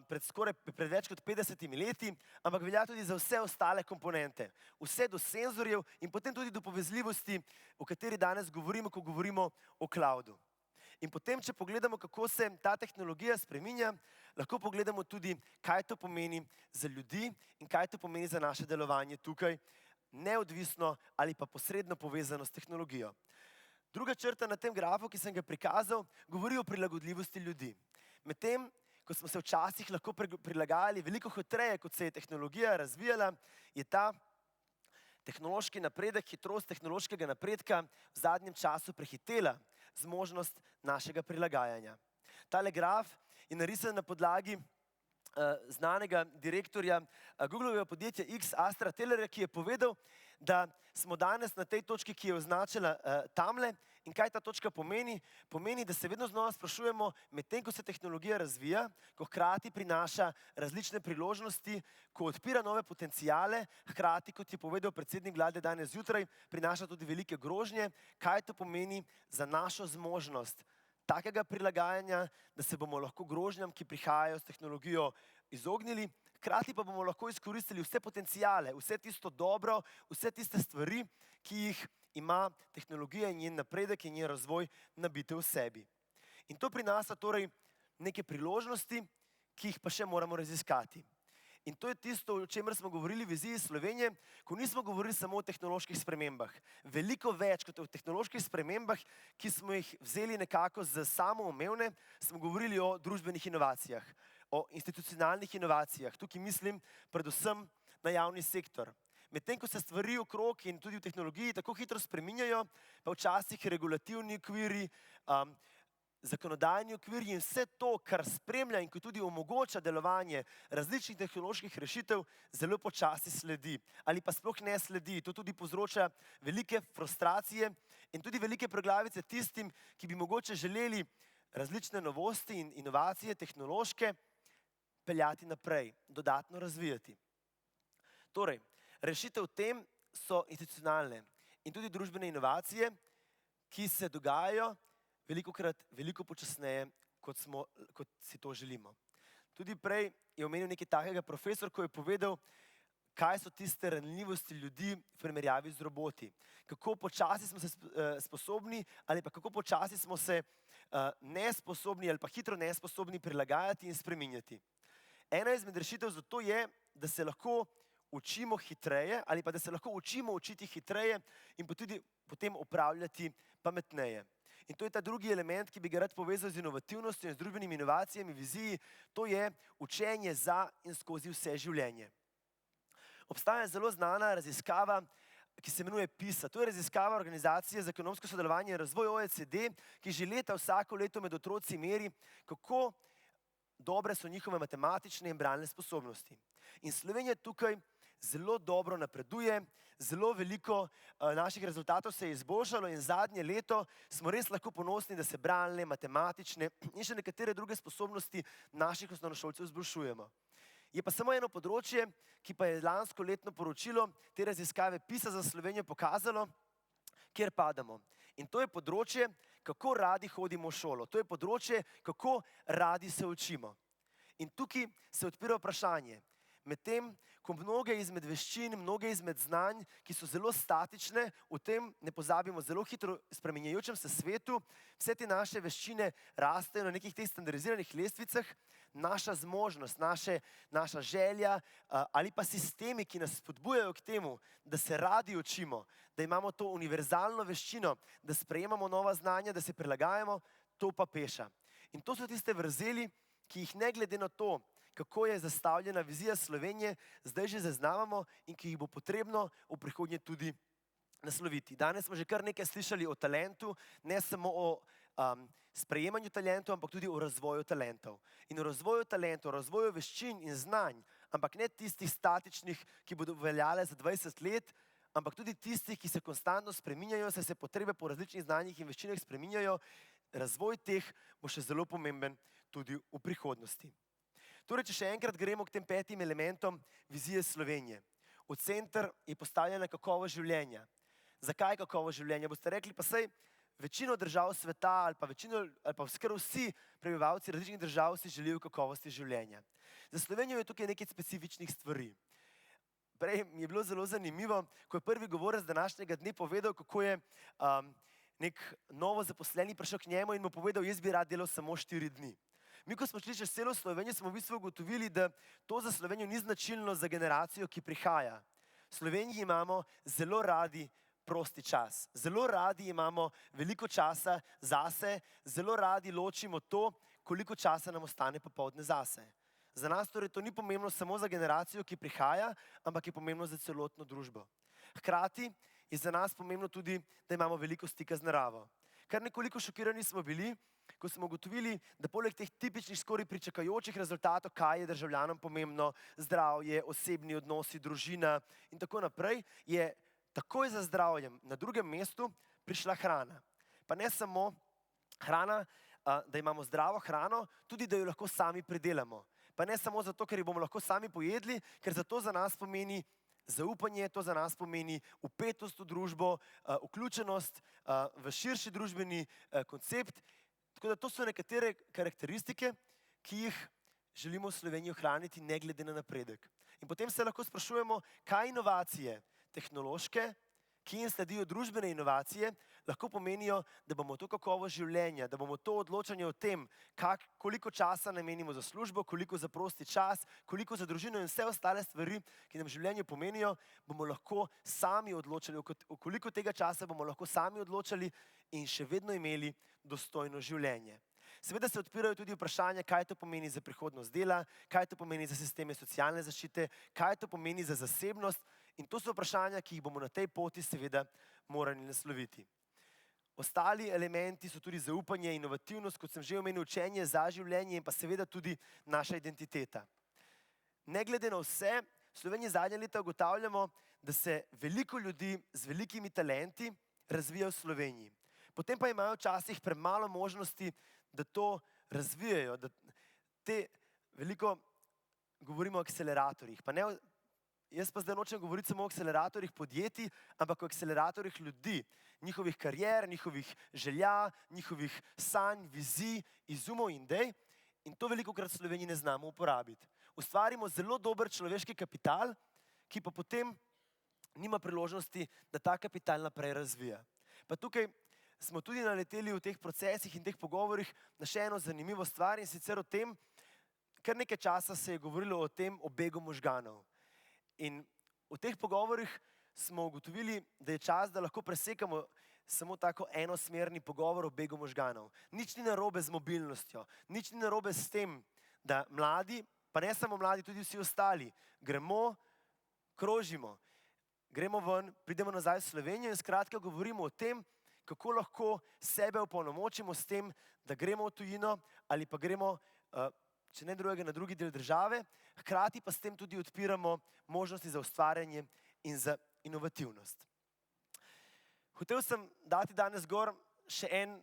pred več kot 50 leti, ampak velja tudi za vse ostale komponente. Vse do senzorjev in potem tudi do povezljivosti, o kateri danes govorimo, ko govorimo o cloudu. In potem, če pogledamo, kako se ta tehnologija spreminja, lahko pogledamo tudi, kaj to pomeni za ljudi in kaj to pomeni za naše delovanje tukaj, neodvisno ali pa posredno povezano s tehnologijo. Druga črta na tem grafu, ki sem ga prikazal, govori o prilagodljivosti ljudi. Medtem, ko smo se včasih lahko prilagajali veliko hitreje, kot se je tehnologija razvijala, je ta tehnološki napredek, hitrost tehnološkega napredka v zadnjem času prehitela zmožnost našega prilagajanja. Tale graf je narisan na podlagi znanega direktorja Googlovega podjetja X, Astra Tellerja, ki je povedal, da smo danes na tej točki, ki je označena tamle. In kaj ta točka pomeni? Pomeni, da se vedno znova sprašujemo, medtem ko se tehnologija razvija, ko hkrati prinaša različne priložnosti, ko odpira nove potencijale, hkrati, kot je povedal predsednik vlade danes zjutraj, prinaša tudi velike grožnje. Kaj to pomeni za našo zmožnost takega prilagajanja, da se bomo lahko grožnjam, ki prihajajo s tehnologijo, izognili, hkrati pa bomo lahko izkoristili vse potencijale, vse tisto dobro, vse tiste stvari, ki jih ima tehnologija in njen napredek in njen razvoj nabite v sebi. In to prinaša torej neke priložnosti, ki jih pa še moramo raziskati. In to je tisto, o čemer smo govorili v Viziji Slovenije, ko nismo govorili samo o tehnoloških spremembah. Veliko več kot o tehnoloških spremembah, ki smo jih vzeli nekako za samoumevne, smo govorili o družbenih inovacijah, o institucionalnih inovacijah. Tukaj mislim predvsem na javni sektor. Medtem, ko se stvari okrog in tudi v tehnologiji tako hitro spreminjajo, pa včasih regulativni okviri, zakonodajni okvir in vse to, kar spremlja in ko tudi omogoča delovanje različnih tehnoloških rešitev, zelo počasi sledi ali pa sploh ne sledi. To tudi povzroča velike frustracije in tudi velike preglavice tistim, ki bi mogoče želeli različne novosti in inovacije tehnološke peljati naprej, dodatno razvijati. Torej, rešitev v tem so institucionalne in tudi družbene inovacije, ki se dogajajo velikokrat veliko počasneje, kot si to želimo. Tudi prej je omenil nekaj takega profesor, ko je povedal, kaj so tiste ranljivosti ljudi v primerjavi z roboti. Kako počasi smo se sposobni ali pa kako počasi smo se nesposobni ali pa hitro nesposobni prilagajati in spreminjati. Ena izmed rešitev za to je, da se lahko učimo hitreje ali pa da se lahko učimo učiti hitreje in tudi potem upravljati pametneje. In to je ta drugi element, ki bi ga rad povezal z inovativnostjo in z družbenimi inovacijami v viziji, to je učenje za in skozi vse življenje. Obstaja zelo znana raziskava, ki se imenuje PISA. To je raziskava Organizacije za ekonomsko sodelovanje in razvoj OECD, ki že leta vsako leto med otroci meri, kako dobre so njihove matematične in bralne sposobnosti. In Slovenija tukaj zelo dobro napreduje, zelo veliko naših rezultatov se je izboljšalo in zadnje leto smo res lahko ponosni, da se bralne, matematične in še nekatere druge sposobnosti naših osnovnošolcev izboljšujemo. Je pa samo eno področje, ki pa je lansko letno poročilo te raziskave PISA za Slovenijo pokazalo, kjer padamo. In to je področje, kako radi hodimo v šolo. To je področje, kako radi se učimo. In tukaj se odpira vprašanje. Medtem, ko mnoge izmed veščin, mnoge izmed znanj, ki so zelo statične, v tem, ne pozabimo, zelo hitro spremenjajočem se svetu, vse te naše veščine rastejo na nekih teh standardiziranih lestvicah, naša zmožnost, naša želja ali pa sistemi, ki nas spodbujajo k temu, da se radi učimo, da imamo to univerzalno veščino, da sprejemamo nova znanja, da se prilagajamo, to pa peša. In to so tiste vrzeli, ki jih ne glede na to, kako je zastavljena vizija Slovenije, zdaj že zaznavamo in ki jih bo potrebno v prihodnje tudi nasloviti. Danes smo že kar nekaj slišali o talentu, ne samo o sprejemanju talentov, ampak tudi o razvoju talentov. In o razvoju talentov, o razvoju veščin in znanj, ampak ne tistih statičnih, ki bodo veljale za 20 let, ampak tudi tistih, ki se konstantno spreminjajo, saj se potrebe po različnih znanjih in veščinah spreminjajo. Razvoj teh bo še zelo pomemben tudi v prihodnosti. Torej, če še enkrat gremo k tem 5 elementom vizije Slovenije. V center je postavljena kakovost življenja. Zakaj kakovost življenja? Boste rekli, pa saj večino držav sveta ali pa skoraj vsi prebivalci različnih držav si želijo kakovosti življenja. Za Slovenijo je tukaj nekaj specifičnih stvari. Prej mi je bilo zelo zanimivo, ko je prvi govorec današnjega dne povedal, kako je nek novo zaposleni prišel k njemu in mu povedal, jaz bi rad delal samo 4 dni. Mi, ko smo šli čez celo Slovenijo, smo v bistvu ugotovili, da to za Slovenijo ni značilno za generacijo, ki prihaja. V Sloveniji imamo zelo radi prosti čas. Zelo radi imamo veliko časa zase, zelo radi ločimo to, koliko časa nam ostane popoldne zase. Za nas torej to ni pomembno samo za generacijo, ki prihaja, ampak je pomembno za celotno družbo. Hkrati je za nas pomembno tudi, da imamo veliko stika z naravo. Kar nekoliko šokirani smo bili, ko smo ugotovili, da poleg teh tipičnih skoraj pričakajočih rezultatov, kaj je državljanom pomembno, zdravje, osebni odnosi, družina in tako naprej, je takoj za zdravjem na drugem mestu prišla hrana. Pa ne samo hrana, da imamo zdravo hrano, tudi da jo lahko sami pridelamo. Pa ne samo zato, ker jo bomo lahko sami pojedli, ker zato za nas pomeni zaupanje, to za nas pomeni vpetost v družbo, vključenost v širši družbeni koncept. Tako da to so nekatere karakteristike, ki jih želimo v Sloveniji ohraniti ne glede na napredek. In potem se lahko sprašujemo, kaj inovacije, tehnološke, ki jim sledijo družbene inovacije, lahko pomenijo, da bomo to kakovost življenja, da bomo to odločanje o tem, koliko časa namenimo za službo, koliko za prosti čas, koliko za družino in vse ostale stvari, ki nam v življenju pomenijo, bomo lahko sami odločali, koliko tega časa bomo lahko sami odločali in še vedno imeli dostojno življenje. Seveda se odpirajo tudi vprašanja, kaj to pomeni za prihodnost dela, kaj to pomeni za sisteme socialne zaščite, kaj to pomeni za zasebnost. In to so vprašanja, ki jih bomo na tej poti seveda morali nasloviti. Ostali elementi so tudi zaupanje, inovativnost, kot sem že omenil, učenje za življenje in pa seveda tudi naša identiteta. Ne glede na vse, v Sloveniji zadnja leta ugotavljamo, da se veliko ljudi z velikimi talenti razvija v Sloveniji. Potem pa imajo včasih premalo možnosti, da to razvijajo, da veliko govorimo o akceleratorjih. Jaz pa zdaj nočem govoriti samo o akceleratorjih podjetij, ampak o akceleratorjih ljudi, njihovih karier, njihovih želja, njihovih sanj, vizij, izumov in idej. In to velikokrat v Sloveniji ne znamo uporabiti. Ustvarimo zelo dober človeški kapital, ki pa potem nima priložnosti, da ta kapital naprej razvija. Pa tukaj smo tudi naleteli v teh procesih in teh pogovorih na še eno zanimivo stvar in sicer o tem, kar nekaj časa se je govorilo o tem, o begu možganov. In v teh pogovorih smo ugotovili, da je čas, da lahko presekamo samo tako enosmerni pogovor o begu možganov. Nič ni narobe z mobilnostjo, nič ni narobe s tem, da mladi, pa ne samo mladi, tudi vsi ostali, gremo, krožimo, gremo ven, pridemo nazaj v Slovenijo in skratka govorimo o tem, kako lahko sebe opolnomočimo s tem, da gremo v tujino ali pa gremo, če ne drugega, na drugi del države, hkrati pa s tem tudi odpiramo možnosti za ustvarjanje in za inovativnost. Hotel sem dati danes gor še en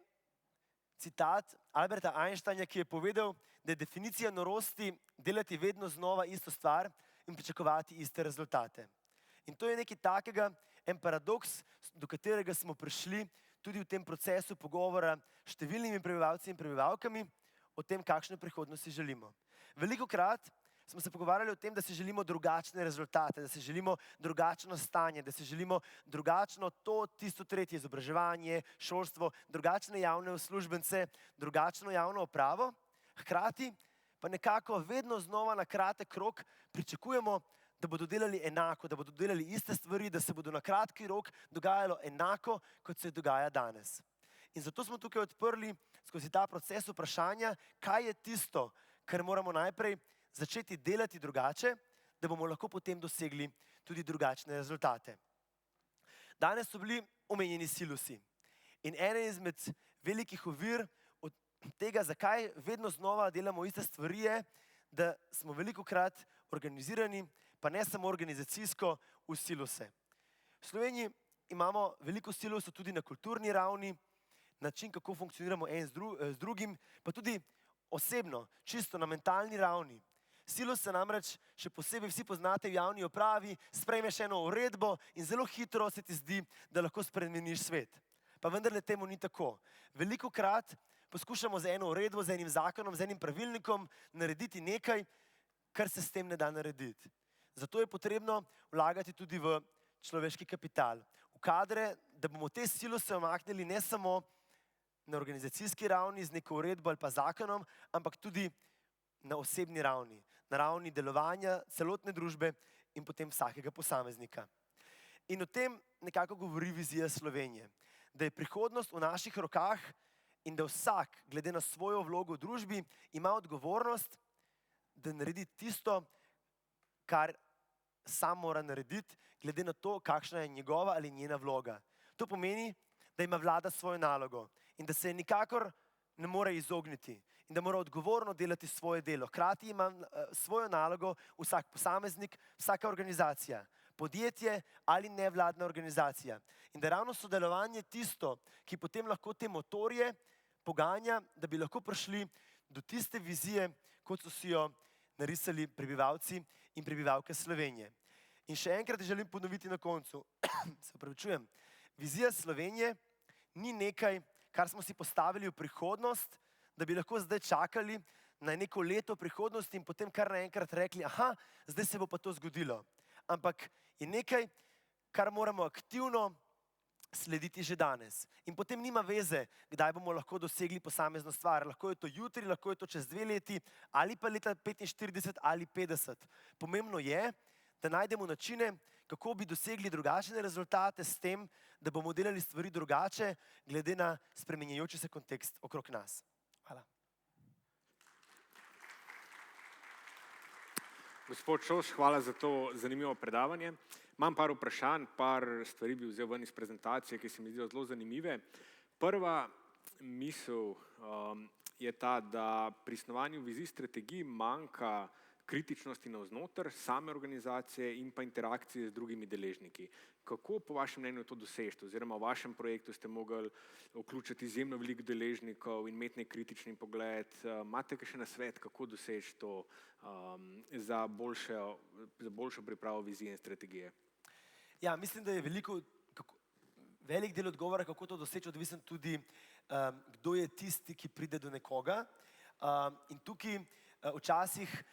citat Alberta Einsteina, ki je povedal, da je definicija norosti delati vedno znova isto stvar in pričakovati iste rezultate. In to je nekaj takega, en paradoks, do katerega smo prišli tudi v tem procesu pogovora s številnimi prebivalci in prebivalkami o tem, kakšne prihodnosti želimo. Velikokrat smo se pogovarjali o tem, da si želimo drugačne rezultate, da si želimo drugačno stanje, da si želimo drugačno to, tisto, tretje, izobraževanje, šolstvo, drugačne javne uslužbence, drugačno javno upravo, hkrati pa nekako vedno znova na kratek rok pričakujemo, da bodo delali enako, da bodo delali iste stvari, da se bodo na kratki rok dogajalo enako, kot se dogaja danes. In zato smo tukaj odprli skozi ta proces vprašanja, kaj je tisto, kar moramo najprej začeti delati drugače, da bomo lahko potem dosegli tudi drugačne rezultate. Danes so bili omenjeni silosi. In ena izmed velikih ovir od tega, zakaj vedno znova delamo iste stvari, je, da smo velikokrat organizirani, pa ne samo organizacijsko, v silose. V Sloveniji imamo veliko silosov tudi na kulturni ravni, način, kako funkcioniramo en z drugim, pa tudi osebno, čisto na mentalni ravni. Silos se namreč, še posebej vsi poznate v javni upravi, sprejmeš eno uredbo in zelo hitro se ti zdi, da lahko spremeniš svet. Pa vendarle temu ni tako. Velikokrat poskušamo z eno uredbo, z enim zakonom, z enim pravilnikom narediti nekaj, kar se s tem ne da narediti. Zato je potrebno vlagati tudi v človeški kapital, v kadre, da bomo te silose omaknili ne samo na organizacijski ravni z neko uredbo ali pa zakonom, ampak tudi na osebni ravni, na ravni delovanja celotne družbe in potem vsakega posameznika. In o tem nekako govori Vizija Slovenije, da je prihodnost v naših rokah in da vsak, glede na svojo vlogo v družbi, ima odgovornost, da naredi tisto, kar sam mora narediti, glede na to, kakšna je njegova ali njena vloga. To pomeni, da ima vlada svojo nalogo in da se je nikakor ne more izogniti in da mora odgovorno delati svoje delo. Hkrati ima svojo nalogo vsak posameznik, vsaka organizacija, podjetje ali nevladna organizacija. In da ravno sodelovanje tisto, ki potem lahko te motorje poganja, da bi lahko prišli do tiste vizije, kot so si jo narisali prebivalci in prebivalke Slovenije. In še enkrat želim ponoviti na koncu, se opravičujem, Vizija Slovenije ni nekaj, kar smo si postavili v prihodnost, da bi lahko zdaj čakali na neko leto prihodnosti in potem kar naenkrat rekli, aha, zdaj se bo pa to zgodilo. Ampak je nekaj, kar moramo aktivno slediti že danes. In potem nima veze, kdaj bomo lahko dosegli posamezno stvar. Lahko je to jutri, lahko je to čez 2 leti, ali pa leta 45 ali 50. Pomembno je, da najdemo načine, kako bi dosegli drugačne rezultate s tem, da bomo delali stvari drugače, glede na spremenjajoči se kontekst okrog nas. Hvala. Gospod Šooš, hvala za to zanimivo predavanje. Imam par vprašanj, par stvari bi vzel ven iz prezentacije, ki se mi zdijo zelo zanimive. Prva misel je ta, da pri snovanju vizij strategij manjka kritičnosti navznoter same organizacije in pa interakcije z drugimi deležniki. Kako po vašem mnenju to dosežete? Oziroma v vašem projektu ste mogli vključiti izjemno veliko deležnikov in imeti nek kritični pogled. Imate še nasvet, kako doseči to za boljšo pripravo vizije in strategije? Ja, mislim, da je velik del odgovora, kako to doseči, odvisen tudi, kdo je tisti, ki pride do nekoga. In tukaj včasih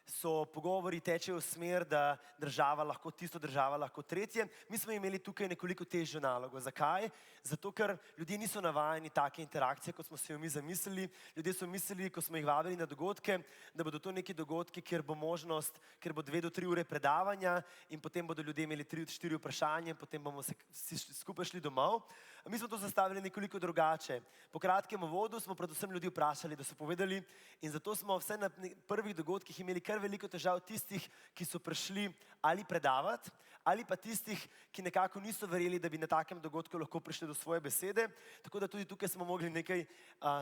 so pogovori tečejo v smer, da država lahko tisto, država lahko tretje. Mi smo imeli tukaj nekoliko težjo nalogo. Zakaj? Zato, ker ljudje niso navajeni take interakcije, kot smo si jo mi zamislili. Ljudje so mislili, ko smo jih vabili na dogodke, da bodo to neki dogodki, kjer bo možnost, kjer bo 2 do 3 ure predavanja in potem bodo ljudje imeli 3 do 4 vprašanja, potem bomo se vsi skupaj šli domov. Mi smo to zastavili nekoliko drugače. Po kratkem uvodu smo predvsem ljudi vprašali, da so povedali, in zato smo vse na prvih dogodkih imeli kar veliko težav tistih, ki so prišli ali predavati, ali pa tistih, ki nekako niso verjeli, da bi na takem dogodku lahko prišli do svoje besede. Tako da tudi tukaj smo mogli nekaj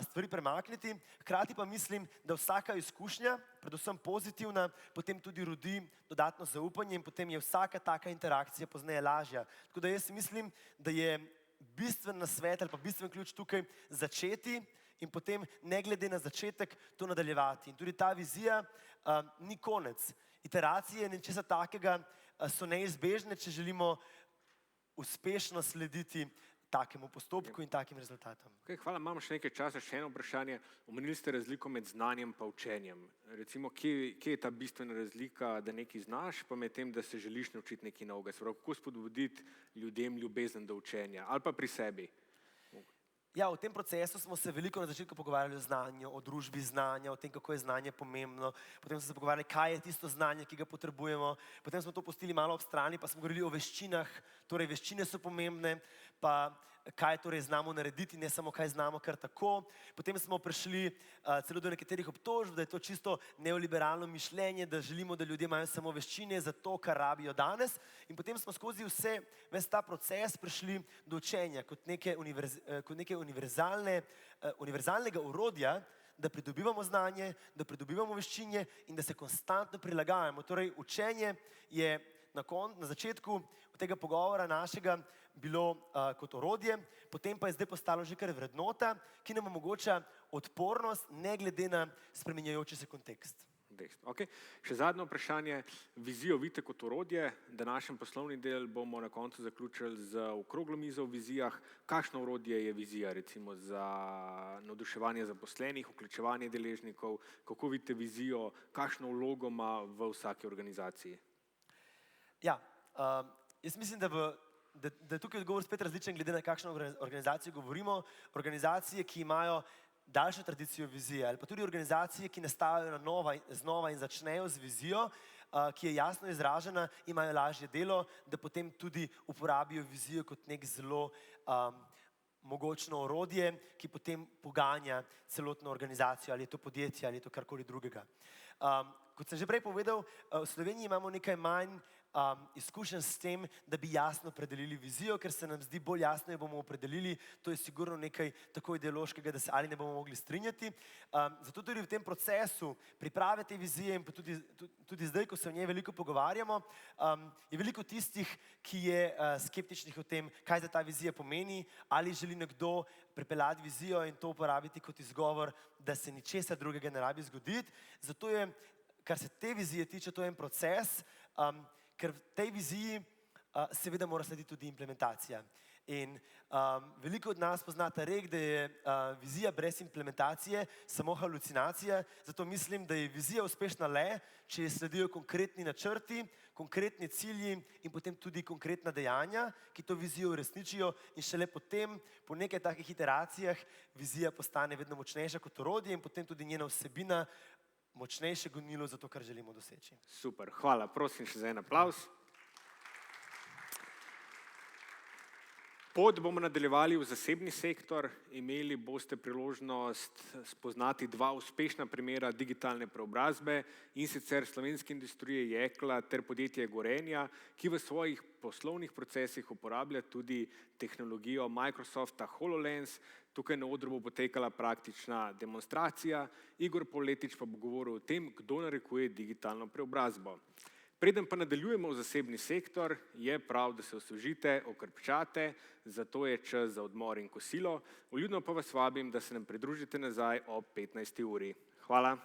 stvari premakniti. Hkrati pa mislim, da vsaka izkušnja, predvsem pozitivna, potem tudi rodi dodatno zaupanje in potem je vsaka taka interakcija pozneje lažja. Tako da jaz mislim, da je bistven nasvet ali pa bistven ključ tukaj začeti in potem ne glede na začetek to nadaljevati. In tudi ta vizija ni konec. Iteracije nečesa takega so neizbežne, če želimo uspešno slediti takemu postopku in takim rezultatom. Okay, hvala, imamo še nekaj časa, še eno vprašanje. Omenili ste razliko med znanjem pa učenjem. Recimo, kje je ta bistvena razlika, da nekaj znaš, pa med tem, da se želiš naučiti nekaj novega? Se pravi, kako spodbuditi ljudem ljubezen do učenja ali pa pri sebi? Ja, v tem procesu smo se veliko na začetku pogovarjali o znanju, o družbi znanja, o tem, kako je znanje pomembno. Potem smo se pogovarjali, kaj je tisto znanje, ki ga potrebujemo. Potem smo to pustili malo ob strani, pa smo govorili o veščinah. Torej, veščine so pomembne, pa kaj torej znamo narediti, ne samo kaj znamo kar tako. Potem smo prišli celo do nekaterih obtožb, da je to čisto neoliberalno mišljenje, da želimo, da ljudje imajo samo veščine za to, kar rabijo danes. In potem smo skozi ves ta proces prišli do učenja kot neke univerzalnega orodja, da pridobivamo znanje, da pridobivamo veščine in da se konstantno prilagajamo. Torej, učenje je na začetku tega pogovora našega bilo kot orodje, potem pa je zdaj postalo že kar vrednota, ki nam omogoča odpornost, ne glede na spreminjajoči se kontekst. Okay. Še zadnje vprašanje. Vizijo vidite kot orodje. Današnji poslovni del bomo na koncu zaključili z okroglo mizo o vizijah. Kakšno orodje je vizija, recimo za navduševanje zaposlenih, vključevanje deležnikov? Kako vidite vizijo, kakšno vlogo ima v vsaki organizaciji? Ja, jaz mislim, da je tukaj odgovor spet različen, glede na kakšno organizacijo govorimo. Organizacije, ki imajo daljšo tradicijo vizije, ali pa tudi organizacije, ki nastajajo znova in začnejo z vizijo, ki je jasno izražena, imajo lažje delo, da potem tudi uporabijo vizijo kot nek zelo mogočno orodje, ki potem poganja celotno organizacijo, ali je to podjetje, ali je to karkoli drugega. Kot sem že prej povedal, v Sloveniji imamo nekaj manj izkušenj s tem, da bi jasno opredelili vizijo, ker se nam zdi bolj jasno, jo bomo opredelili, to je sigurno nekaj tako ideološkega, da se ali ne bomo mogli strinjati. Zato tudi v tem procesu priprave te vizije in pa tudi zdaj, ko se o njej veliko pogovarjamo, je veliko tistih, ki je skeptičnih o tem, kaj za ta vizija pomeni, ali želi nekdo pripeljati vizijo in to uporabiti kot izgovor, da se ničesar drugega ne rabi zgoditi. Zato je, kar se te vizije tiče, to je en proces, ker v tej viziji seveda mora slediti tudi implementacija. In veliko od nas pozna ta rek, da je vizija brez implementacije samo halucinacija, zato mislim, da je vizija uspešna le, če je sledijo konkretni načrti, konkretni cilji in potem tudi konkretna dejanja, ki to vizijo uresničijo in šele potem, po nekaj takih iteracijah, vizija postane vedno močnejša kot orodje in potem tudi njena vsebina močnejše gonilo za to, kar želimo doseči. Super, hvala. Prosim še za en aplavz. Pot bomo nadaljevali v zasebni sektor. Imeli boste priložnost spoznati dva uspešna primera digitalne preobrazbe, in sicer slovenske industrije jekla ter podjetje Gorenja, ki v svojih poslovnih procesih uporablja tudi tehnologijo Microsofta HoloLens. Tukaj na odru bo potekala praktična demonstracija. Igor Poletič pa bo govoril o tem, kdo narekuje digitalno preobrazbo. Preden pa nadaljujemo v zasebni sektor, je prav, da se osvežite, okrepčate, zato je čas za odmor in kosilo. Vljudno pa vas vabim, da se nam pridružite nazaj ob 15. uri. Hvala.